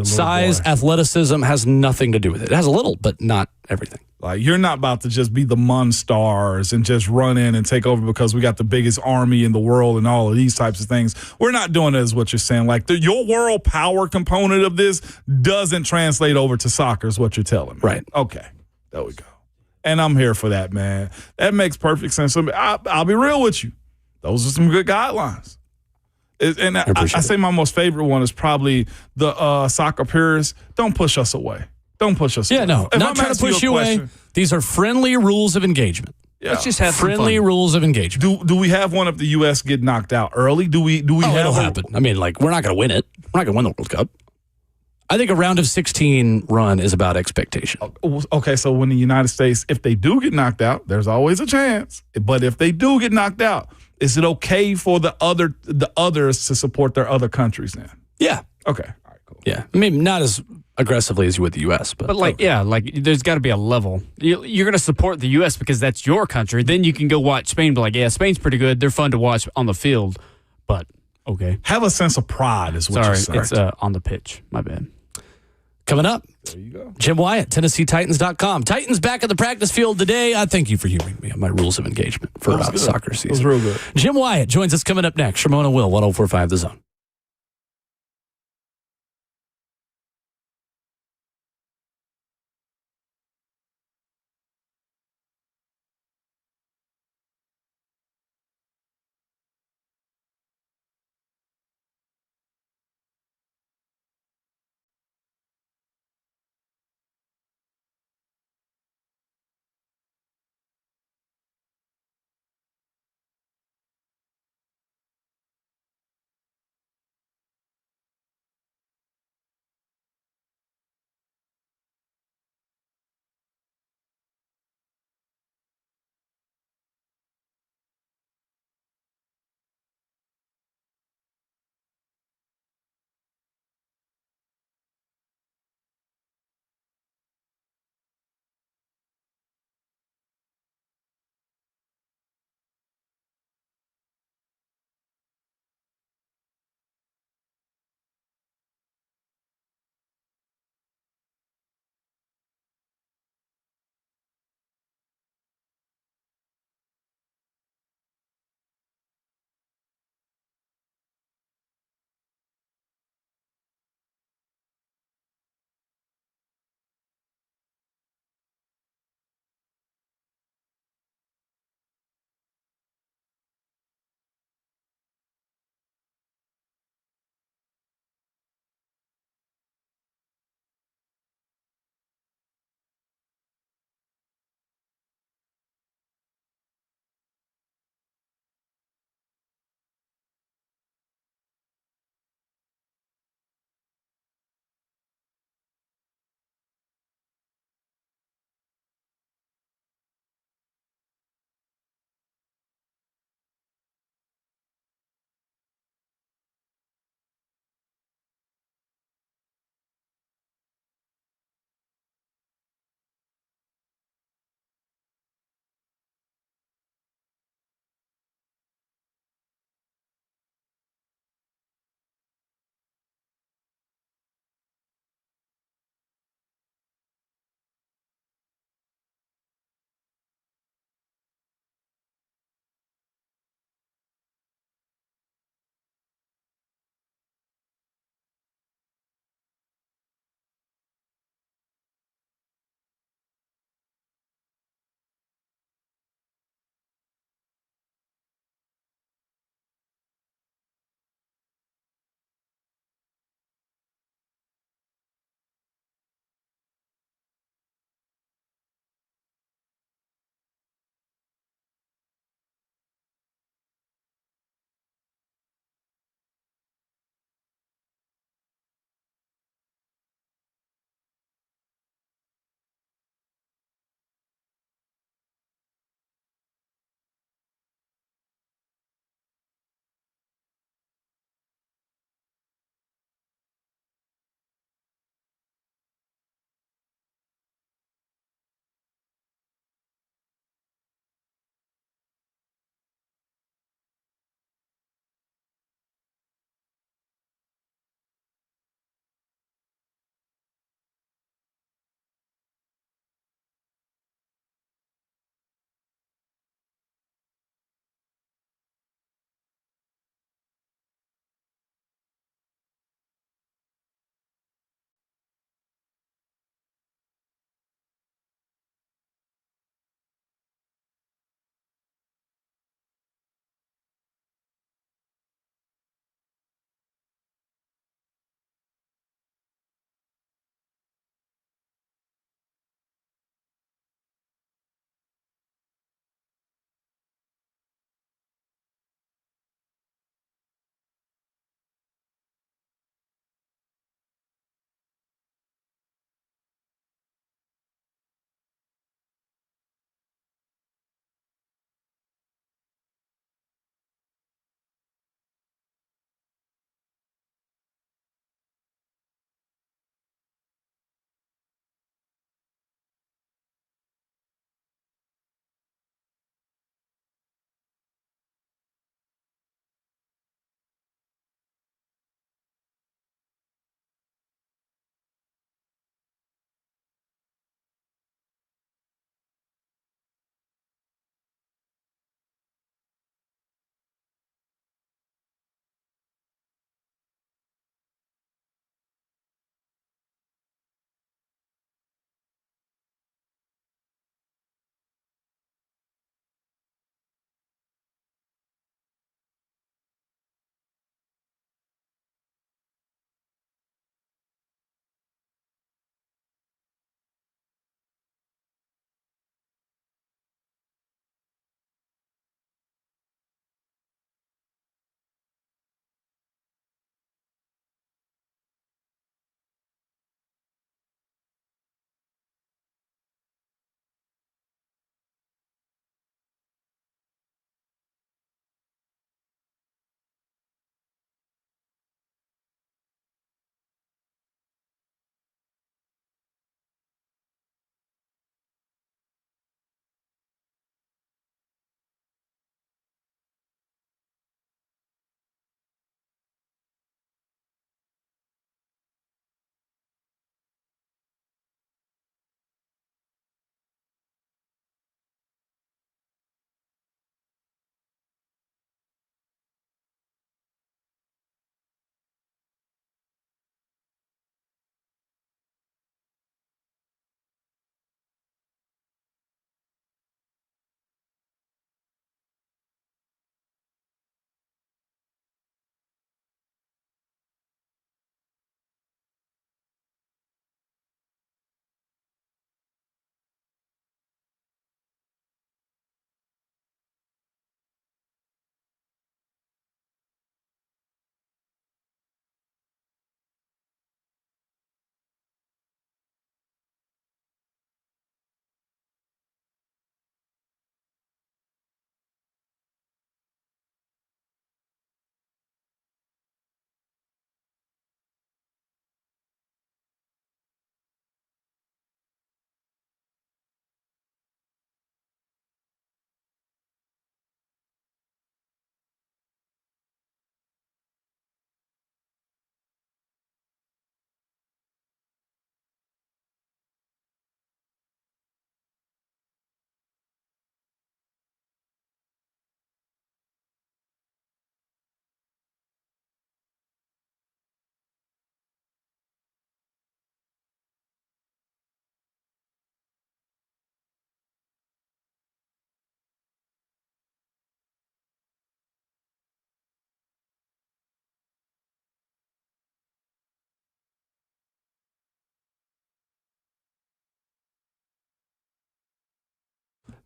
Size, athleticism has nothing to do with it. It has a little, but not everything. Like, you're not about to just be the Monstars and just run in and take over because we got the biggest army in the world and all of these types of things. We're not doing it, is what you're saying. Like, your world power component of this doesn't translate over to soccer, is what you're telling me. Right. Okay. There we go. And I'm here for that, man. That makes perfect sense. I'll be real with you. Those are some good guidelines. And I say my most favorite one is probably the soccer purists. Don't push us away. Don't push us away. Yeah, no. If Not I'm trying to asking you push a you away. question, These are friendly rules of engagement. Yeah. Let's just have some Friendly fun. rules of engagement. Do we have one if the U.S. get knocked out early? Do we have It'll happen. I mean, like, we're not going to win it. We're not going to win the World Cup. I think a round of 16 run is about expectation. Okay, so when the United States, if they do get knocked out, there's always a chance. But if they do get knocked out, is it okay for the others to support their other countries then? Yeah. Okay. All right, cool. Yeah. I mean, not as aggressively as you would the U.S., but But there's got to be a level. You're going to support the U.S. because that's your country. Then you can go watch Spain and be like, yeah, Spain's pretty good. They're fun to watch on the field. But, okay. Have a sense of pride is what Sorry, you're saying. it's on the pitch. My bad. coming up, There you go. Jim Wyatt, TennesseeTitans.com. Titans back at the practice field today. I thank you for hearing me on my rules of engagement for soccer season. It was real good. Jim Wyatt joins us coming up next. Ramon Will, 104.5 The Zone.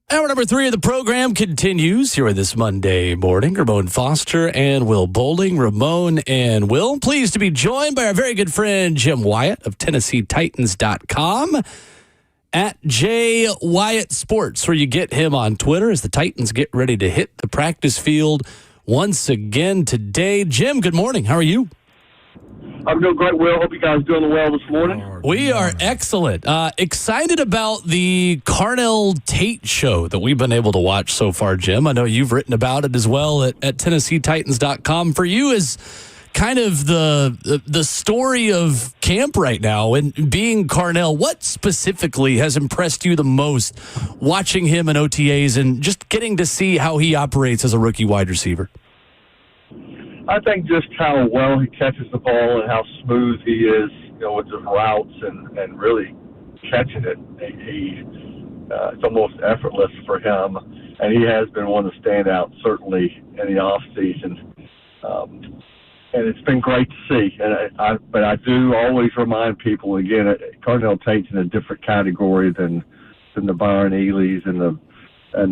Hour number 3 of the program continues here this Monday morning. Ramon Foster and Will Bowling. Ramon and Will, pleased to be joined by our very good friend Jim Wyatt of TennesseeTitans.com at J Wyatt Sports, where you get him on Twitter as the Titans get ready to hit the practice field once again today. Jim, good morning. How are you? I'm doing great, Will. Hope you guys doing well this morning. We are excellent. Excited about the Carnell Tate show that we've been able to watch so far, Jim. I know you've written about it as well at TennesseeTitans.com. For you, is kind of the story of camp right now and being Carnell, what specifically has impressed you the most watching him in OTAs and just getting to see how he operates as a rookie wide receiver? I think just how well he catches the ball and how smooth he is, with his routes and really catching it. It's almost effortless for him, and he has been one of the standouts certainly in the off season. And it's been great to see. But I do always remind people again, Carnell Tate's in a different category than the Byron Elys and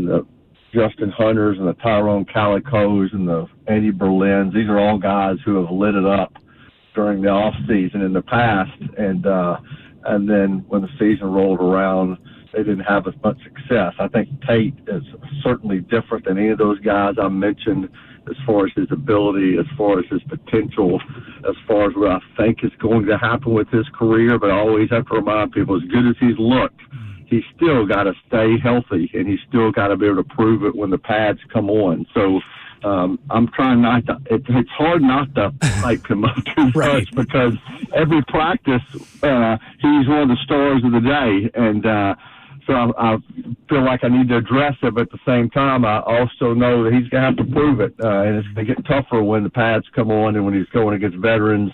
the Justin Hunters and the Tyrone Calicos and the Andy Berlins. These are all guys who have lit it up during the off season in the past, and then when the season rolled around, they didn't have as much success. I think Tate is certainly different than any of those guys I mentioned as far as his ability, as far as his potential, as far as what I think is going to happen with his career. But I always have to remind people, as good as he's looked, he's still got to stay healthy, and he's still got to be able to prove it when the pads come on. So I'm trying not to. It's hard not to hype him up too much because every practice he's one of the stars of the day, and so I feel like I need to address it. But at the same time, I also know that he's going to have to prove it, and it's going to get tougher when the pads come on and when he's going against veterans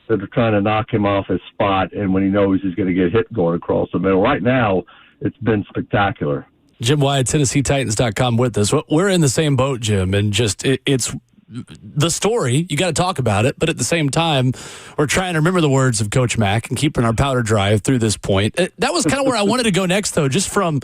that are trying to knock him off his spot, and when he knows he's going to get hit going across the middle. Right now, it's been spectacular. Jim Wyatt, TennesseeTitans.com with us. We're in the same boat, Jim, and just it's the story. You got to talk about it, but at the same time, we're trying to remember the words of Coach Mack and keeping our powder dry through this point. That was kind of where I wanted to go next, though, just from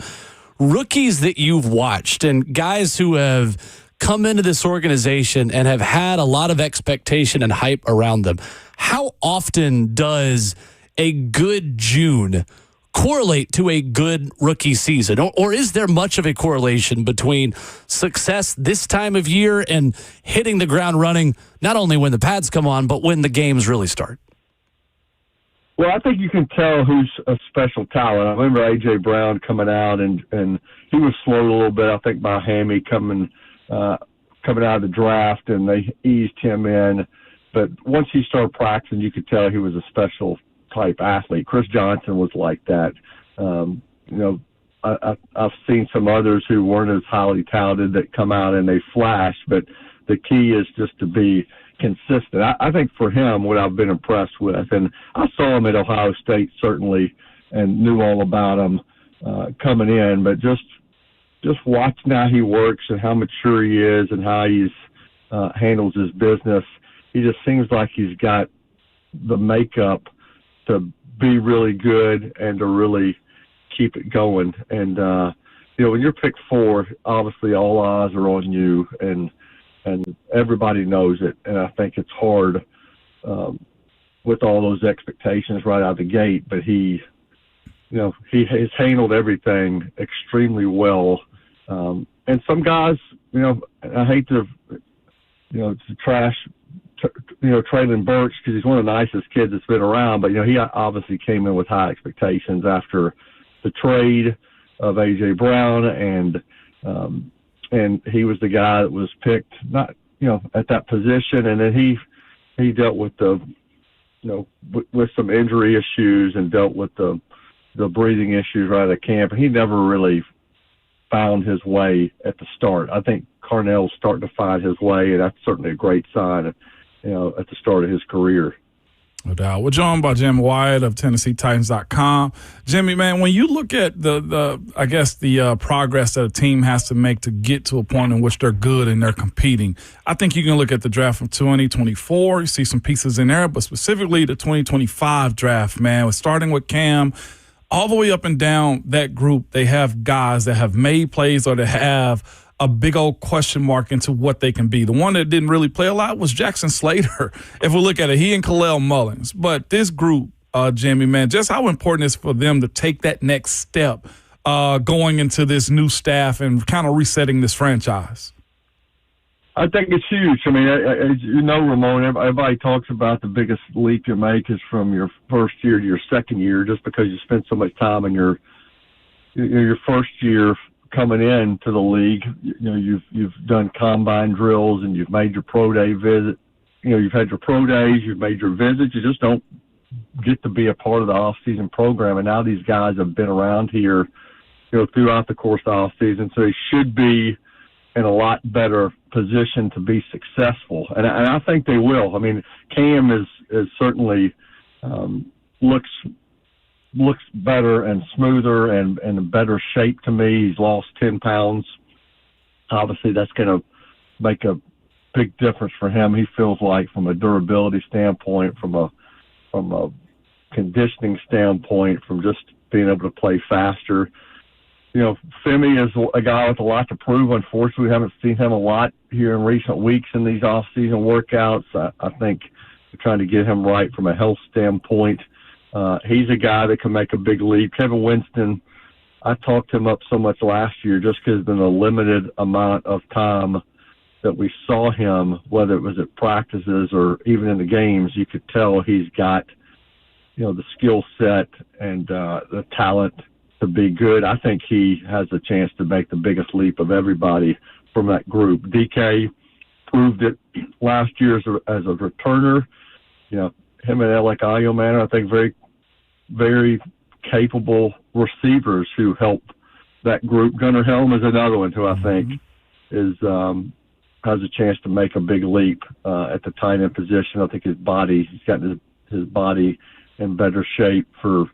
rookies that you've watched and guys who have come into this organization and have had a lot of expectation and hype around them. How often does a good June correlate to a good rookie season? Or is there much of a correlation between success this time of year and hitting the ground running, not only when the pads come on, but when the games really start? Well, I think you can tell who's a special talent. I remember A.J. Brown coming out, and he was slowed a little bit, I think, by Hammy coming out of the draft, and they eased him in. But once he started practicing, you could tell he was a special type athlete. Chris Johnson was like that. I've seen some others who weren't as highly touted that come out and they flash, but the key is just to be consistent. I think for him, what I've been impressed with, and I saw him at Ohio State certainly and knew all about him coming in, but just watching how he works and how mature he is and how he's handles his business, he just seems like he's got the makeup to be really good and to really keep it going. And, when you're picked 4, obviously all eyes are on you and everybody knows it. And I think it's hard with all those expectations right out of the gate, but he has handled everything extremely well. And some guys, I hate to trash Traylon Burks because he's one of the nicest kids that's been around, but he obviously came in with high expectations after the trade of A.J. Brown, and he was the guy that was picked not at that position, and then he dealt with with some injury issues and dealt with the breathing issues right at camp, and he never really found his way at the start. I think Carnell's starting to find his way, and that's certainly a great sign at the start of his career. No doubt. We're joined by Jim Wyatt of TennesseeTitans.com. Jimmy, man, when you look at the progress that a team has to make to get to a point in which they're good and they're competing, I think you can look at the draft from 2024. You see some pieces in there, but specifically the 2025 draft, man, starting with Cam, all the way up and down that group, they have guys that have made plays or that have a big old question mark into what they can be. The one that didn't really play a lot was Jackson Slater. If we look at it, he and Kalel Mullins. But this group, Jimmy, man, just how important it is for them to take that next step going into this new staff and kind of resetting this franchise. I think it's huge. I mean, as you know, Ramon, everybody talks about the biggest leap you make is from your first year to your second year, just because you spend so much time in your first year coming into the league. You've done combine drills and you've made your pro day visit. You've had your pro days, you've made your visits. You just don't get to be a part of the off-season program. And now these guys have been around here, throughout the course of the off-season, so they should be in a lot better position to be successful. And I think they will. I mean, Cam is certainly looks better and smoother and in better shape to me. He's lost 10 pounds. Obviously, that's going to make a big difference for him. He feels like, from a durability standpoint, from a conditioning standpoint, from just being able to play faster. Femi is a guy with a lot to prove. Unfortunately, we haven't seen him a lot here in recent weeks in these off-season workouts. I think we're trying to get him right from a health standpoint. He's a guy that can make a big leap. Kevin Winston, I talked him up so much last year just because in the limited amount of time that we saw him, whether it was at practices or even in the games, you could tell he's got, the skill set and the talent to be good. I think he has a chance to make the biggest leap of everybody from that group. DK proved it last year as a returner. Him and Alec Ayoman, I think, very, very capable receivers who help that group. Gunnar Helm is another one who I think has a chance to make a big leap at the tight end position. I think he's gotten his body in better shape for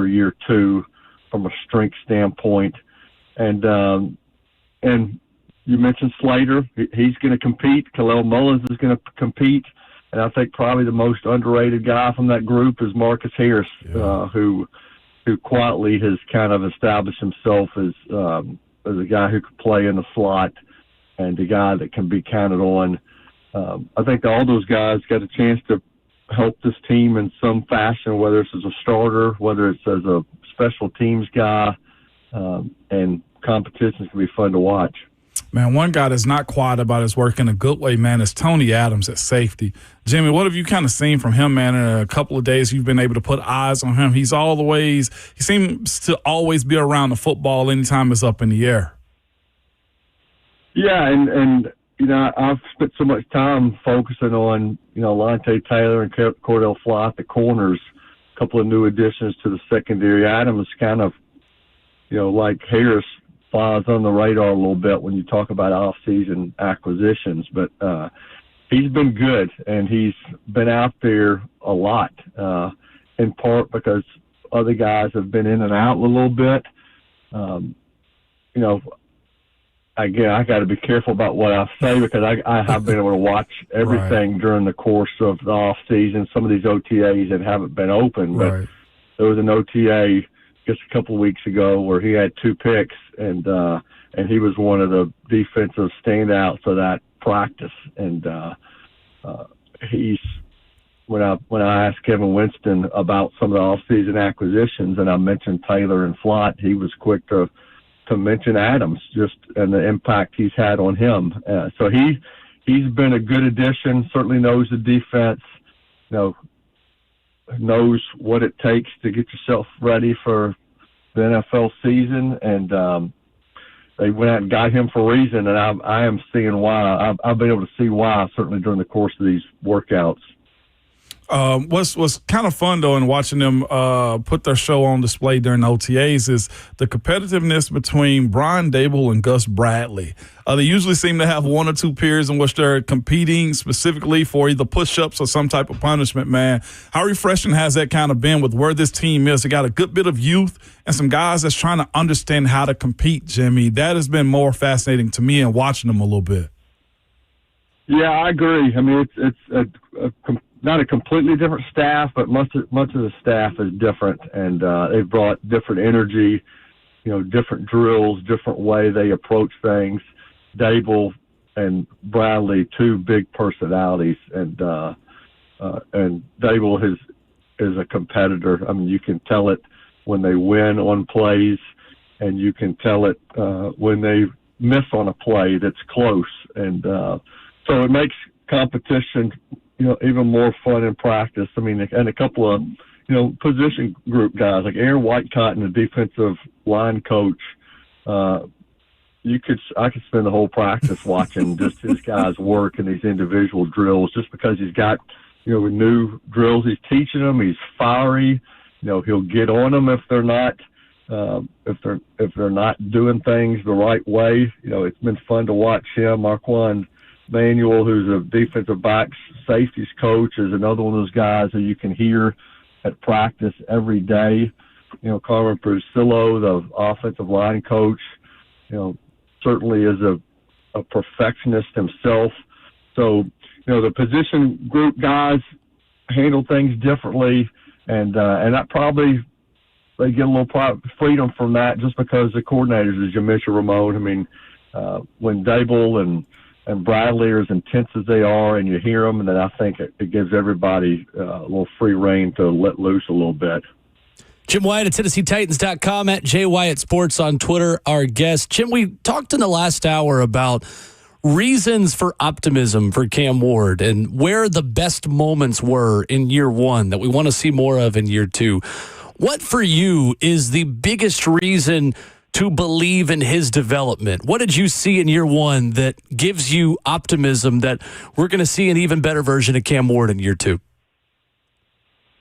year two from a strength standpoint. And you mentioned Slater. He's going to compete. Kalel Mullins is going to compete. And I think probably the most underrated guy from that group is Marcus Harris, who quietly has kind of established himself as a guy who could play in the slot and a guy that can be counted on. I think all those guys got a chance to help this team in some fashion, whether it's as a starter, whether it's as a special teams guy, and competitions can be fun to watch. Man, one guy that's not quiet about his work in a good way, man, is Tony Adams at safety. Jimmy, what have you kind of seen from him, man, in a couple of days you've been able to put eyes on him? He seems to always be around the football anytime it's up in the air. Yeah, and I've spent so much time focusing on, Lontae Taylor and Cordell Fly at the corners, a couple of new additions to the secondary. Adams kind of, like Harris, flies on the radar a little bit when you talk about off-season acquisitions, but he's been good, and he's been out there a lot, in part because other guys have been in and out a little bit. Again, I got to be careful about what I say because I have been able to watch everything during the course of the off season. Some of these OTAs that haven't been open, but there was an OTA just a couple of weeks ago where he had 2 picks, and he was one of the defensive standouts of that practice. And when I asked Kevin Winston about some of the off-season acquisitions, and I mentioned Taylor and Flott, he was quick to mention Adams and the impact he's had on him. So he's been a good addition, certainly knows the defense, knows what it takes to get yourself ready for the NFL season. And they went out and got him for a reason, and I am seeing why. I've been able to see why, certainly during the course of these workouts. What's kind of fun, though, in watching them put their show on display during the OTAs is the competitiveness between Brian Dable and Gus Bradley. They usually seem to have 1 or 2 periods in which they're competing specifically for either push-ups or some type of punishment, man. How refreshing has that kind of been with where this team is? They got a good bit of youth and some guys that's trying to understand how to compete, Jimmy. That has been more fascinating to me in watching them a little bit. Yeah, I agree. I mean, it's a not a completely different staff, but much of the staff is different, and they've brought different energy, different drills, different way they approach things. Dable and Bradley, two big personalities, and Dable is a competitor. I mean, you can tell it when they win on plays, and you can tell it when they miss on a play that's close, and so it makes competition, even more fun in practice. I mean, and a couple of, position group guys like Aaron Whitecotton, the defensive line coach. I could spend the whole practice watching just his guys work in these individual drills, just because he's got, new drills he's teaching them. He's fiery. He'll get on them if they're not doing things the right way. It's been fun to watch him. Marquand Manuel, who's a defensive backs safeties coach, is another one of those guys that you can hear at practice every day. Carmen Brusillo, the offensive line coach, certainly is a perfectionist himself. So, the position group guys handle things differently, and that probably they get a little freedom from that just because the coordinators, as you mentioned, Ramon. I mean, when Dable and Bradley are as intense as they are, and you hear them, and then I think it gives everybody a little free rein to let loose a little bit. Jim Wyatt at TennesseeTitans.com, at Jay Wyatt Sports on Twitter, our guest. Jim, we talked in the last hour about reasons for optimism for Cam Ward and where the best moments were in year one that we want to see more of in year two. What for you is the biggest reason to believe in his development? What did you see in year one that gives you optimism that we're going to see an even better version of Cam Ward in year two?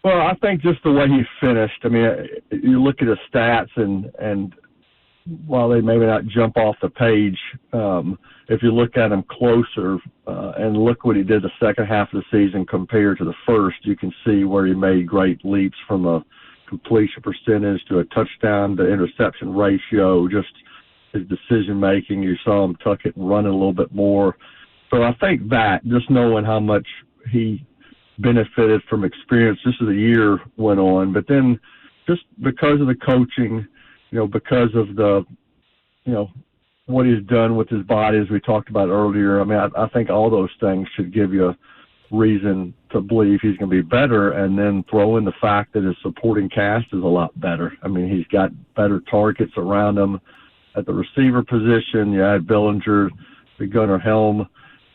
Well, I think just the way he finished. I mean, you look at his stats, and while they maybe not jump off the page, if you look at him closer and look what he did the second half of the season compared to the first, you can see where he made great leaps from a completion percentage to a touchdown to interception ratio, just his decision making. You saw him tuck it and run it a little bit more. So I think that just knowing how much he benefited from experience just as the year went on, but then just because of the coaching, because of the, what he's done with his body, as we talked about earlier. I mean, I think all those things should give you a reason to believe he's going to be better, and then throw in the fact that his supporting cast is a lot better. I mean, he's got better targets around him at the receiver position. You add Bellinger, the Gunnar Helm,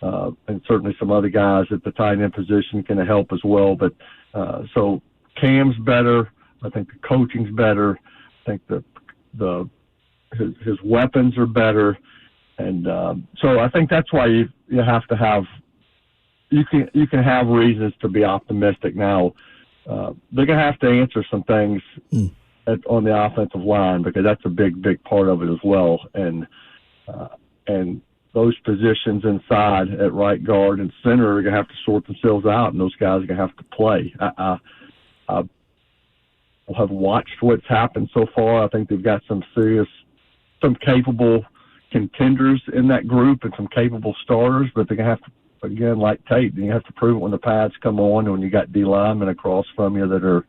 and certainly some other guys at the tight end position can help as well. But so Cam's better. I think the coaching's better. I think his weapons are better, and so I think that's why you have to have. You can have reasons to be optimistic now. They're going to have to answer some things on the offensive line, because that's a big part of it as well. And those positions inside at right guard and center are going to have to sort themselves out, and those guys are going to have to play. I have watched what's happened so far. I think they've got some capable contenders in that group and some capable starters, but they're going to have to, again, like Tate, you have to prove it when the pads come on and when you got D linemen across from you they're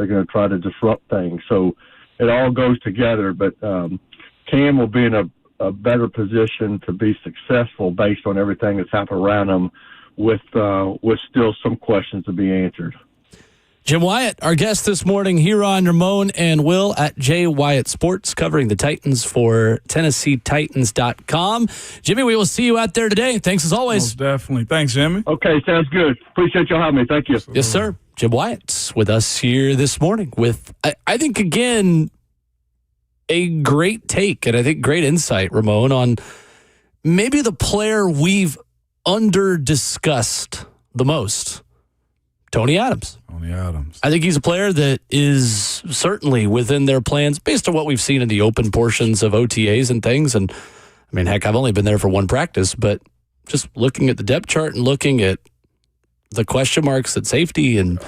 going to try to disrupt things. So it all goes together, but Cam will be in a better position to be successful based on everything that's happened around him, with still some questions to be answered. Jim Wyatt, our guest this morning here on Ramon and Will at Jay Wyatt Sports, covering the Titans for TennesseeTitans.com. Jimmy, we will see you out there today. Thanks as always. Most definitely. Thanks, Jimmy. Okay, sounds good. Appreciate y'all having me. Thank you. Yes, sir. Jim Wyatt with us here this morning with, I think, again, a great take and I think great insight, Ramon, on maybe the player we've under-discussed the most. Tony Adams. I think he's a player that is certainly within their plans based on what we've seen in the open portions of OTAs and things. And I mean, heck, I've only been there for one practice, but just looking at the depth chart and looking at the question marks at safety, and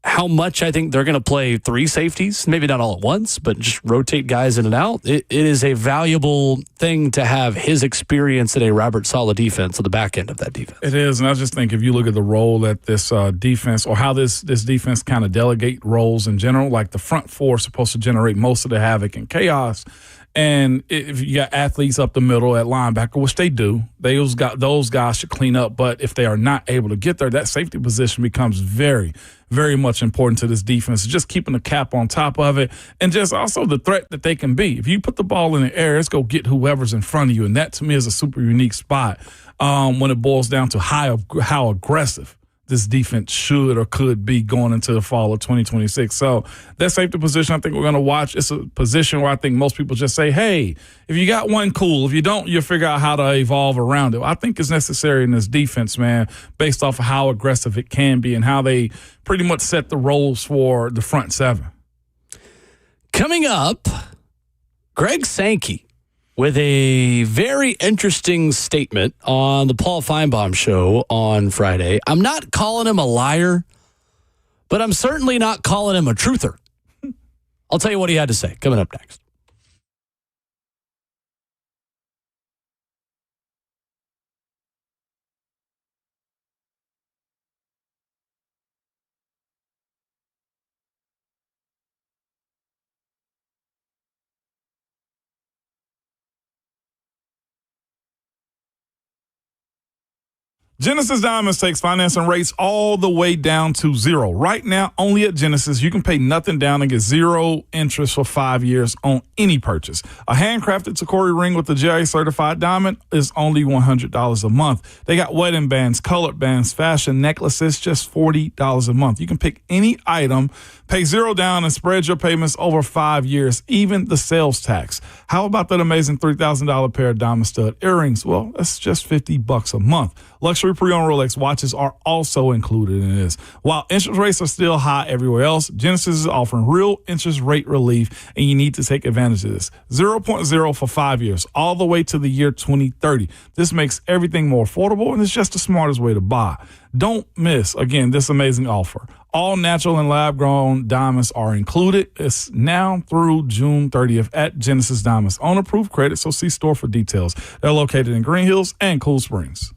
how much I think they're going to play three safeties, maybe not all at once, but just rotate guys in and out. It is a valuable thing to have his experience in a Robert Saleh defense on the back end of that defense. It is, and I just think if you look at the role that this defense, or how this defense kind of delegate roles in general, like the front four is supposed to generate most of the havoc and chaos. And if you got athletes up the middle at linebacker, which they do, those guys should clean up. But if they are not able to get there, that safety position becomes very, very much important to this defense. Just keeping the cap on top of it, and just also the threat that they can be. If you put the ball in the air, let's go get whoever's in front of you. And that, to me, is a super unique spot when it boils down to how aggressive this defense should or could be going into the fall of 2026. So that safety position, I think we're going to watch. It's a position where I think most people just say, hey, if you got one, cool. If you don't, you'll figure out how to evolve around it. I think it's necessary in this defense, man, based off of how aggressive it can be and how they pretty much set the roles for the front seven. Coming up, Greg Sankey with a very interesting statement on the Paul Feinbaum show on Friday. I'm not calling him a liar, but I'm certainly not calling him a truther. I'll tell you what he had to say coming up next. Genesis Diamonds takes financing rates all the way down to zero. Right now, only at Genesis, you can pay nothing down and get zero interest for 5 years on any purchase. A handcrafted Tacori ring with the GIA certified diamond is only $100 a month. They got wedding bands, colored bands, fashion necklaces, just $40 a month. You can pick any item, pay zero down, and spread your payments over 5 years, even the sales tax. How about that amazing $3,000 pair of diamond stud earrings? Well, that's just $50 a month. Luxury pre-owned Rolex watches are also included in this. While interest rates are still high everywhere else, Genesis is offering real interest rate relief, and you need to take advantage of this. 0.0 for 5 years, all the way to the year 2030. This makes everything more affordable, and it's just the smartest way to buy. Don't miss, again, this amazing offer. All natural and lab-grown diamonds are included. It's now through June 30th at Genesis Diamonds on approved credit, so see store for details. They're located in Green Hills and Cool Springs.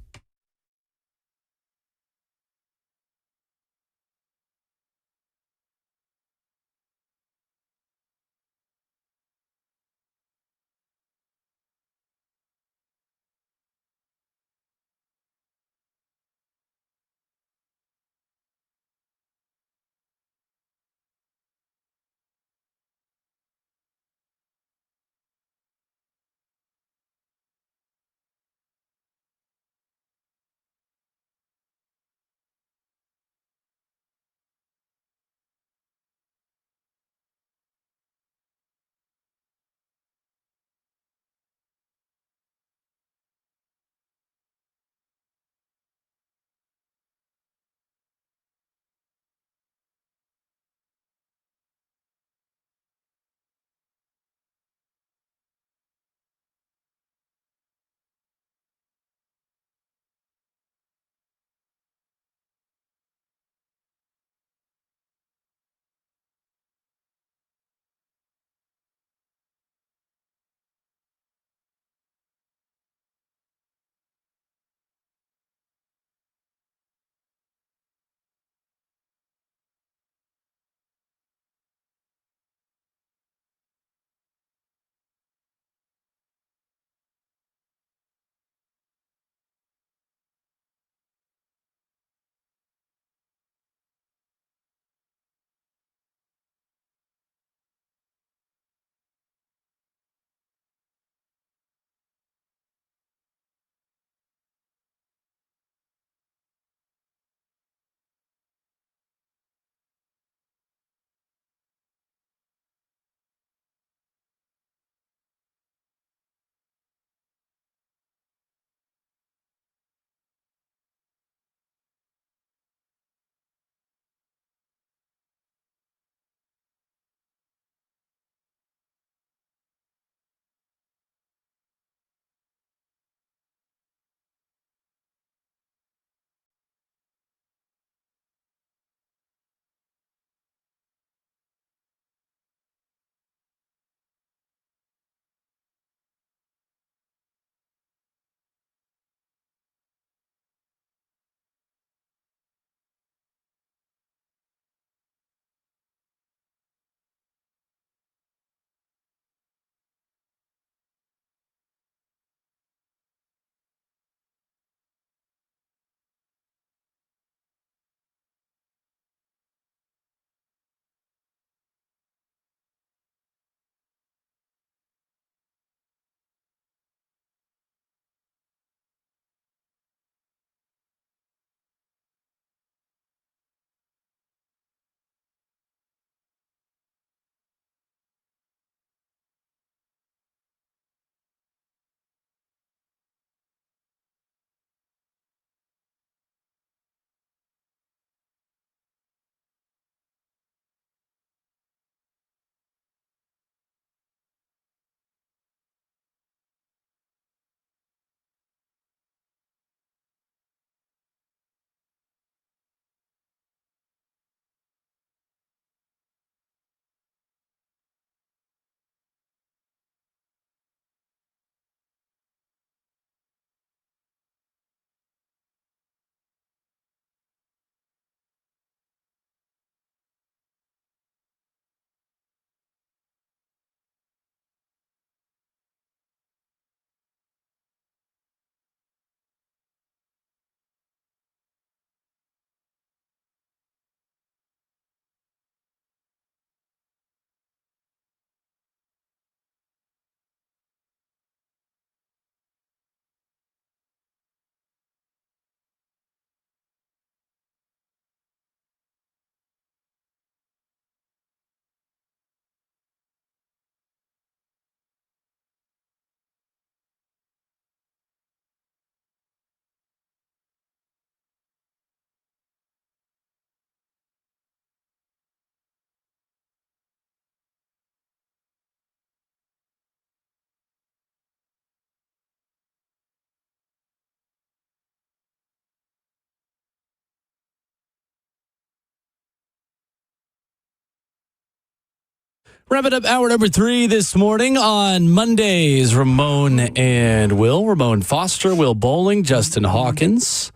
Wrapping up hour number 3 this morning on Mondays. Ramon and Will. Ramon Foster, Will Bowling, Justin Hawkins.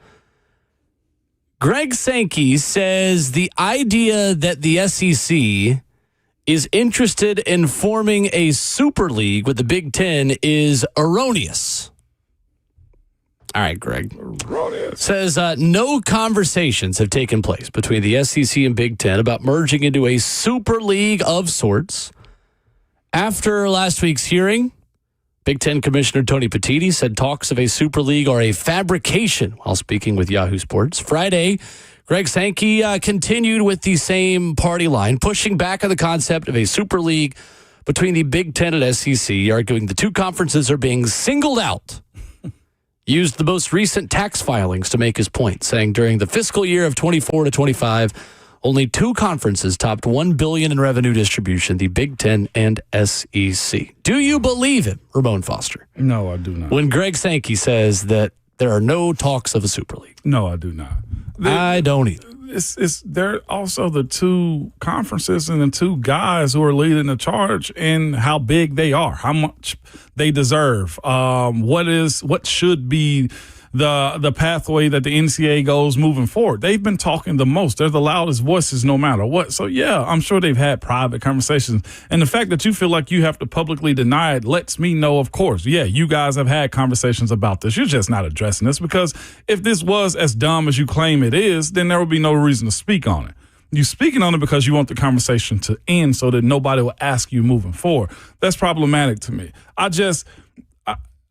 Greg Sankey says the idea that the SEC is interested in forming a super league with the Big Ten is erroneous. All right, Greg. Says no conversations have taken place between the SEC and Big Ten about merging into a super league of sorts. After last week's hearing, Big Ten Commissioner Tony Petitti said talks of a super league are a fabrication while speaking with Yahoo Sports. Friday, Greg Sankey continued with the same party line, pushing back on the concept of a super league between the Big Ten and SEC, arguing the two conferences are being singled out. Used the most recent tax filings to make his point, saying during the fiscal year of 24 to 25, only 2 conferences topped $1 billion in revenue distribution, the Big Ten and SEC. Do you believe him, Ramon Foster? No, I do not. When Greg Sankey says that there are no talks of a super league. No, I do not. I don't either. They're also the 2 conferences and the 2 guys who are leading the charge in how big they are, how much they deserve, what should be the pathway that the NCAA goes moving forward. They've been talking the most. They're the loudest voices no matter what. So, yeah, I'm sure they've had private conversations. And the fact that you feel like you have to publicly deny it lets me know, of course, yeah, you guys have had conversations about this. You're just not addressing this because if this was as dumb as you claim it is, then there would be no reason to speak on it. You're speaking on it because you want the conversation to end so that nobody will ask you moving forward. That's problematic to me.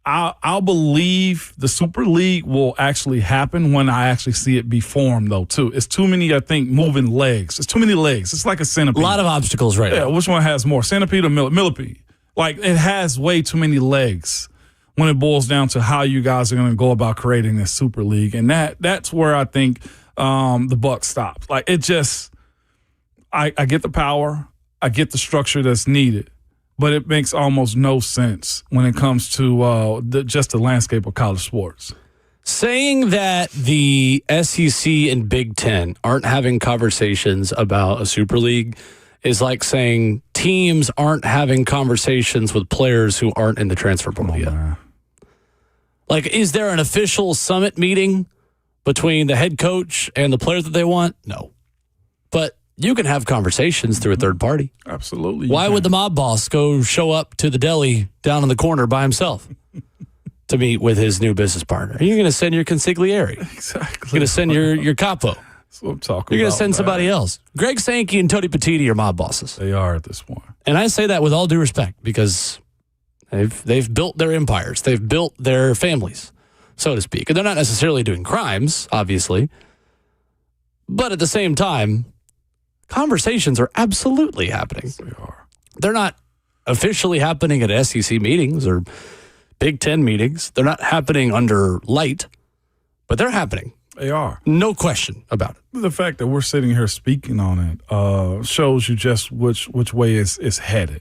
I'll believe the Super League will actually happen when I actually see it be formed, though, too. It's too many, I think, moving legs. It's too many legs. It's like a centipede. A lot of obstacles right now. Which one has more, centipede or millipede? Like, it has way too many legs when it boils down to how you guys are going to go about creating this Super League. And that's where I think the buck stops. Like, it just – I get the power. I get the structure that's needed. But it makes almost no sense when it comes to just the landscape of college sports. Saying that the SEC and Big Ten aren't having conversations about a Super League is like saying teams aren't having conversations with players who aren't in the transfer portal yet. Man. Like, is there an official summit meeting between the head coach and the players that they want? No. But you can have conversations through a third party. Absolutely. Why would the mob boss go show up to the deli down in the corner by himself to meet with his new business partner? You're going to send your consigliere. Exactly. You're going to send your capo. That's what I'm talking You're about. going to send somebody else. Greg Sankey and Tony Petitti are mob bosses. They are at this point. And I say that with all due respect because they've built their empires. They've built their families, so to speak. And they're not necessarily doing crimes, obviously. But at the same time, conversations are absolutely happening. Yes, they are. They're not officially happening at SEC meetings or Big Ten meetings. They're not happening under light, but they're happening. They are. No question about it. The fact that we're sitting here speaking on it shows you just which way it's headed.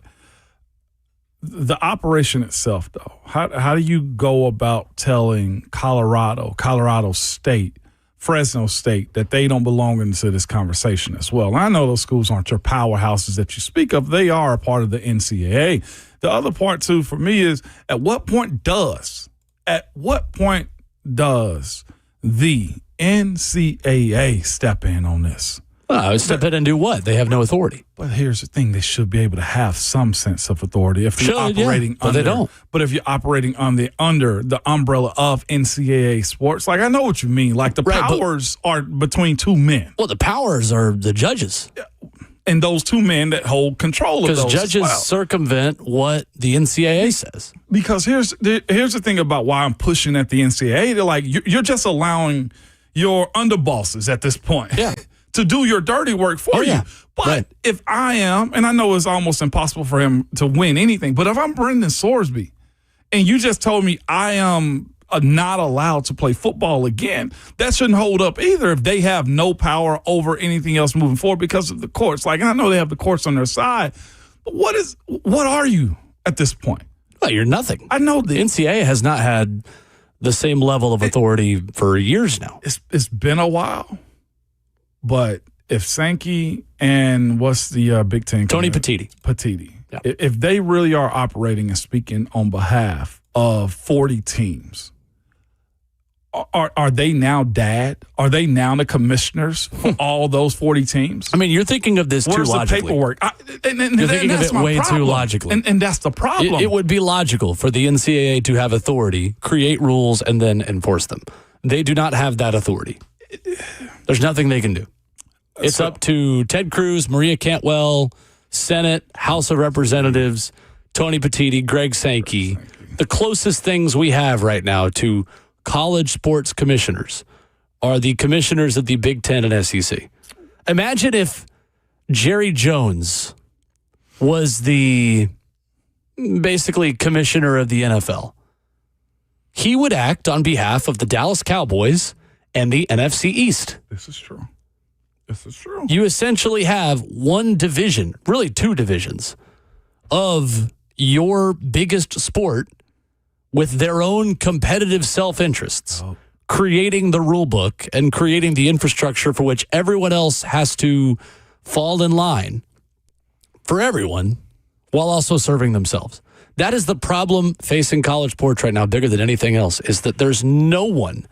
The operation itself, though, how do you go about telling Colorado State, Fresno State, that they don't belong into this conversation as well? And I know those schools aren't your powerhouses that you speak of. They are a part of the NCAA. The other part, too, for me is at what point does the NCAA step in on this? Well, step in and do what? They have no authority. But here's the thing: they should be able to have some sense of authority if you're operating but they don't. But if you're operating under the umbrella of NCAA sports, like I know what you mean. Like the powers are between 2 men. Well, the powers are the judges. And those 2 men that hold control of those. Because judges circumvent what the NCAA says. Because here's the thing about why I'm pushing at the NCAA. They're like, you're just allowing your underbosses at this point to do your dirty work for you. But if I am, and I know it's almost impossible for him to win anything, but if I'm Brendan Sorsby and you just told me I am not allowed to play football again, that shouldn't hold up either if they have no power over anything else moving forward because of the courts. Like, and I know they have the courts on their side, but what are you at this point? Well, you're nothing. I know the NCAA has not had the same level of authority for years now. It's been a while, but if Sankey and what's the Big Ten? Tony Petitti. Yep. If they really are operating and speaking on behalf of 40 teams, are they now dad? Are they now the commissioners for all those 40 teams? I mean, you're thinking of this Where's too logically. The paperwork? You're thinking of it way too logically. And that's the problem. It would be logical for the NCAA to have authority, create rules, and then enforce them. They do not have that authority. There's nothing they can do. It's up to Ted Cruz, Maria Cantwell, Senate, House of Representatives, Tony Petitti, Greg Sankey. The closest things we have right now to college sports commissioners are the commissioners of the Big Ten and SEC. Imagine if Jerry Jones was the basically commissioner of the NFL. He would act on behalf of the Dallas Cowboys and the NFC East. This is true. You essentially have one division, really two divisions, of your biggest sport with their own competitive self-interests, creating the rule book and creating the infrastructure for which everyone else has to fall in line for everyone while also serving themselves. That is the problem facing college sports right now, bigger than anything else, is that there's no one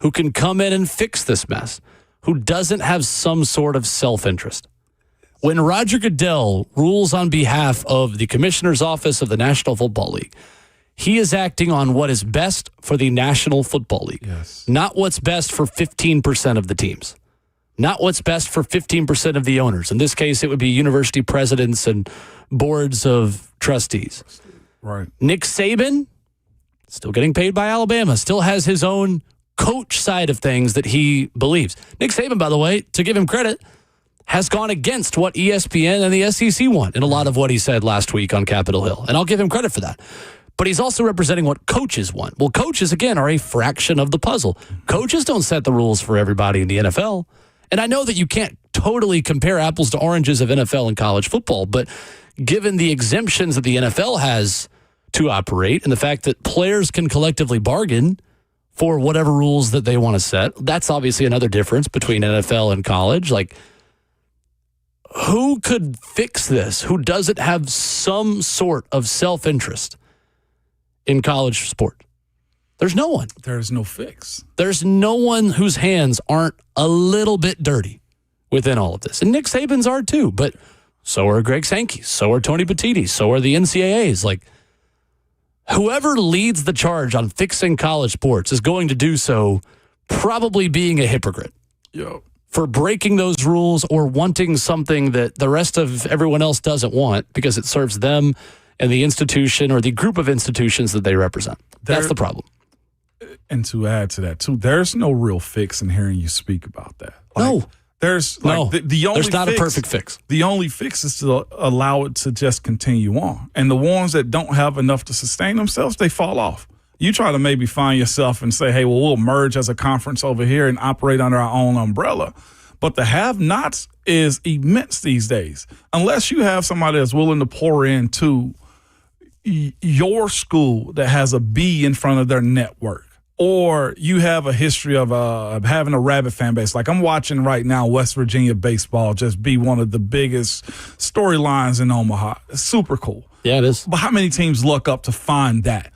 who can come in and fix this mess who doesn't have some sort of self-interest. When Roger Goodell rules on behalf of the Commissioner's Office of the National Football League, he is acting on what is best for the National Football League, not what's best for 15% of the teams, not what's best for 15% of the owners. In this case, it would be university presidents and boards of trustees. Right. Nick Saban, still getting paid by Alabama, still has his own coach side of things that he believes. Nick Saban, by the way, to give him credit, has gone against what ESPN and the SEC want in a lot of what he said last week on Capitol Hill. And I'll give him credit for that. But he's also representing what coaches want. Well, coaches, again, are a fraction of the puzzle. Coaches don't set the rules for everybody in the NFL. And I know that you can't totally compare apples to oranges of NFL and college football, but given the exemptions that the NFL has to operate and the fact that players can collectively bargain for whatever rules that they want to set, that's obviously another difference between NFL and college. Like, who could fix this? Who doesn't have some sort of self-interest in college sport? There's no one. There's no fix. There's no one whose hands aren't a little bit dirty within all of this. And Nick Saban's are too, but so are Greg Sankey, so are Tony Petitti, so are the NCAAs. Like, whoever leads the charge on fixing college sports is going to do so probably being a hypocrite. For breaking those rules or wanting something that the rest of everyone else doesn't want because it serves them and the institution or the group of institutions that they represent. That's the problem. And to add to that, too, there's no real fix in hearing you speak about that. No. There's the only there's not a perfect fix. The only fix is to allow it to just continue on. And the ones that don't have enough to sustain themselves, they fall off. You try to maybe find yourself and say, hey, well, we'll merge as a conference over here and operate under our own umbrella. But the have-nots is immense these days. Unless you have somebody that's willing to pour into your school that has a B in front of their network, or you have a history of having a rabid fan base. Like I'm watching right now West Virginia baseball just be one of the biggest storylines in Omaha. It's super cool. Yeah, it is. But how many teams look up to find that?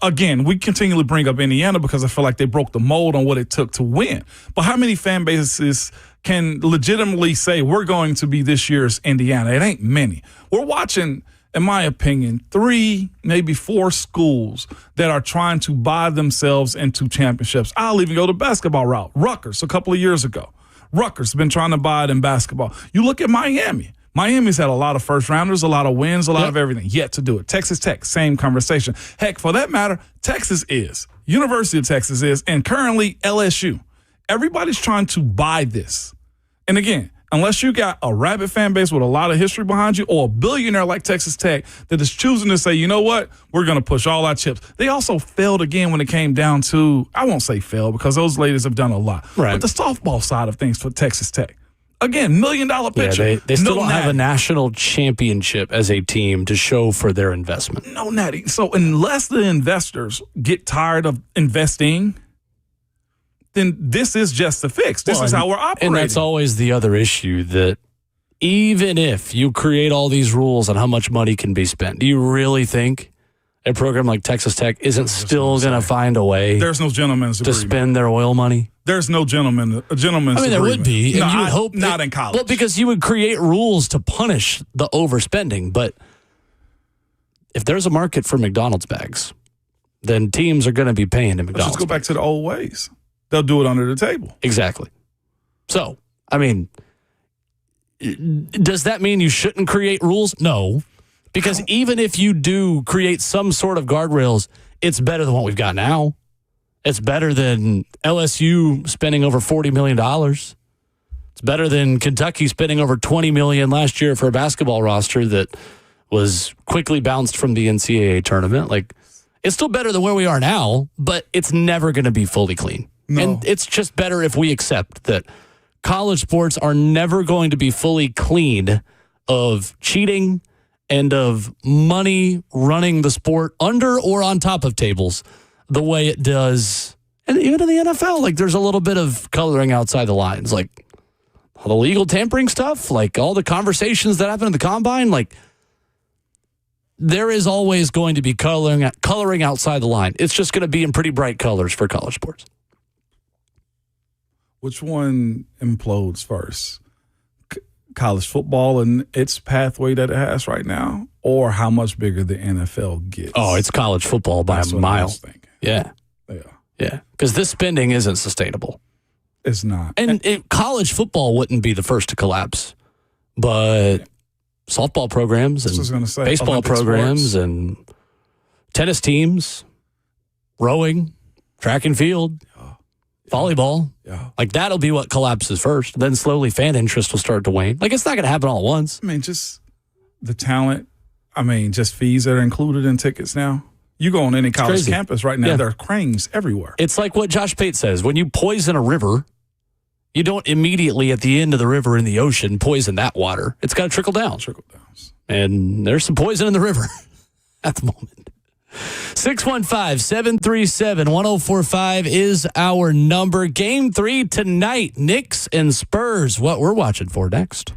Again, we continually bring up Indiana because I feel like they broke the mold on what it took to win. But how many fan bases can legitimately say we're going to be this year's Indiana? It ain't many. We're watching, in my opinion, 3, maybe 4 schools that are trying to buy themselves into championships. I'll even go the basketball route. Rutgers a couple of years ago. Rutgers has been trying to buy it in basketball. You look at Miami. Miami's had a lot of first-rounders, a lot of wins, a lot of everything, yet to do it. Texas Tech, same conversation. Heck, for that matter, Texas is. University of Texas is, and currently LSU. Everybody's trying to buy this. And again, unless you got a rabid fan base with a lot of history behind you or a billionaire like Texas Tech that is choosing to say, you know what, we're going to push all our chips. They also failed again when it came down to, I won't say failed because those ladies have done a lot. Right. But the softball side of things for Texas Tech. Again, $1 million pitcher. Yeah, they still don't have a national championship as a team to show for their investment. No natty. So unless the investors get tired of investing, then this is just the fix. This is how we're operating. And that's always the other issue, that even if you create all these rules on how much money can be spent, do you really think a program like Texas Tech isn't still going to find a way There's no gentleman's to agreement. spend their oil money? There's no gentleman's agreement. There would be. No, And you would hope not that- in college. Well, because you would create rules to punish the overspending. But if there's a market for McDonald's bags, then teams are going to be paying to Let's McDonald's. just go back to the old ways. They'll do it under the table. Exactly. So, does that mean you shouldn't create rules? No. Because even if you do create some sort of guardrails, it's better than what we've got now. It's better than LSU spending over $40 million. It's better than Kentucky spending over $20 million last year for a basketball roster that was quickly bounced from the NCAA tournament. Like, it's still better than where we are now, but it's never going to be fully clean. No. And it's just better if we accept that college sports are never going to be fully clean of cheating and of money running the sport under or on top of tables the way it does. And even in the NFL, like, there's a little bit of coloring outside the lines, like all the legal tampering stuff, like all the conversations that happen in the combine. Like, there is always going to be coloring outside the line. It's just going to be in pretty bright colors for college sports. Which one implodes first? College football and its pathway that it has right now, or how much bigger the NFL gets? Oh, it's college football by That's a what I mile. was thinking. Yeah. Yeah. Because this spending isn't sustainable. It's not. And college football wouldn't be the first to collapse, but softball programs and baseball Olympic programs sports. and tennis teams, rowing, track and field, volleyball. Yeah. Like, that'll be what collapses first. Then slowly fan interest will start to wane. Like, it's not going to happen all at once. Just the talent. Just fees that are included in tickets now. You go on any college crazy. campus right now, Yeah. there are cranes everywhere. It's like what Josh Pate says. When you poison a river, you don't immediately at the end of the river in the ocean poison that water. It's got to trickle down. And there's some poison in the river at the moment. 615-737-1045 is our number. Game 3 tonight, Knicks and Spurs. What we're watching for next.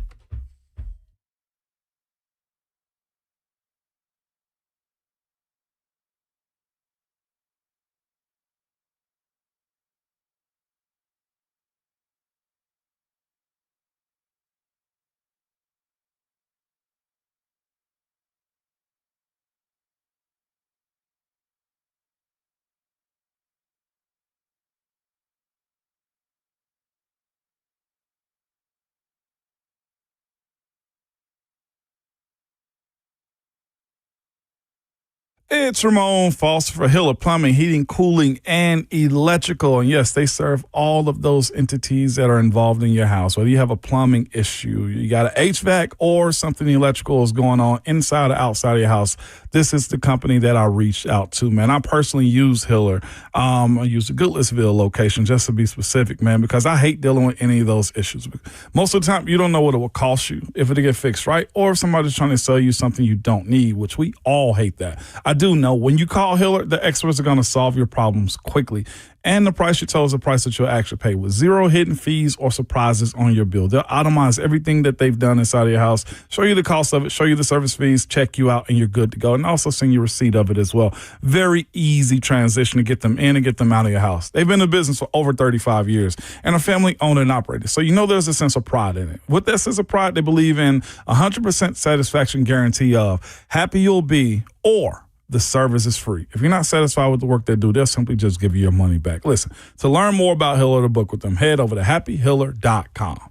It's Ramon Foster for Hiller Plumbing, Heating, Cooling, and Electrical. And yes, they serve all of those entities that are involved in your house. Whether you have a plumbing issue, you got an HVAC, or something electrical is going on inside or outside of your house, this is the company that I reached out to, man. I personally use Hiller. I use the Goodlettsville location, just to be specific, man, because I hate dealing with any of those issues. Most of the time, you don't know what it will cost you if it get fixed right, or if somebody's trying to sell you something you don't need, which we all hate that. I do know when you call Hiller, the experts are going to solve your problems quickly. And the price you tell is the price that you'll actually pay, with zero hidden fees or surprises on your bill. They'll itemize everything that they've done inside of your house, show you the cost of it, show you the service fees, check you out, and you're good to go. And also send you a receipt of it as well. Very easy transition to get them in and get them out of your house. They've been in business for over 35 years and are family owned and operated. So you know there's a sense of pride in it. With that sense of pride, they believe in 100% satisfaction guarantee of happy you'll be, or the service is free. If you're not satisfied with the work they do, they'll simply just give you your money back. Listen, to learn more about Hiller, to book with them, head over to happyhiller.com.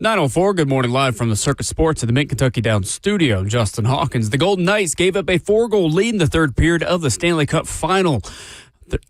9:04, good morning, live from the Circus Sports at the Mid-Kentucky Downs studio. I'm Justin Hawkins. The Golden Knights gave up a 4-goal lead in the third period of the Stanley Cup Final.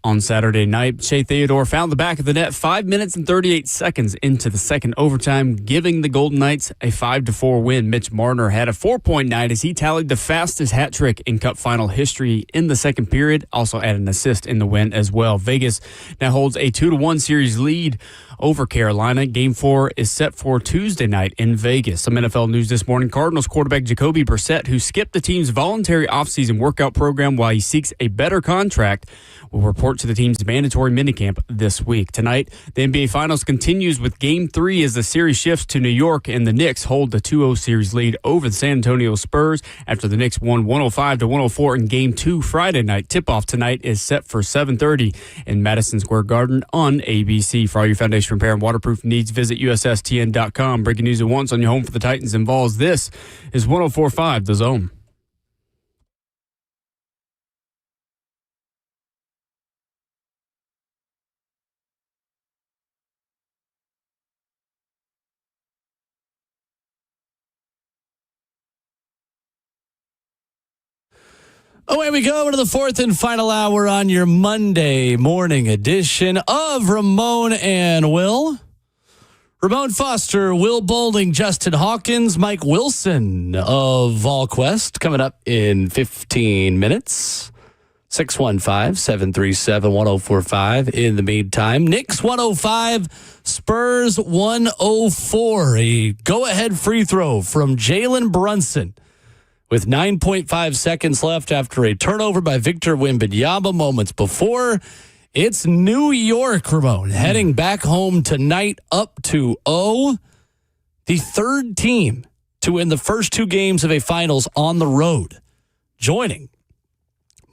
On Saturday night, Shea Theodore found the back of the net 5 minutes and 38 seconds into the second overtime, giving the Golden Knights a 5-4 win. Mitch Marner had a 4-point night as he tallied the fastest hat trick in Cup Final history in the second period. Also added an assist in the win as well. Vegas now holds a 2-1 series lead over Carolina. Game 4 is set for Tuesday night in Vegas. Some NFL news this morning. Cardinals quarterback Jacoby Brissett, who skipped the team's voluntary offseason workout program while he seeks a better contract, will report to the team's mandatory minicamp this week. Tonight, the NBA Finals continues with Game 3 as the series shifts to New York, and the Knicks hold the 2-0 series lead over the San Antonio Spurs after the Knicks won 105-104 in Game 2 Friday night. Tip-off tonight is set for 7:30 in Madison Square Garden on ABC. For all your foundation repair and waterproof needs, visit USSTN.com. Breaking news at once on your home for the Titans and Vols. This is 104.5 The Zone. Away we go to the fourth and final hour on your Monday morning edition of Ramon and Will. Ramon Foster, Will Boulding, Justin Hawkins, Mike Wilson of VolQuest coming up in 15 minutes. 615-737-1045 in the meantime. Knicks 105, Spurs 104. A go-ahead free throw from Jalen Brunson with 9.5 seconds left after a turnover by Victor Wembanyama moments before. It's New York, Ramon, heading back home tonight up 2-0. The third team to win the first two games of a finals on the road, joining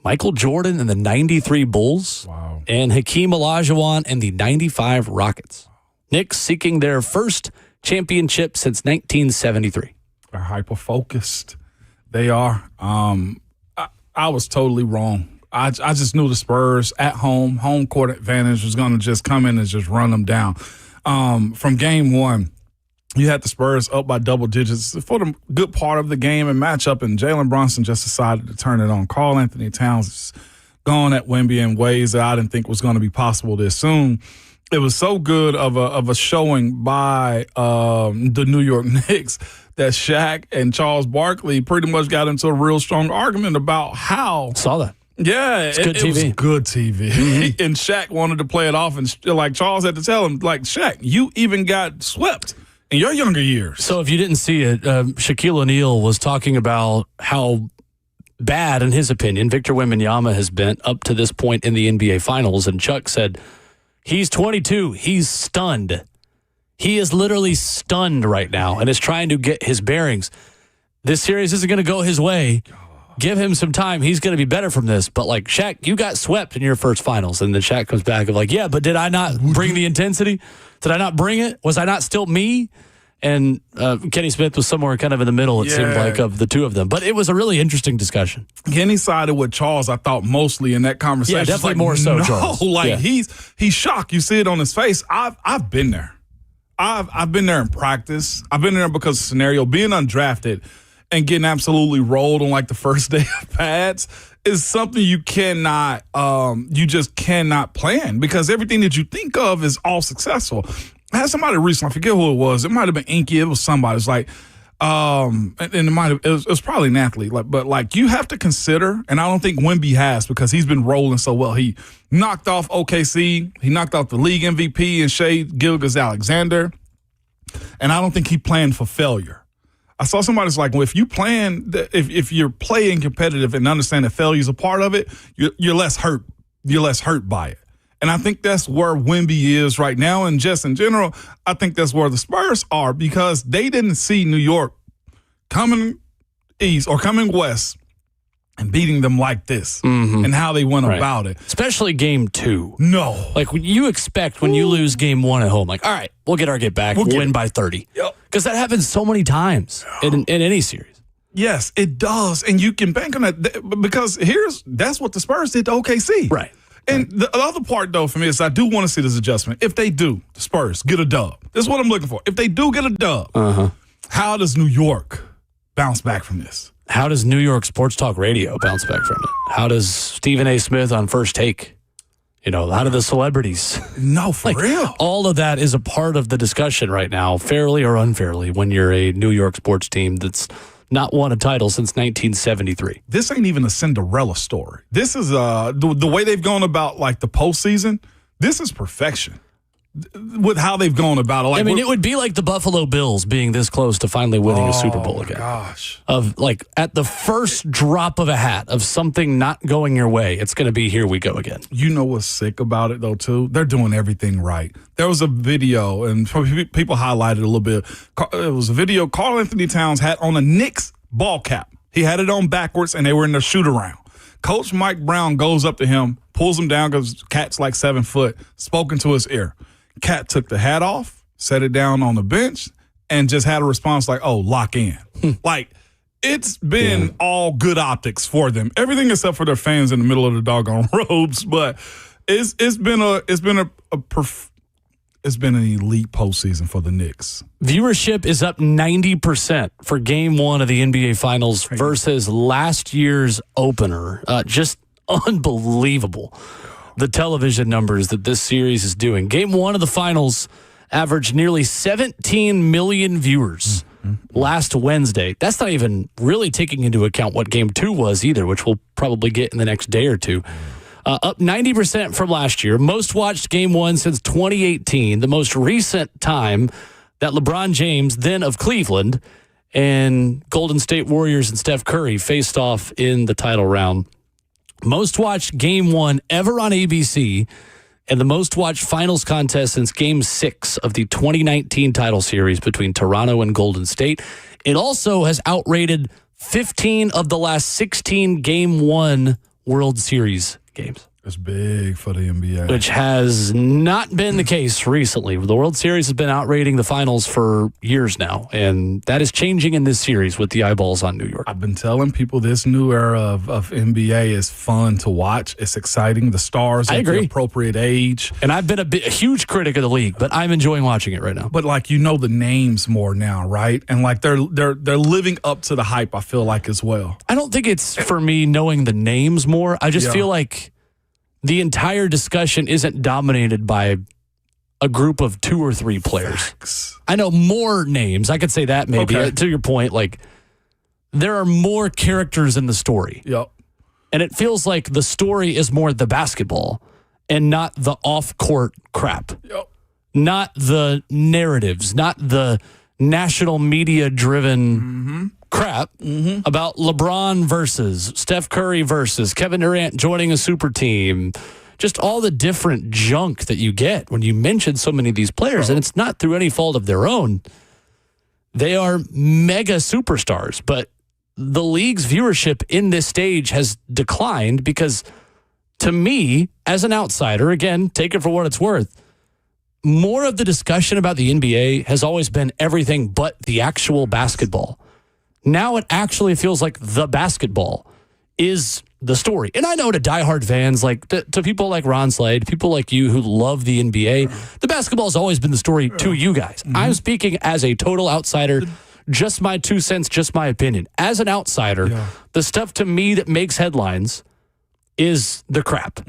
Michael Jordan and the 93 Bulls and Hakeem Olajuwon and the 95 Rockets. Knicks seeking their first championship since 1973. They're hyper-focused. They are. I was totally wrong. I just knew the Spurs at home court advantage was going to just come in and just run them down. From game one, you had the Spurs up by double digits for the good part of the game and matchup, and Jalen Brunson just decided to turn it on. Karl Anthony Towns is going at Wemby in ways that I didn't think was going to be possible this soon. It was so good of a showing by the New York Knicks that Shaq and Charles Barkley pretty much got into a real strong argument about how. Saw that. Yeah, it's good TV. It was good TV. Mm-hmm. And Shaq wanted to play it off, and like Charles had to tell him, like, Shaq, you even got swept in your younger years. So if you didn't see it, Shaquille O'Neal was talking about how bad, in his opinion, Victor Wembanyama has been up to this point in the NBA Finals, and Chuck said, he's 22. He's stunned. He is literally stunned right now and is trying to get his bearings. This series isn't going to go his way. Give him some time. He's going to be better from this. But, like, Shaq, you got swept in your first finals. And then Shaq comes back of like, yeah, but did I not bring the intensity? Did I not bring it? Was I not still me? And Kenny Smith was somewhere kind of in the middle, it seemed like, of the two of them. But it was a really interesting discussion. Kenny sided with Charles, I thought, mostly in that conversation. Yeah, definitely more so, Charles. He's shocked. You see it on his face. I've been there. I've been there in practice. I've been there because of scenario. Being undrafted and getting absolutely rolled on like the first day of pads is something you cannot, you just cannot plan because everything that you think of is all successful. I had somebody recently, I forget who it was. It might have been Inky. It was somebody. It's like, and it was probably an athlete. But you have to consider, and I don't think Wemby has because he's been rolling so well. He knocked off OKC. He knocked off the league MVP and Shea Gilgeous-Alexander. And I don't think he planned for failure. I saw somebody's like, well, if you plan, if you're playing competitive and understand that failure is a part of it, you're less hurt. You're less hurt by it. And I think that's where Wemby is right now. And just in general, I think that's where the Spurs are because they didn't see New York coming east or coming west and beating them like this and how they went about it. Especially game two. No. Like when you expect when you lose game one at home, like, all right, we'll get our get back, we'll win by 30. Yep. Because that happens so many times in any series. Yes, it does. And you can bank on that because that's what the Spurs did to OKC. Right. And the other part, though, for me is I do want to see this adjustment. If they do, the Spurs get a dub. This is what I'm looking for. If they do get a dub, how does New York bounce back from this? How does New York Sports Talk Radio bounce back from it? How does Stephen A. Smith on First Take? How do the celebrities? No, for real. All of that is a part of the discussion right now, fairly or unfairly, when you're a New York sports team that's not won a title since 1973. This ain't even a Cinderella story. This is the way they've gone about like the postseason. This is perfection with how they've gone about it. Like, it would be like the Buffalo Bills being this close to finally winning a Super Bowl again. Gosh. Of like at the first drop of a hat of something not going your way, it's going to be here we go again. You know what's sick about it though too? They're doing everything right. There was a video, and people highlighted a little bit. It was a video. Karl Anthony Towns had on a Knicks ball cap. He had it on backwards, and they were in their shoot around. Coach Mike Brown goes up to him, pulls him down because Cat's like 7 foot, spoke into his ear. Cat took the hat off, set it down on the bench, and just had a response like, "Oh, lock in." Like, it's been all good optics for them. Everything except for their fans in the middle of the doggone robes, but it's been an elite postseason for the Knicks. Viewership is up 90% for Game 1 of the NBA Finals versus last year's opener. Just unbelievable. The television numbers that this series is doing. Game 1 of the Finals averaged nearly 17 million viewers last Wednesday. That's not even really taking into account what Game 2 was either, which we'll probably get in the next day or two. Up 90% from last year. Most watched Game 1 since 2018, the most recent time that LeBron James, then of Cleveland, and Golden State Warriors and Steph Curry faced off in the title round. Most watched Game 1 ever on ABC, and the most watched finals contest since Game 6 of the 2019 title series between Toronto and Golden State. It also has outrated 15 of the last 16 Game 1 World Series games. It's big for the NBA. Which has not been the case recently. The World Series has been outrating the finals for years now, and that is changing in this series with the eyeballs on New York. I've been telling people this new era of NBA is fun to watch. It's exciting. The stars at the appropriate age. And I've been a huge critic of the league, but I'm enjoying watching it right now. But like, the names more now, right? And like they're living up to the hype, I feel like, as well. I don't think it's for me knowing the names more. I just feel like the entire discussion isn't dominated by a group of 2 or 3 players. Facts. I know more names. I could say that maybe. Okay. To your point, like, there are more characters in the story. Yep. And it feels like the story is more the basketball and not the off-court crap. Yep. Not the narratives, not the national media-driven crap about LeBron versus Steph Curry versus Kevin Durant joining a super team. Just all the different junk that you get when you mention so many of these players, and it's not through any fault of their own. They are mega superstars, but the league's viewership in this stage has declined because, to me, as an outsider, again, take it for what it's worth, more of the discussion about the NBA has always been everything but the actual basketball. Now it actually feels like the basketball is the story. And I know to diehard fans, like to people like Ron Slade, people like you who love the NBA, the basketball has always been the story to you guys. I'm speaking as a total outsider, just my 2 cents, just my opinion. As an outsider, the stuff to me that makes headlines is the crap.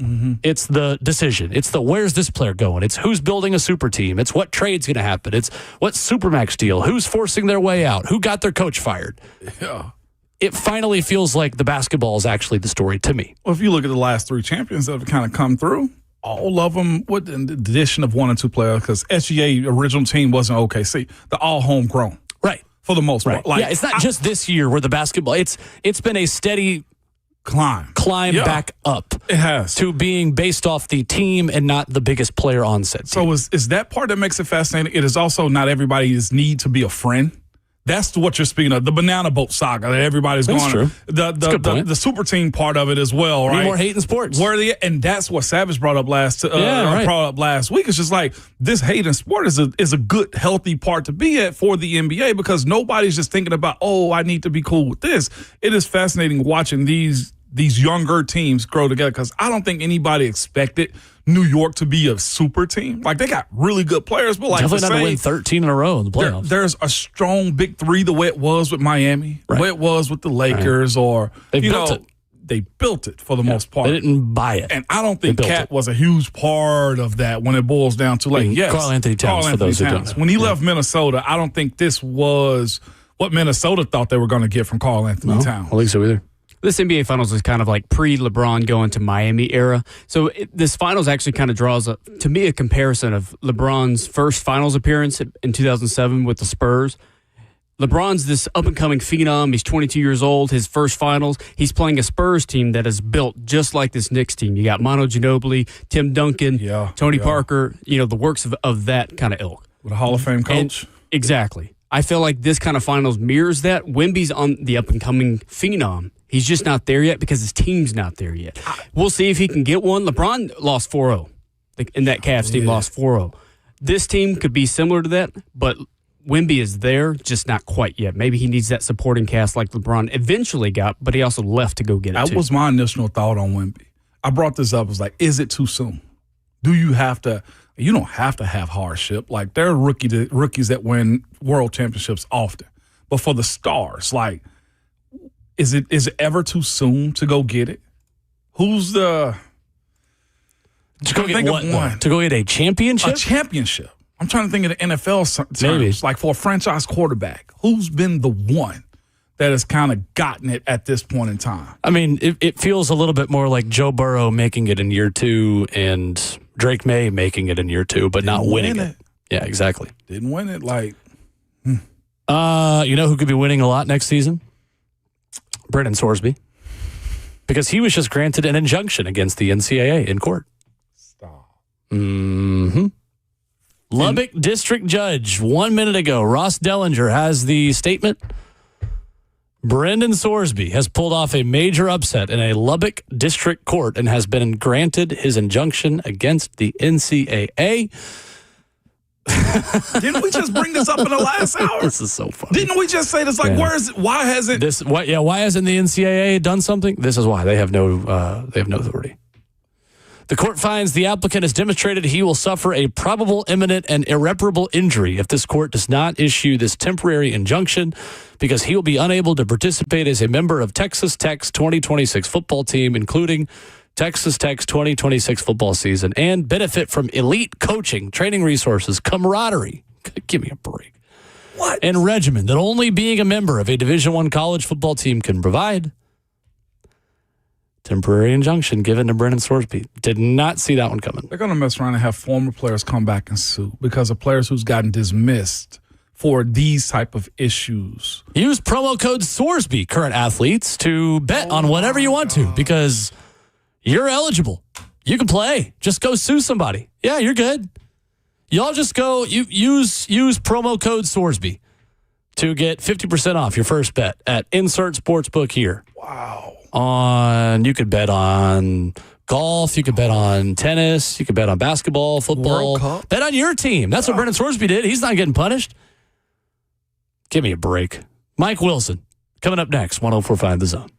It's the decision. It's the where's this player going? It's who's building a super team. It's what trade's going to happen. It's what Supermax deal. Who's forcing their way out? Who got their coach fired? Yeah. It finally feels like the basketball is actually the story to me. Well, if you look at the last 3 champions that have kind of come through, all of them with the addition of 1 or 2 players, because SGA original team wasn't OKC. They're all homegrown. Right. For the most part. Like, yeah, it's not just this year where the basketball, it's been a steady climb back up. It has. To being based off the team and not the biggest player on set team. So is that part that makes it fascinating? It is also not everybody's need to be a friend. That's what you're speaking of, the banana boat saga that everybody's That's going true. The super team part of it as well, right? Need more hate in sports. And that's what Savage brought up last week. It's just like this hate in sport is a good, healthy part to be at for the NBA because nobody's just thinking about, I need to be cool with this. It is fascinating watching these these younger teams grow together, because I don't think anybody expected New York to be a super team. Like, they got really good players, but like Definitely not to win 13 in a row in the playoffs. There's a strong big three, the way it was with Miami, the way it was with the Lakers, or They built it. They built it for the most part. They didn't buy it. And I don't think Cat was a huge part of that when it boils down to, like, yes, Carl Anthony Towns, for those who don't know. When he left Minnesota, I don't think this was what Minnesota thought they were going to get from Carl Anthony Towns. I don't think so either. This NBA Finals is kind of like pre-LeBron going to Miami era. So this Finals actually kind of draws, to me, a comparison of LeBron's first Finals appearance in 2007 with the Spurs. LeBron's this up-and-coming phenom. He's 22 years old. His first Finals, he's playing a Spurs team that is built just like this Knicks team. You got Manu Ginobili, Tim Duncan, Tony Parker, the works of that kind of ilk. With a Hall of Fame coach. Exactly. I feel like this kind of Finals mirrors that. Wemby's on the up-and-coming phenom. He's just not there yet because his team's not there yet. We'll see if he can get one. LeBron lost 4-0. And that Cavs team lost 4-0. This team could be similar to that, but Wemby is there, just not quite yet. Maybe he needs that supporting cast like LeBron eventually got, but he also left to go get it That too. was my initial thought on Wemby. I brought this up. I was like, is it too soon? Do you have to? You don't have to have hardship. Like, there are rookies that win world championships often. But for the stars, like, is it ever too soon to go get it? Who's the to go get one? To go get a championship? A championship. I'm trying to think of the NFL terms. Maybe. Like, for a franchise quarterback, who's been the one that has kind of gotten it at this point in time? I mean, it feels a little bit more like Joe Burrow making it in year 2 and Drake May making it in year 2, but not winning it. Yeah, exactly. Didn't win it. Like, you know who could be winning a lot next season? Brendan Sorsby. Because he was just granted an injunction against the NCAA in court. Stop. Mm-hmm. Lubbock District Judge, 1 minute ago, Ross Dellinger has the statement. Brendan Sorsby has pulled off a major upset in a Lubbock District Court and has been granted his injunction against the NCAA. Didn't we just bring this up in the last hour? This is so funny. Didn't we just say this? Like, where is it? Why hasn't this? Why hasn't the NCAA done something? This is why they have no authority. The court finds the applicant has demonstrated he will suffer a probable, imminent, and irreparable injury if this court does not issue this temporary injunction, because he will be unable to participate as a member of Texas Tech's 2026 football team, including Texas Tech's 2026 football season, and benefit from elite coaching, training resources, camaraderie. Give me a break. What? And regimen that only being a member of a Division I college football team can provide. Temporary injunction given to Brendan Sorsby. Did not see that one coming. They're going to mess around and have former players come back and sue because of players who's gotten dismissed for these type of issues. Use promo code Sorsby, current athletes, to bet on whatever you want to, because you're eligible. You can play. Just go sue somebody. Yeah, you're good. Y'all just go use promo code Sorsby to get 50% off your first bet at Insert Sportsbook here. Wow. You could bet on golf, you could bet on tennis, you could bet on basketball, football. World Cup. Bet on your team. That's what Brendan Sorsby did. He's not getting punished. Give me a break. Mike Wilson, coming up next, 104.5 The Zone.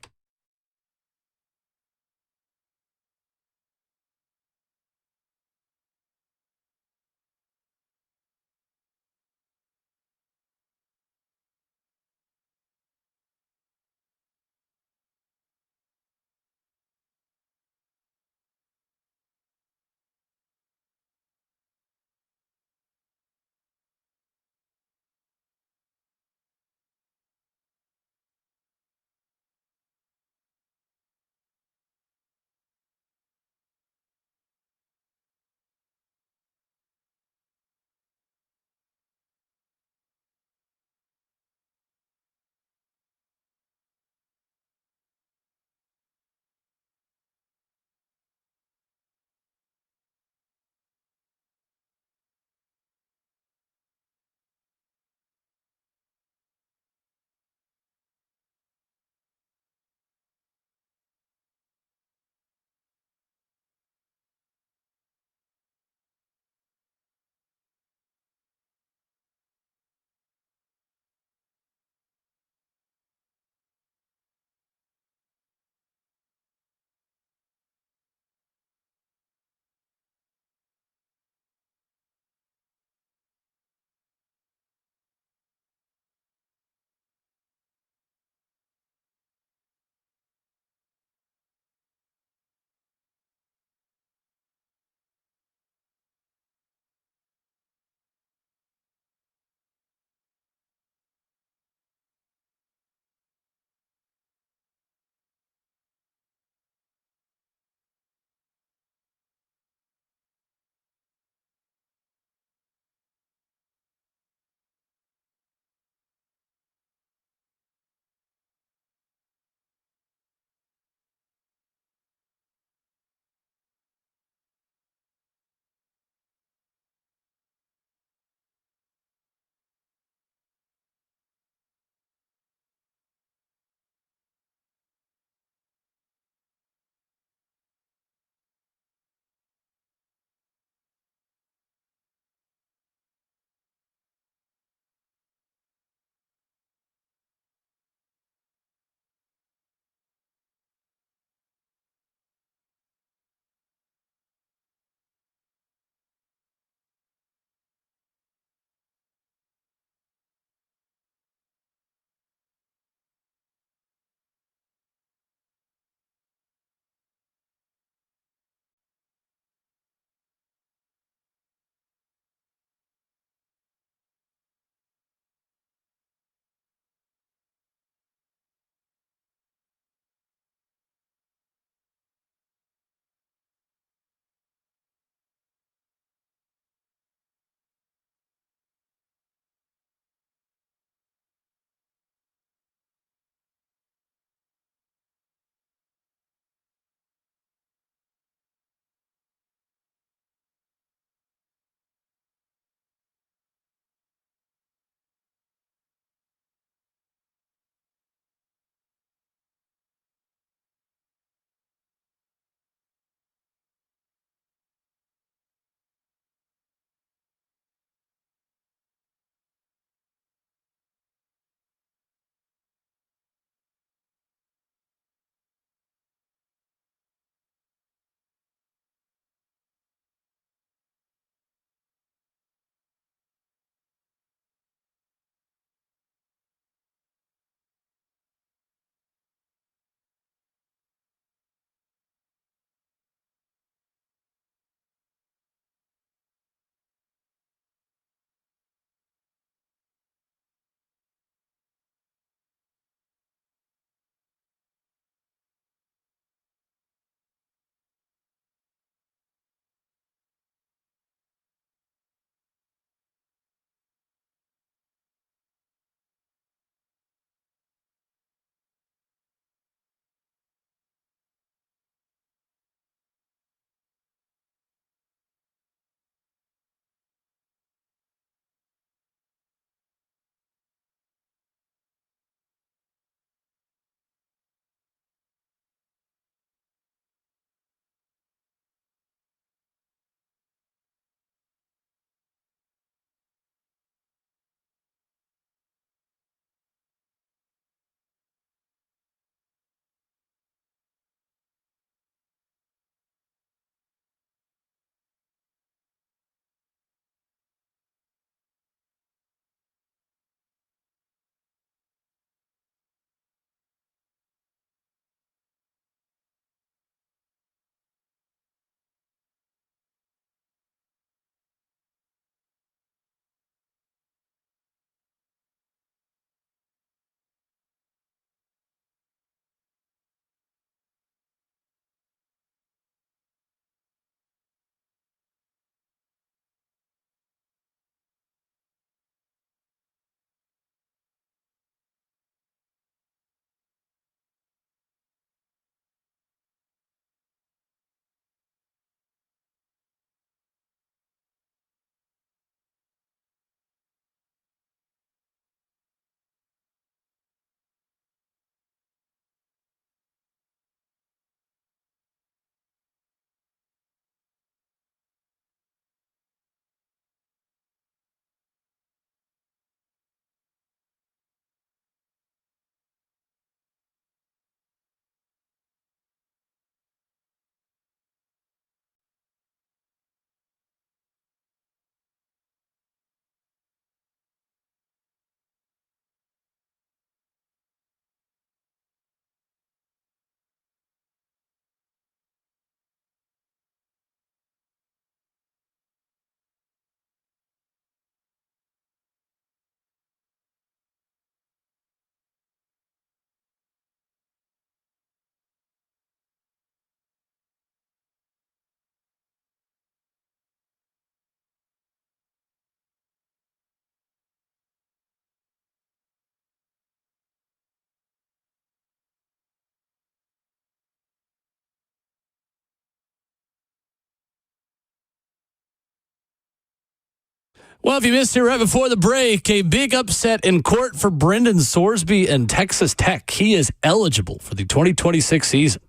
Well, if you missed it right before the break, a big upset in court for Brendan Sorsby and Texas Tech. He is eligible for the 2026 season.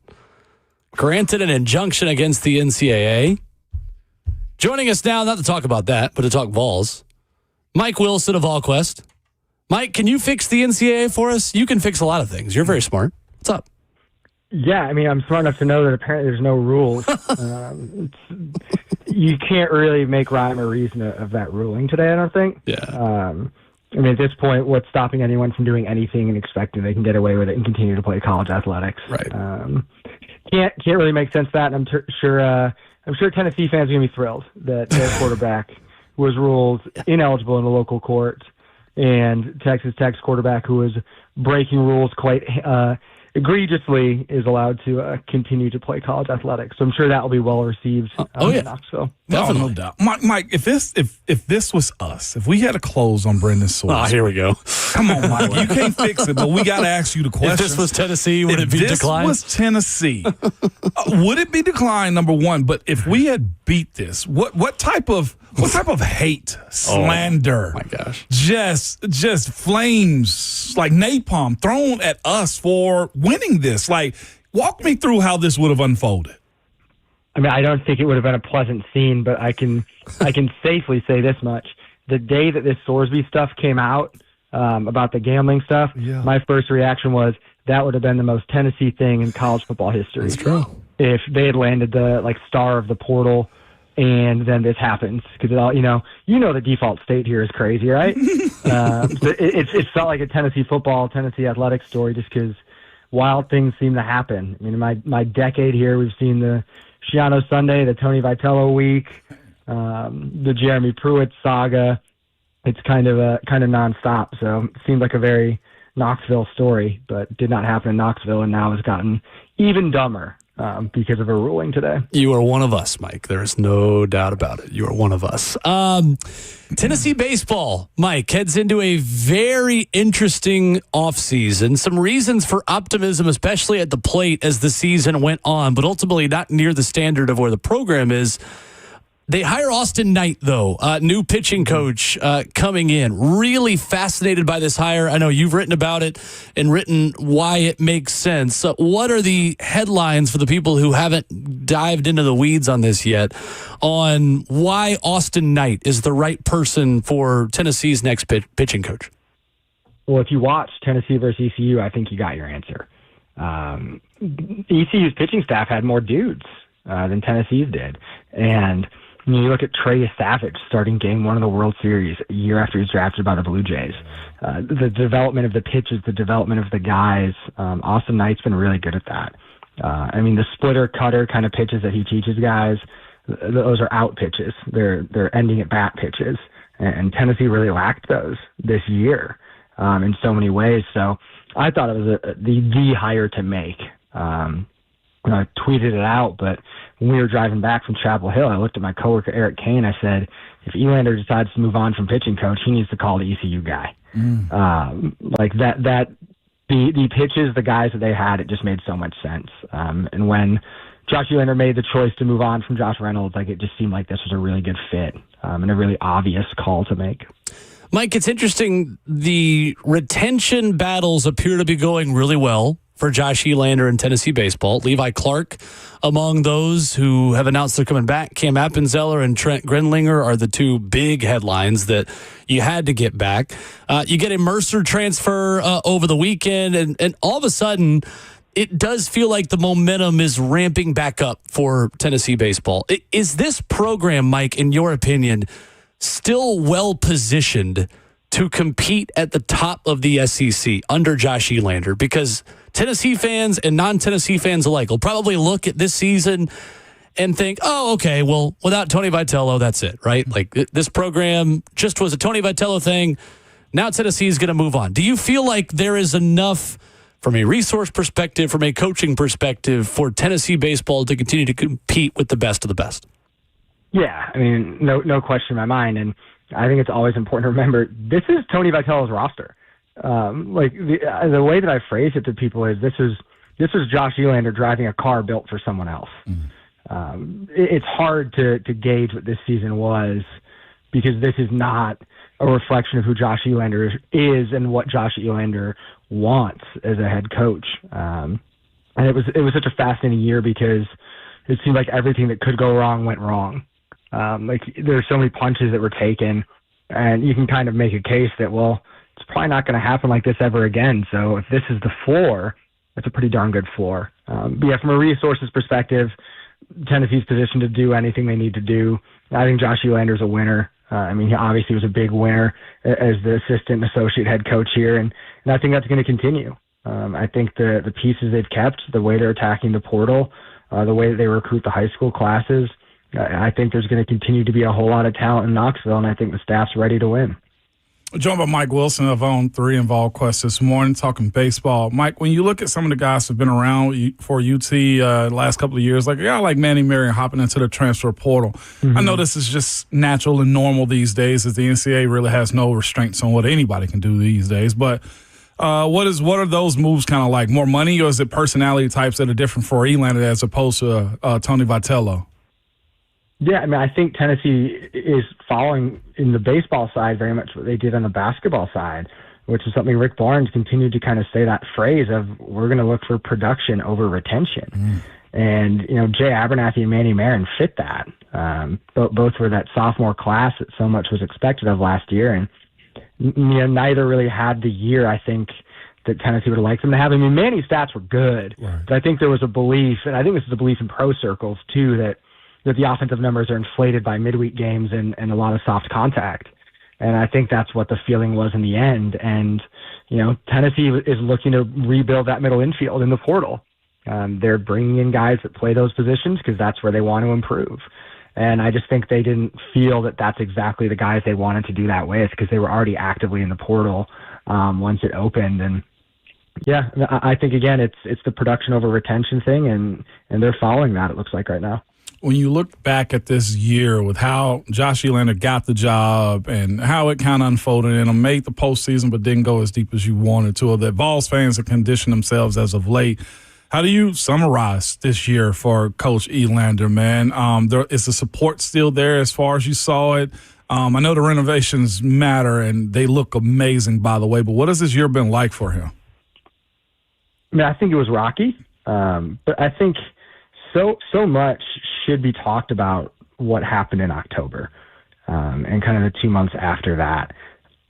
Granted an injunction against the NCAA. Joining us now, not to talk about that, but to talk Vols, Mike Wilson of VolQuest. Mike, can you fix the NCAA for us? You can fix a lot of things. You're very smart. What's up? Yeah, I mean, I'm smart enough to know that apparently there's no rules. You can't really make rhyme or reason of that ruling today, I don't think. Yeah. I mean, at this point, what's stopping anyone from doing anything and expecting they can get away with it and continue to play college athletics? Right. Can't really make sense of that. And I'm sure Tennessee fans are going to be thrilled that their quarterback was ruled ineligible in a local court, and Texas Tech's quarterback, who was breaking rules quite egregiously, is allowed to continue to play college athletics. So I'm sure that will be well received in Knoxville. No doubt. Mike, if this was us, if we had to close on Brendan Sorsby. Here we go. Come on, Mike. You can't fix it, but we got to ask you the question. If this was Tennessee, would it be declined? If this was Tennessee, would it be declined, number one? But if we had beat this, what type of hate, slander, my gosh, just flames like napalm thrown at us for winning this? Like, walk me through how this would have unfolded. I mean, I don't think it would have been a pleasant scene, but I can safely say this much: the day that this Sorsby stuff came out about the gambling stuff, my first reaction was that would have been the most Tennessee thing in college football history. That's true. If they had landed the star of the portal, and then this happens, because the default state here is crazy, right? So it felt like a Tennessee athletics story, just because wild things seem to happen. I mean, in my decade here, we've seen the Schiano Sunday, the Tony Vitello week, the Jeremy Pruitt saga. It's kind of nonstop. So it seemed like a very Knoxville story, but did not happen in Knoxville, and now has gotten even dumber because of a ruling today. You are one of us, Mike. There is no doubt about it. You are one of us. Tennessee baseball, Mike, heads into a very interesting offseason. Some reasons for optimism, especially at the plate as the season went on, but ultimately not near the standard of where the program is. They hire Austin Knight, though, new pitching coach coming in. Really fascinated by this hire. I know you've written about it and written why it makes sense. What are the headlines for the people who haven't dived into the weeds on this yet on why Austin Knight is the right person for Tennessee's next pitching coach? Well, if you watch Tennessee versus ECU, I think you got your answer. ECU's pitching staff had more dudes than Tennessee's did. And you look at Trey Savage starting game one of the World Series a year after he was drafted by the Blue Jays. The development of the pitches, the development of the guys, Austin Knight's been really good at that. I mean, the splitter cutter kind of pitches that he teaches guys, those are out pitches. They're ending at bat pitches. And Tennessee really lacked those this year in so many ways. So I thought it was the hire to make. I tweeted it out, but when we were driving back from Chapel Hill, I looked at my coworker Eric Kane. I said, if Elander decides to move on from pitching coach, he needs to call the ECU guy. Like that, the pitches, the guys that they had, it just made so much sense. And when Josh Elander made the choice to move on from Josh Reynolds, like it just seemed like this was a really good fit and a really obvious call to make. Mike, it's interesting. The retention battles appear to be going really well for Josh Elander in Tennessee baseball. Levi Clark among those who have announced they're coming back. Cam Appenzeller and Trent Grenlinger are the two big headlines that you had to get back. You get a Mercer transfer over the weekend, and all of a sudden, it does feel like the momentum is ramping back up for Tennessee baseball. Is this program, Mike, in your opinion, still well-positioned to compete at the top of the SEC under Josh Elander? Because Tennessee fans and non-Tennessee fans alike will probably look at this season and think, oh, okay, well, without Tony Vitello, that's it, right? Like, this program just was a Tony Vitello thing. Now Tennessee is going to move on. Do you feel like there is enough from a resource perspective, from a coaching perspective, for Tennessee baseball to continue to compete with the best of the best? Yeah, I mean, no question in my mind. And I think it's always important to remember, this is Tony Vitello's roster. The way that I phrase it to people is this was Josh Elander driving a car built for someone else. It's hard to gauge what this season was because this is not a reflection of who Josh Elander is and what Josh Elander wants as a head coach. And it was such a fascinating year because it seemed like everything that could go wrong went wrong. Like there were so many punches that were taken, and you can kind of make a case that, well, it's probably not going to happen like this ever again. So if this is the floor, that's a pretty darn good floor. But yeah, from a resources perspective, Tennessee's positioned to do anything they need to do. I think Josh Elander's a winner. I mean, he obviously was a big winner as the assistant and associate head coach here, and I think that's going to continue. I think the pieces they've kept, the way they're attacking the portal, the way that they recruit the high school classes, I think there's going to continue to be a whole lot of talent in Knoxville, and I think the staff's ready to win. We're joined by Mike Wilson of On 3 and VolQuest this morning, talking baseball. Mike, when you look at some of the guys who've been around for UT the last couple of years, like a guy like Manny Marion hopping into the transfer portal, I know this is just natural and normal these days, as the NCAA really has no restraints on what anybody can do these days. But what are those moves kind of like? More money, or is it personality types that are different for Elander as opposed to Tony Vitello? Yeah, I mean, I think Tennessee is following in the baseball side very much what they did on the basketball side, which is something Rick Barnes continued to kind of say, that phrase of, we're going to look for production over retention. And, Jay Abernathy and Manny Marin fit that. Both were that sophomore class that so much was expected of last year. And, neither really had the year, I think, that Tennessee would have liked them to have. I mean, Manny's stats were good, but I think there was a belief, and I think this is a belief in pro circles too, that the offensive numbers are inflated by midweek games and a lot of soft contact. And I think that's what the feeling was in the end. And, Tennessee is looking to rebuild that middle infield in the portal. They're bringing in guys that play those positions because that's where they want to improve. And I just think they didn't feel that that's exactly the guys they wanted to do that with, because they were already actively in the portal once it opened. And yeah, I think, again, it's the production over retention thing, and they're following that, it looks like, right now. When you look back at this year with how Josh Elander got the job and how it kind of unfolded and made the postseason but didn't go as deep as you wanted to, or that Vols fans have conditioned themselves as of late, how do you summarize this year for Coach Elander, man? Is the support still there as far as you saw it? I know the renovations matter, and they look amazing, by the way, but what has this year been like for him? I mean, I think it was rocky, but I think so much should be talked about what happened in October and kind of the 2 months after that.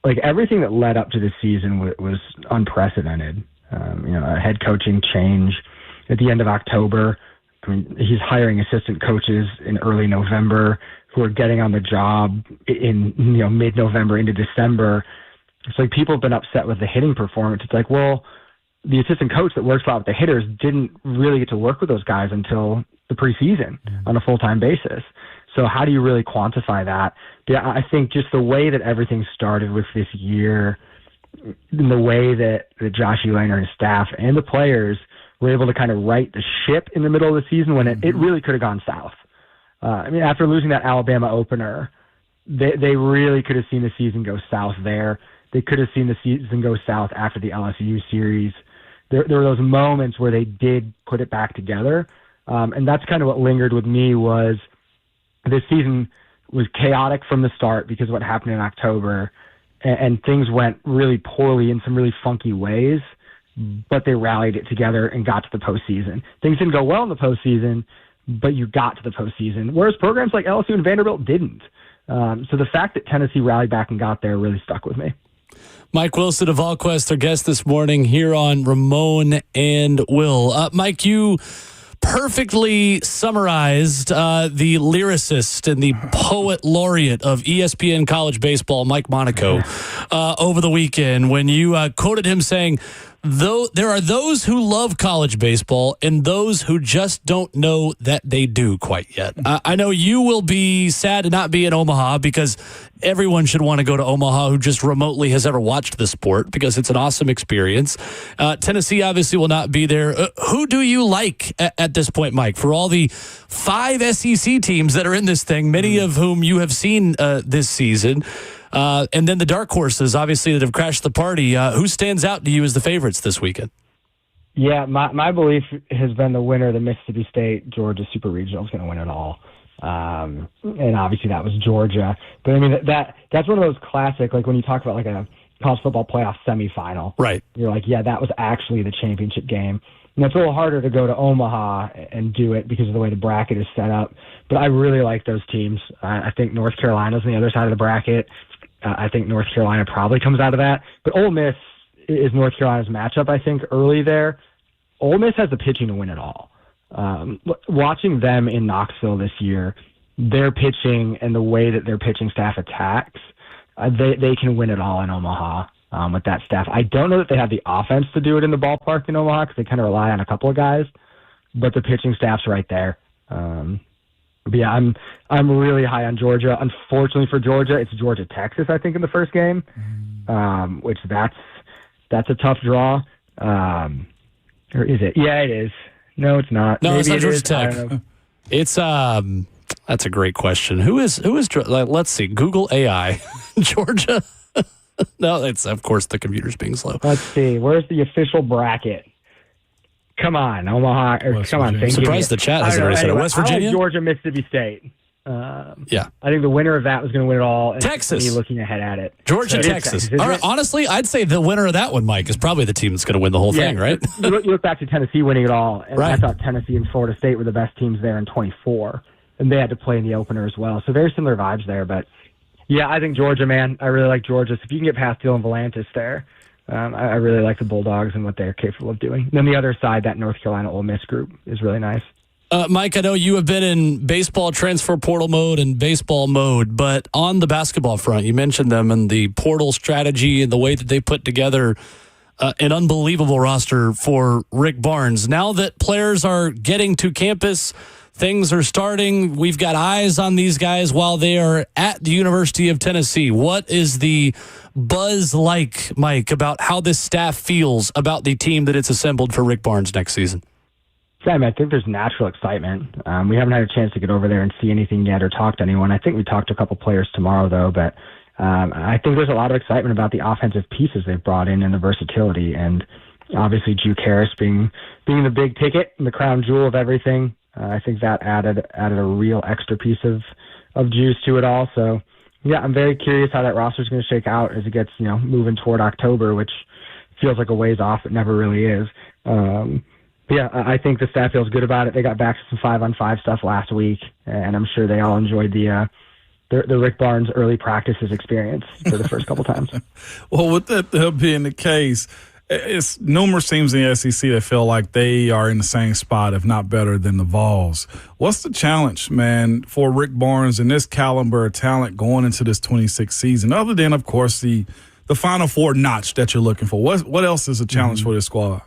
Like, everything that led up to the season was unprecedented. A head coaching change at the end of October. I mean, he's hiring assistant coaches in early November who are getting on the job in mid-November into December. It's like people have been upset with the hitting performance. It's like, well, the assistant coach that works a lot with the hitters didn't really get to work with those guys until the preseason on a full-time basis. So how do you really quantify that? Yeah, I think just the way that everything started with this year, the way that Josh Elander and his staff and the players were able to kind of right the ship in the middle of the season when it really could have gone south. I mean, after losing that Alabama opener, they really could have seen the season go south there. They could have seen the season go south after the LSU series. There were those moments where they did put it back together. And that's kind of what lingered with me, was this season was chaotic from the start because of what happened in October, and things went really poorly in some really funky ways, but they rallied it together and got to the postseason. Things didn't go well in the postseason, but you got to the postseason, whereas programs like LSU and Vanderbilt didn't. So the fact that Tennessee rallied back and got there really stuck with me. Mike Wilson of VolQuest, our guest this morning here on Ramon and Will. Mike, you perfectly summarized the lyricist and the poet laureate of ESPN college baseball, Mike Monaco, over the weekend when you quoted him saying, "Though there are those who love college baseball and those who just don't know that they do quite yet." I know you will be sad to not be in Omaha, because everyone should want to go to Omaha who just remotely has ever watched the sport, because it's an awesome experience. Tennessee obviously will not be there. Who do you like at this point, Mike, for all the 5 SEC teams that are in this thing, many of whom you have seen this season? And then the dark horses, obviously, that have crashed the party. Who stands out to you as the favorites this weekend? Yeah, my belief has been the winner of the Mississippi State Georgia Super Regional is going to win it all. And obviously that was Georgia. But I mean, that's one of those classic, like when you talk about like a college football playoff semifinal. Right. You're like, yeah, that was actually the championship game. And it's a little harder to go to Omaha and do it because of the way the bracket is set up. But I really like those teams. I think North Carolina's on the other side of the bracket. I think North Carolina probably comes out of that. But Ole Miss is North Carolina's matchup, I think, early there. Ole Miss has the pitching to win it all. Watching them in Knoxville this year, their pitching and the way that their pitching staff attacks, they can win it all in Omaha with that staff. I don't know that they have the offense to do it in the ballpark in Omaha because they kind of rely on a couple of guys, but the pitching staff's right there. But yeah, I'm really high on Georgia. Unfortunately for Georgia, it's Georgia-Texas, I think, in the first game, which that's a tough draw. Or is it? Yeah, it is. No, it's not. No, Maybe it's not it Georgia is. I Tech. don't know. It's that's a great question. Who is like, let's see, Google AI. Georgia? No, it's of course the computer's being slow. Let's see. Where's the official bracket? Come on, Omaha. Come on, I'm surprised the chat hasn't already said it. West Virginia? I like Georgia, Mississippi State. Yeah. I think the winner of that was going to win it all. And Texas. Me looking ahead at it. Georgia, So it is Texas. isn't All right, it? honestly, I'd say the winner of that one, Mike, is probably the team that's going to win the whole thing, right? You look back to Tennessee winning it all, and Right. I thought Tennessee and Florida State were the best teams there in 24, and they had to play in the opener as well. So very similar vibes there. But yeah, I think Georgia, man. I really like Georgia. So if you can get past Dylan Volantis there, I really like the Bulldogs and what they're capable of doing. And then the other side, that North Carolina Ole Miss group is really nice. Mike, I know you have been in baseball transfer portal mode and baseball mode, but on the basketball front, you mentioned them and the portal strategy and the way that they put together an unbelievable roster for Rick Barnes. Now that players are getting to campus, things are starting. We've got eyes on these guys while they are at the University of Tennessee. What is the buzz like, Mike, about how this staff feels about the team that it's assembled for Rick Barnes next season? Sam, I think there's natural excitement. We haven't had a chance to get over there and see anything yet or talk to anyone. I think we talked to a couple players tomorrow, though, but I think there's a lot of excitement about the offensive pieces they've brought in and the versatility. And obviously, Juke Harris being the big ticket and the crown jewel of everything. I think that added a real extra piece of juice to it all. So, yeah, I'm very curious how that roster is going to shake out as it gets, moving toward October, which feels like a ways off. It never really is. But yeah, I think the staff feels good about it. They got back to some 5-on-5 stuff last week, and I'm sure they all enjoyed the Rick Barnes early practices experience for the first couple times. Well, with that being the case, it's numerous teams in the SEC that feel like they are in the same spot, if not better, than the Vols. What's the challenge, man, for Rick Barnes and this caliber of talent going into this 26 season, other than, of course, the Final Four notch that you're looking for? What else is a challenge for this squad?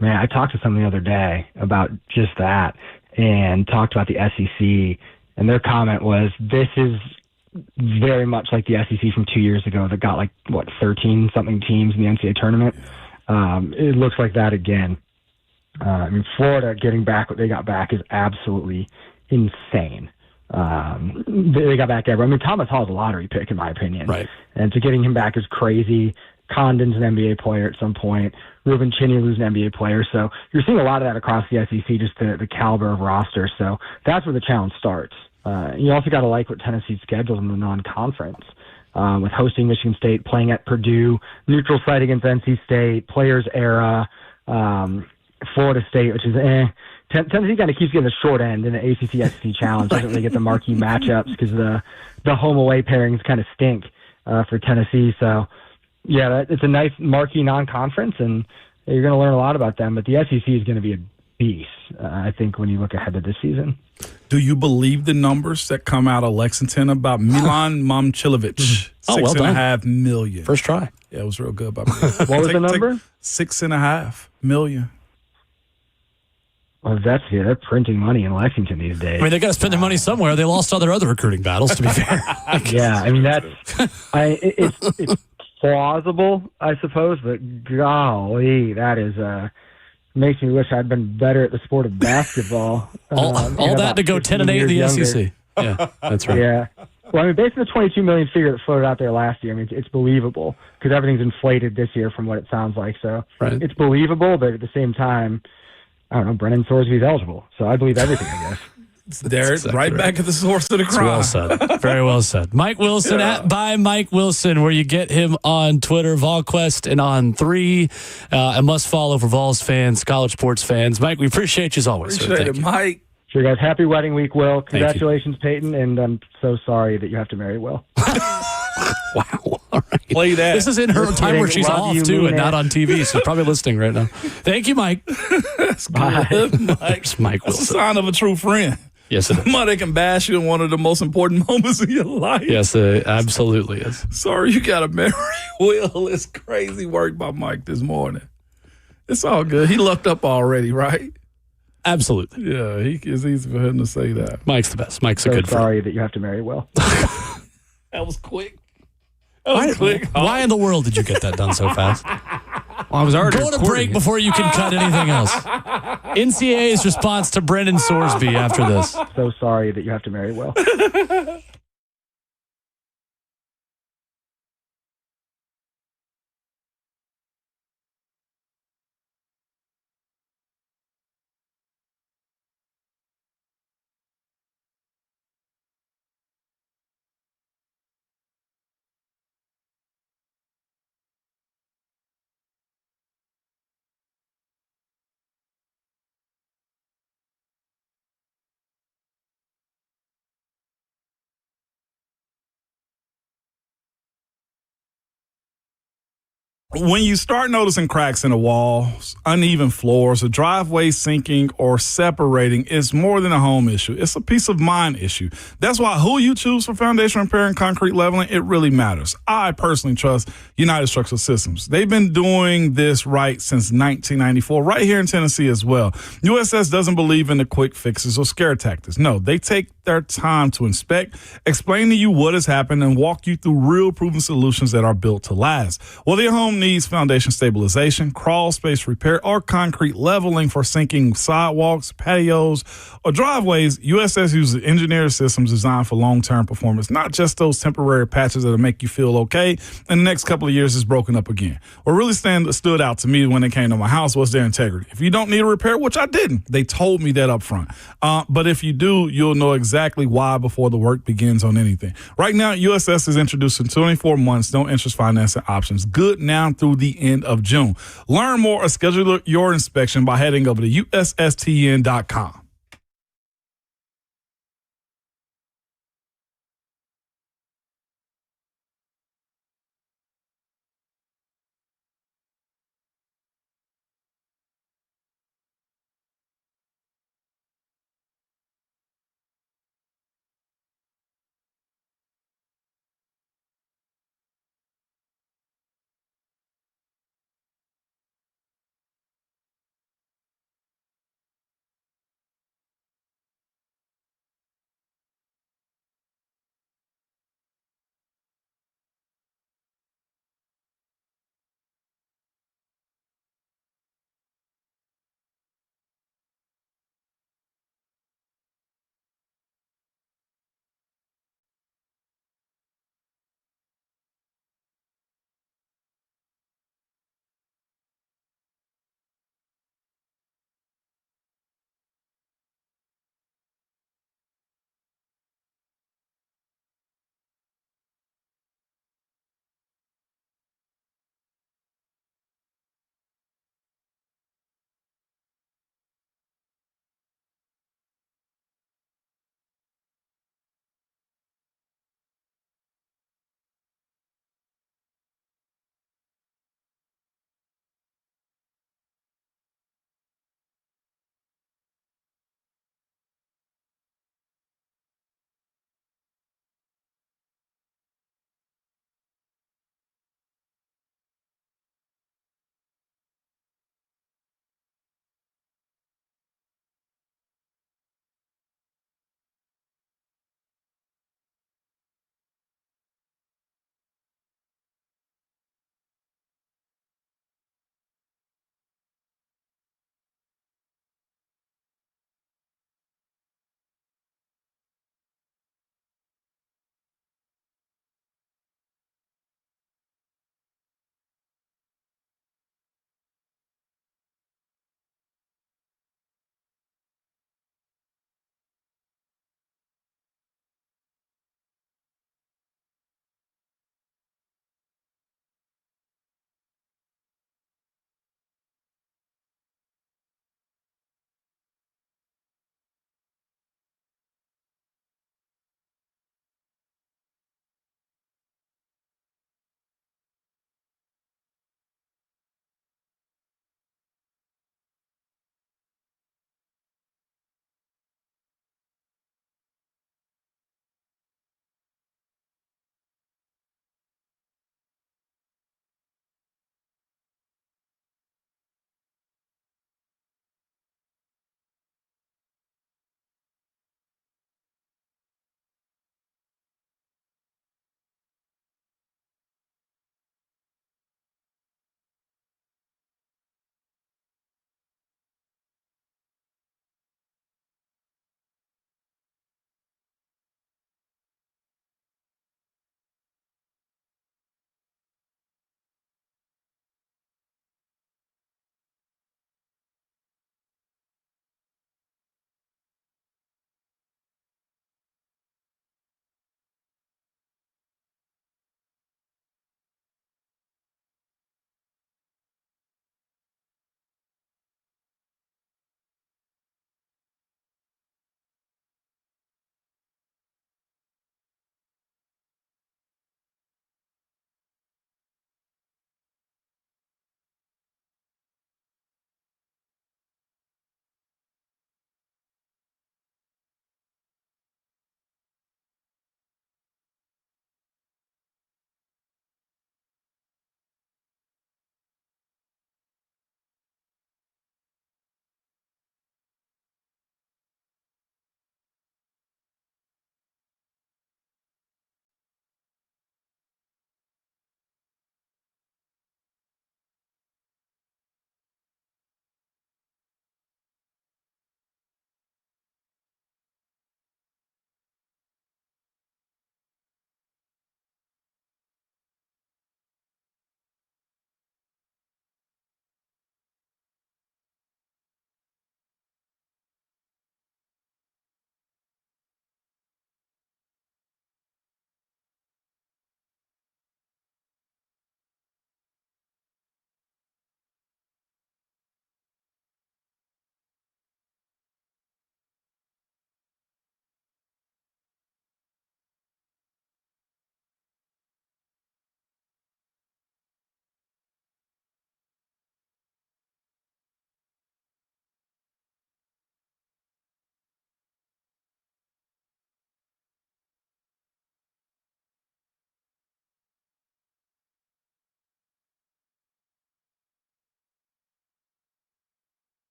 Man, I talked to someone the other day about just that and talked about the SEC, and their comment was, this is very much like the SEC from 2 years ago that got 13-something teams in the NCAA tournament. It looks like that again. Florida getting back what they got back is absolutely insane. They got back everyone. Thomas Hall is a lottery pick, in my opinion. Right. And so getting him back is crazy. Condon's an NBA player at some point. Ruben Chinyulu's an NBA player. So you're seeing a lot of that across the SEC, just the caliber of roster. So that's where the challenge starts. You also got to like what Tennessee's scheduled in the non-conference, with hosting Michigan State, playing at Purdue, neutral site against NC State, Players Era, Florida State, which is Tennessee kind of keeps getting the short end in the ACC-SEC challenge. Doesn't really get the marquee matchups because the home-away pairings kind of stink for Tennessee. So, yeah, it's a nice marquee non-conference, and you're going to learn a lot about them. But the SEC is going to be a beast, I think, when you look ahead to this season. Do you believe the numbers that come out of Lexington about Milan Momcilovic? Well done. $6.5 million. First try. Yeah, it was real good by me. What was the number? $6.5 million. Well, they're printing money in Lexington these days. They got to spend their money somewhere. They lost all their other recruiting battles, to be fair. Yeah, it's plausible, I suppose, but golly, that is makes me wish I'd been better at the sport of basketball. all that to go 10-8 in the SEC. Yeah, that's right. Yeah. Well, I mean, based on the $22 million figure that floated out there last year, I mean, it's believable because everything's inflated this year from what it sounds like. So It's believable, but at the same time, I don't know, Brennan Thorsby's eligible. So I believe everything, I guess. There, exactly right back at the source of the crime. Well said. Very well said. Mike Wilson at by Mike Wilson, where you get him on Twitter, VolQuest, and on 3. A must follow for Vols fans, college sports fans. Mike, we appreciate you as always. Appreciate it, Mike. Sure, guys. Happy wedding week, Will. Congratulations, Peyton, and I'm so sorry that you have to marry Will. Wow. All right. Play that. This is in her time where she's Love off, you, too, and man. not on TV. She's probably listening right now. Thank you, Mike. That's good, Mike. It's Mike That's a Wilson. sign of a true friend. Yes, it is. Somebody can bash you in one of the most important moments of your life. Yes, it absolutely is. Sorry, you got to marry Will. It's crazy work by Mike this morning. It's all good. He lucked up already, right? Absolutely. Yeah, it's easy for him to say that. Mike's the best. Mike's a So good friend. sorry that you have to marry Will. That was quick. That was quick. Why in the world did you get that done so fast? Well, I was already Go to break before you can cut anything else. NCAA's response to Brendan Sorsby after this. So sorry that you have to marry Will. When you start noticing cracks in the walls, uneven floors, a driveway sinking or separating, it's more than a home issue. It's a peace of mind issue. That's why who you choose for foundation repair and concrete leveling, it really matters. I personally trust United Structural Systems. They've been doing this right since 1994, right here in Tennessee as well. USS doesn't believe in the quick fixes or scare tactics. No, they take their time to inspect, explain to you what has happened, and walk you through real proven solutions that are built to last. Whether your home needs foundation stabilization, crawl space repair, or concrete leveling for sinking sidewalks, patios, or driveways, USS uses engineered systems designed for long-term performance, not just those temporary patches that'll make you feel okay, and the next couple of years is broken up again. What really stood out to me when it came to my house was their integrity. If you don't need a repair, which I didn't, they told me that up front. But if you do, you'll know exactly why before the work begins on anything. Right now, USS is introducing 24 months, no interest financing options, good now through the end of June. Learn more or schedule your inspection by heading over to USSTN.com.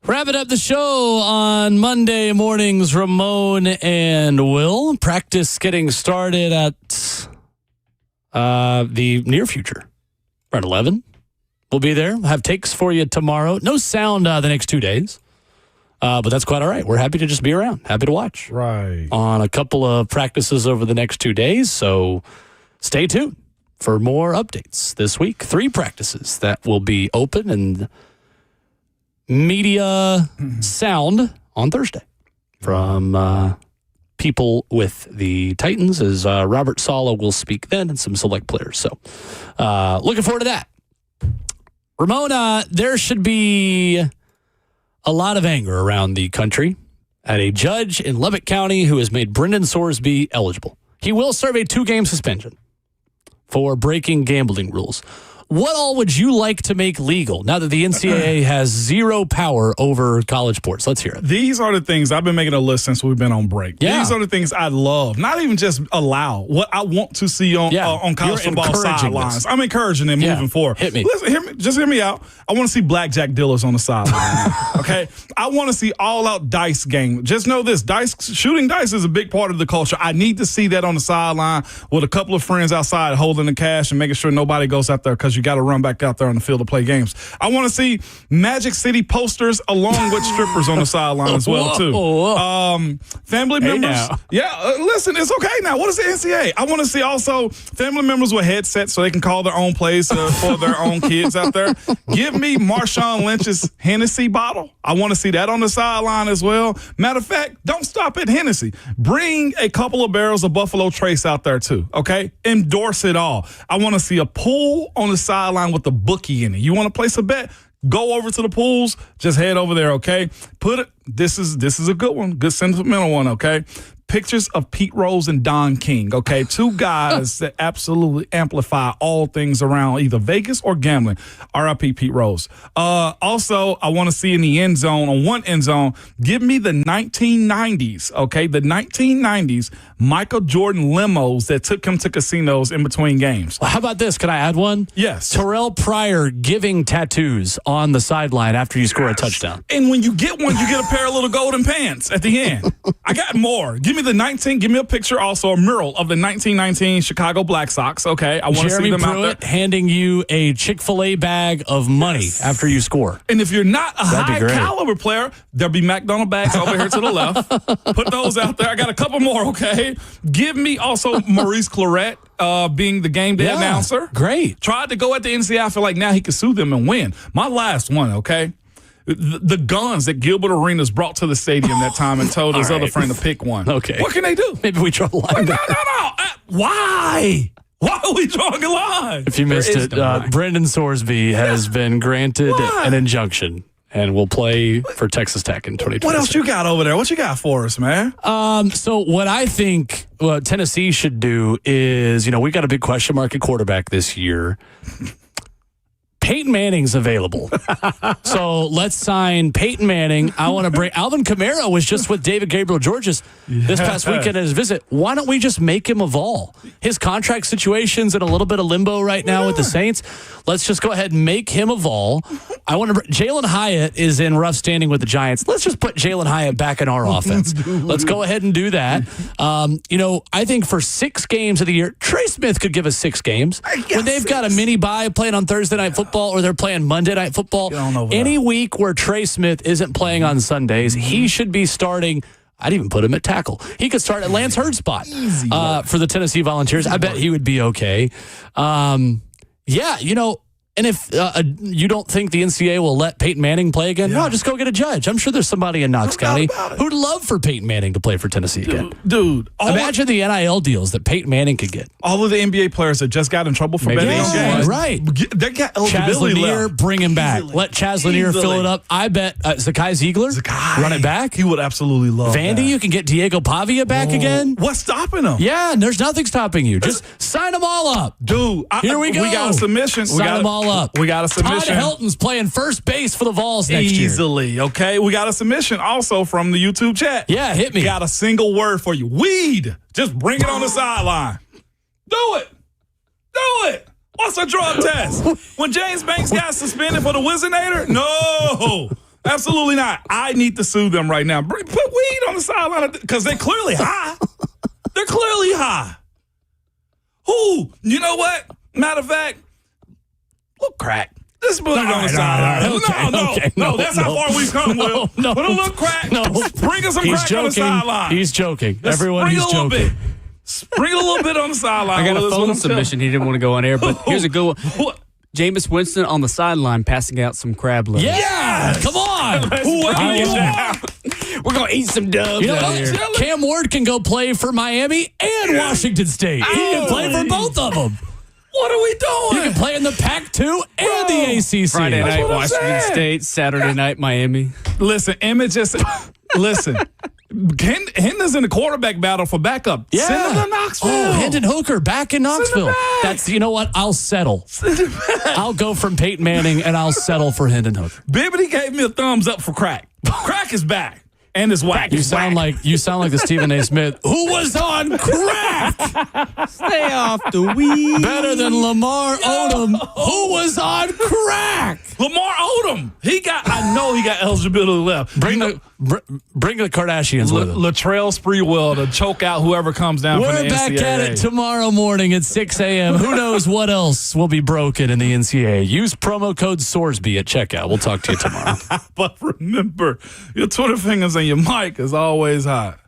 Wrapping up the show on Monday mornings, Ramon and Will. Practice getting started at the near future. Around 11. We'll be there. We'll have takes for you tomorrow. No sound the next 2 days. But that's quite all right. We're happy to just be around. Happy to watch. Right. On a couple of practices over the next 2 days. So stay tuned for more updates this week. 3 practices that will be open and media sound on Thursday from people with the Titans, as Robert Saleh will speak then, and some select players. So looking forward to that. Ramona, there should be a lot of anger around the country at a judge in Lubbock County who has made Brendan Sorsby eligible. He will serve a 2-game suspension for breaking gambling rules. What all would you like to make legal now that the NCAA has zero power over college sports? Let's hear it. These are the things I've been making a list since we've been on break. Yeah. These are the things I love, not even just allow, what I want to see on college football sidelines. I'm encouraging them moving forward. Hit me. Listen, just hear me out. I want to see blackjack dealers on the sideline. Okay? I want to see all-out dice game. Just know this, shooting dice is a big part of the culture. I need to see that on the sideline with a couple of friends outside holding the cash and making sure nobody goes out there because you got to run back out there on the field to play games. I want to see Magic City posters along with strippers on the sideline as well, too. Family members. Listen, it's okay now. What is the NCAA? I want to see also family members with headsets so they can call their own plays for their own kids out there. Give me Marshawn Lynch's Hennessy bottle. I want to see that on the sideline as well. Matter of fact, don't stop at Hennessy. Bring a couple of barrels of Buffalo Trace out there, too, okay? Endorse it all. I want to see a pool on the sideline with the bookie in it. You want to place a bet? Go over to the pools. Just head over there, okay? This is a good one, good sentimental one, okay? Pictures of Pete Rose and Don King, okay? 2 guys that absolutely amplify all things around either Vegas or gambling. R.I.P. Pete Rose. Also, I want to see in the end zone, on one end zone, give me the 1990s, okay? The 1990s Michael Jordan limos that took him to casinos in between games. Well, how about this? Can I add one? Yes. Terrell Pryor giving tattoos on the sideline after you score a touchdown. And when you get one, you get a pair of little golden pants at the end. I got more. Give me a picture, also a mural of the 1919 Chicago Black Sox. Okay, I want to see them out there. Handing you a Chick-fil-A bag of money after you score. And if you're not a high caliber player, there'll be McDonald's bags over here to the left. Put those out there. I got a couple more, okay? Give me also Maurice Clarett being the game day announcer. Great. Tried to go at the NCAA. I feel like now he could sue them and win. My last one, okay? The guns that Gilbert Arenas brought to the stadium that time and told his other friend to pick one. Okay. What can they do? Maybe we draw a line. No. Why? Why are we drawing a line? If you missed it, Brendan Sorsby has been granted an injunction and will play for Texas Tech in 2020. What else you got over there? What you got for us, man? So what I think Tennessee should do is, we got a big question mark at quarterback this year. Peyton Manning's available. So let's sign Peyton Manning. I want to bring Alvin Kamara was just with David Gabriel Georges this past weekend at his visit. Why don't we just make him a Vol? His contract situation's in a little bit of limbo right now with the Saints. Let's just go ahead and make him a Vol. I want to. Jalen Hyatt is in rough standing with the Giants. Let's just put Jalen Hyatt back in our offense. Let's go ahead and do that. I think for 6 games of the year, Trey Smith could give us 6 games. When they've got a mini bye playing on Thursday Night Football or they're playing Monday Night Football, any week where Trey Smith isn't playing on Sundays, he should be starting. I'd even put him at tackle. He could start at Lance Hurd's spot for the Tennessee Volunteers. I bet he would be okay. And if you don't think the NCAA will let Peyton Manning play again, no, just go get a judge. I'm sure there's somebody in Knox County who'd love for Peyton Manning to play for Tennessee again. Dude, imagine the NIL deals that Peyton Manning could get. All of the NBA players that just got in trouble for betting on games. Right. They got Chaz eligibility Lanier, left. bring him back. Let Chaz Lanier fill it up. I bet Zakai Ziegler, run it back. He would absolutely love Vandy, that. you can get Diego Pavia back again. What's stopping him? Yeah, and there's nothing stopping you. Just sign them all up. Dude, here we go. We got a submission. Sign them all up. We got a submission. Todd Helton's playing first base for the Vols next year. Easily, okay? We got a submission also from the YouTube chat. Yeah, hit me. Got a single word for you. Weed. Just bring it on the sideline. Do it. Do it. What's a drug test? When James Banks got suspended for the Wizinator? No. Absolutely not. I need to sue them right now. Put weed on the sideline because they're clearly high. They're clearly high. Who? You know what? Matter of fact, look crack. Let's put it on the sideline. No, that's how far we've come, Will. No. Put a little crack. No. Sprinkle some crack on the sideline. He's joking. Let's Everyone, he's sprinkle a little joking. bit. Sprinkle a little bit on the sideline. I got Will, a is what phone I'm submission. He didn't want to go on air, but here's a good one. Jameis Winston on the sideline passing out some crab legs. Yeah, come on. We're going to eat some dubs You know out what? here. Cam Ward can go play for Miami and Washington State. He can play for both of them. What are we doing? He can play in the Pac-2 and the ACC. Friday night, what I'm Washington saying. State. Saturday night, Miami. Listen, Emmett just listen. Hendon's in the quarterback battle for backup. Yeah. Send him to Knoxville. Oh, Hendon Hooker back in Knoxville. back. That's, you know what? I'll settle. I'll go from Peyton Manning and I'll settle for Hendon Hooker. Bibbity gave me a thumbs up for crack. Crack is back. And it's whack. You sound like the Stephen A. Smith who was on crack. Stay off the weed. Better than Lamar Odom, who was on crack. Lamar Odom. I know he got eligibility left. Bring the Kardashians with him. Latrell Sprewell to choke out whoever comes down from the We're back NCAA. at it tomorrow morning at 6 a.m. Who knows what else will be broken in the NCAA? Use promo code Sorsby at checkout. We'll talk to you tomorrow. But remember, your Twitter fingers and your mic is always hot.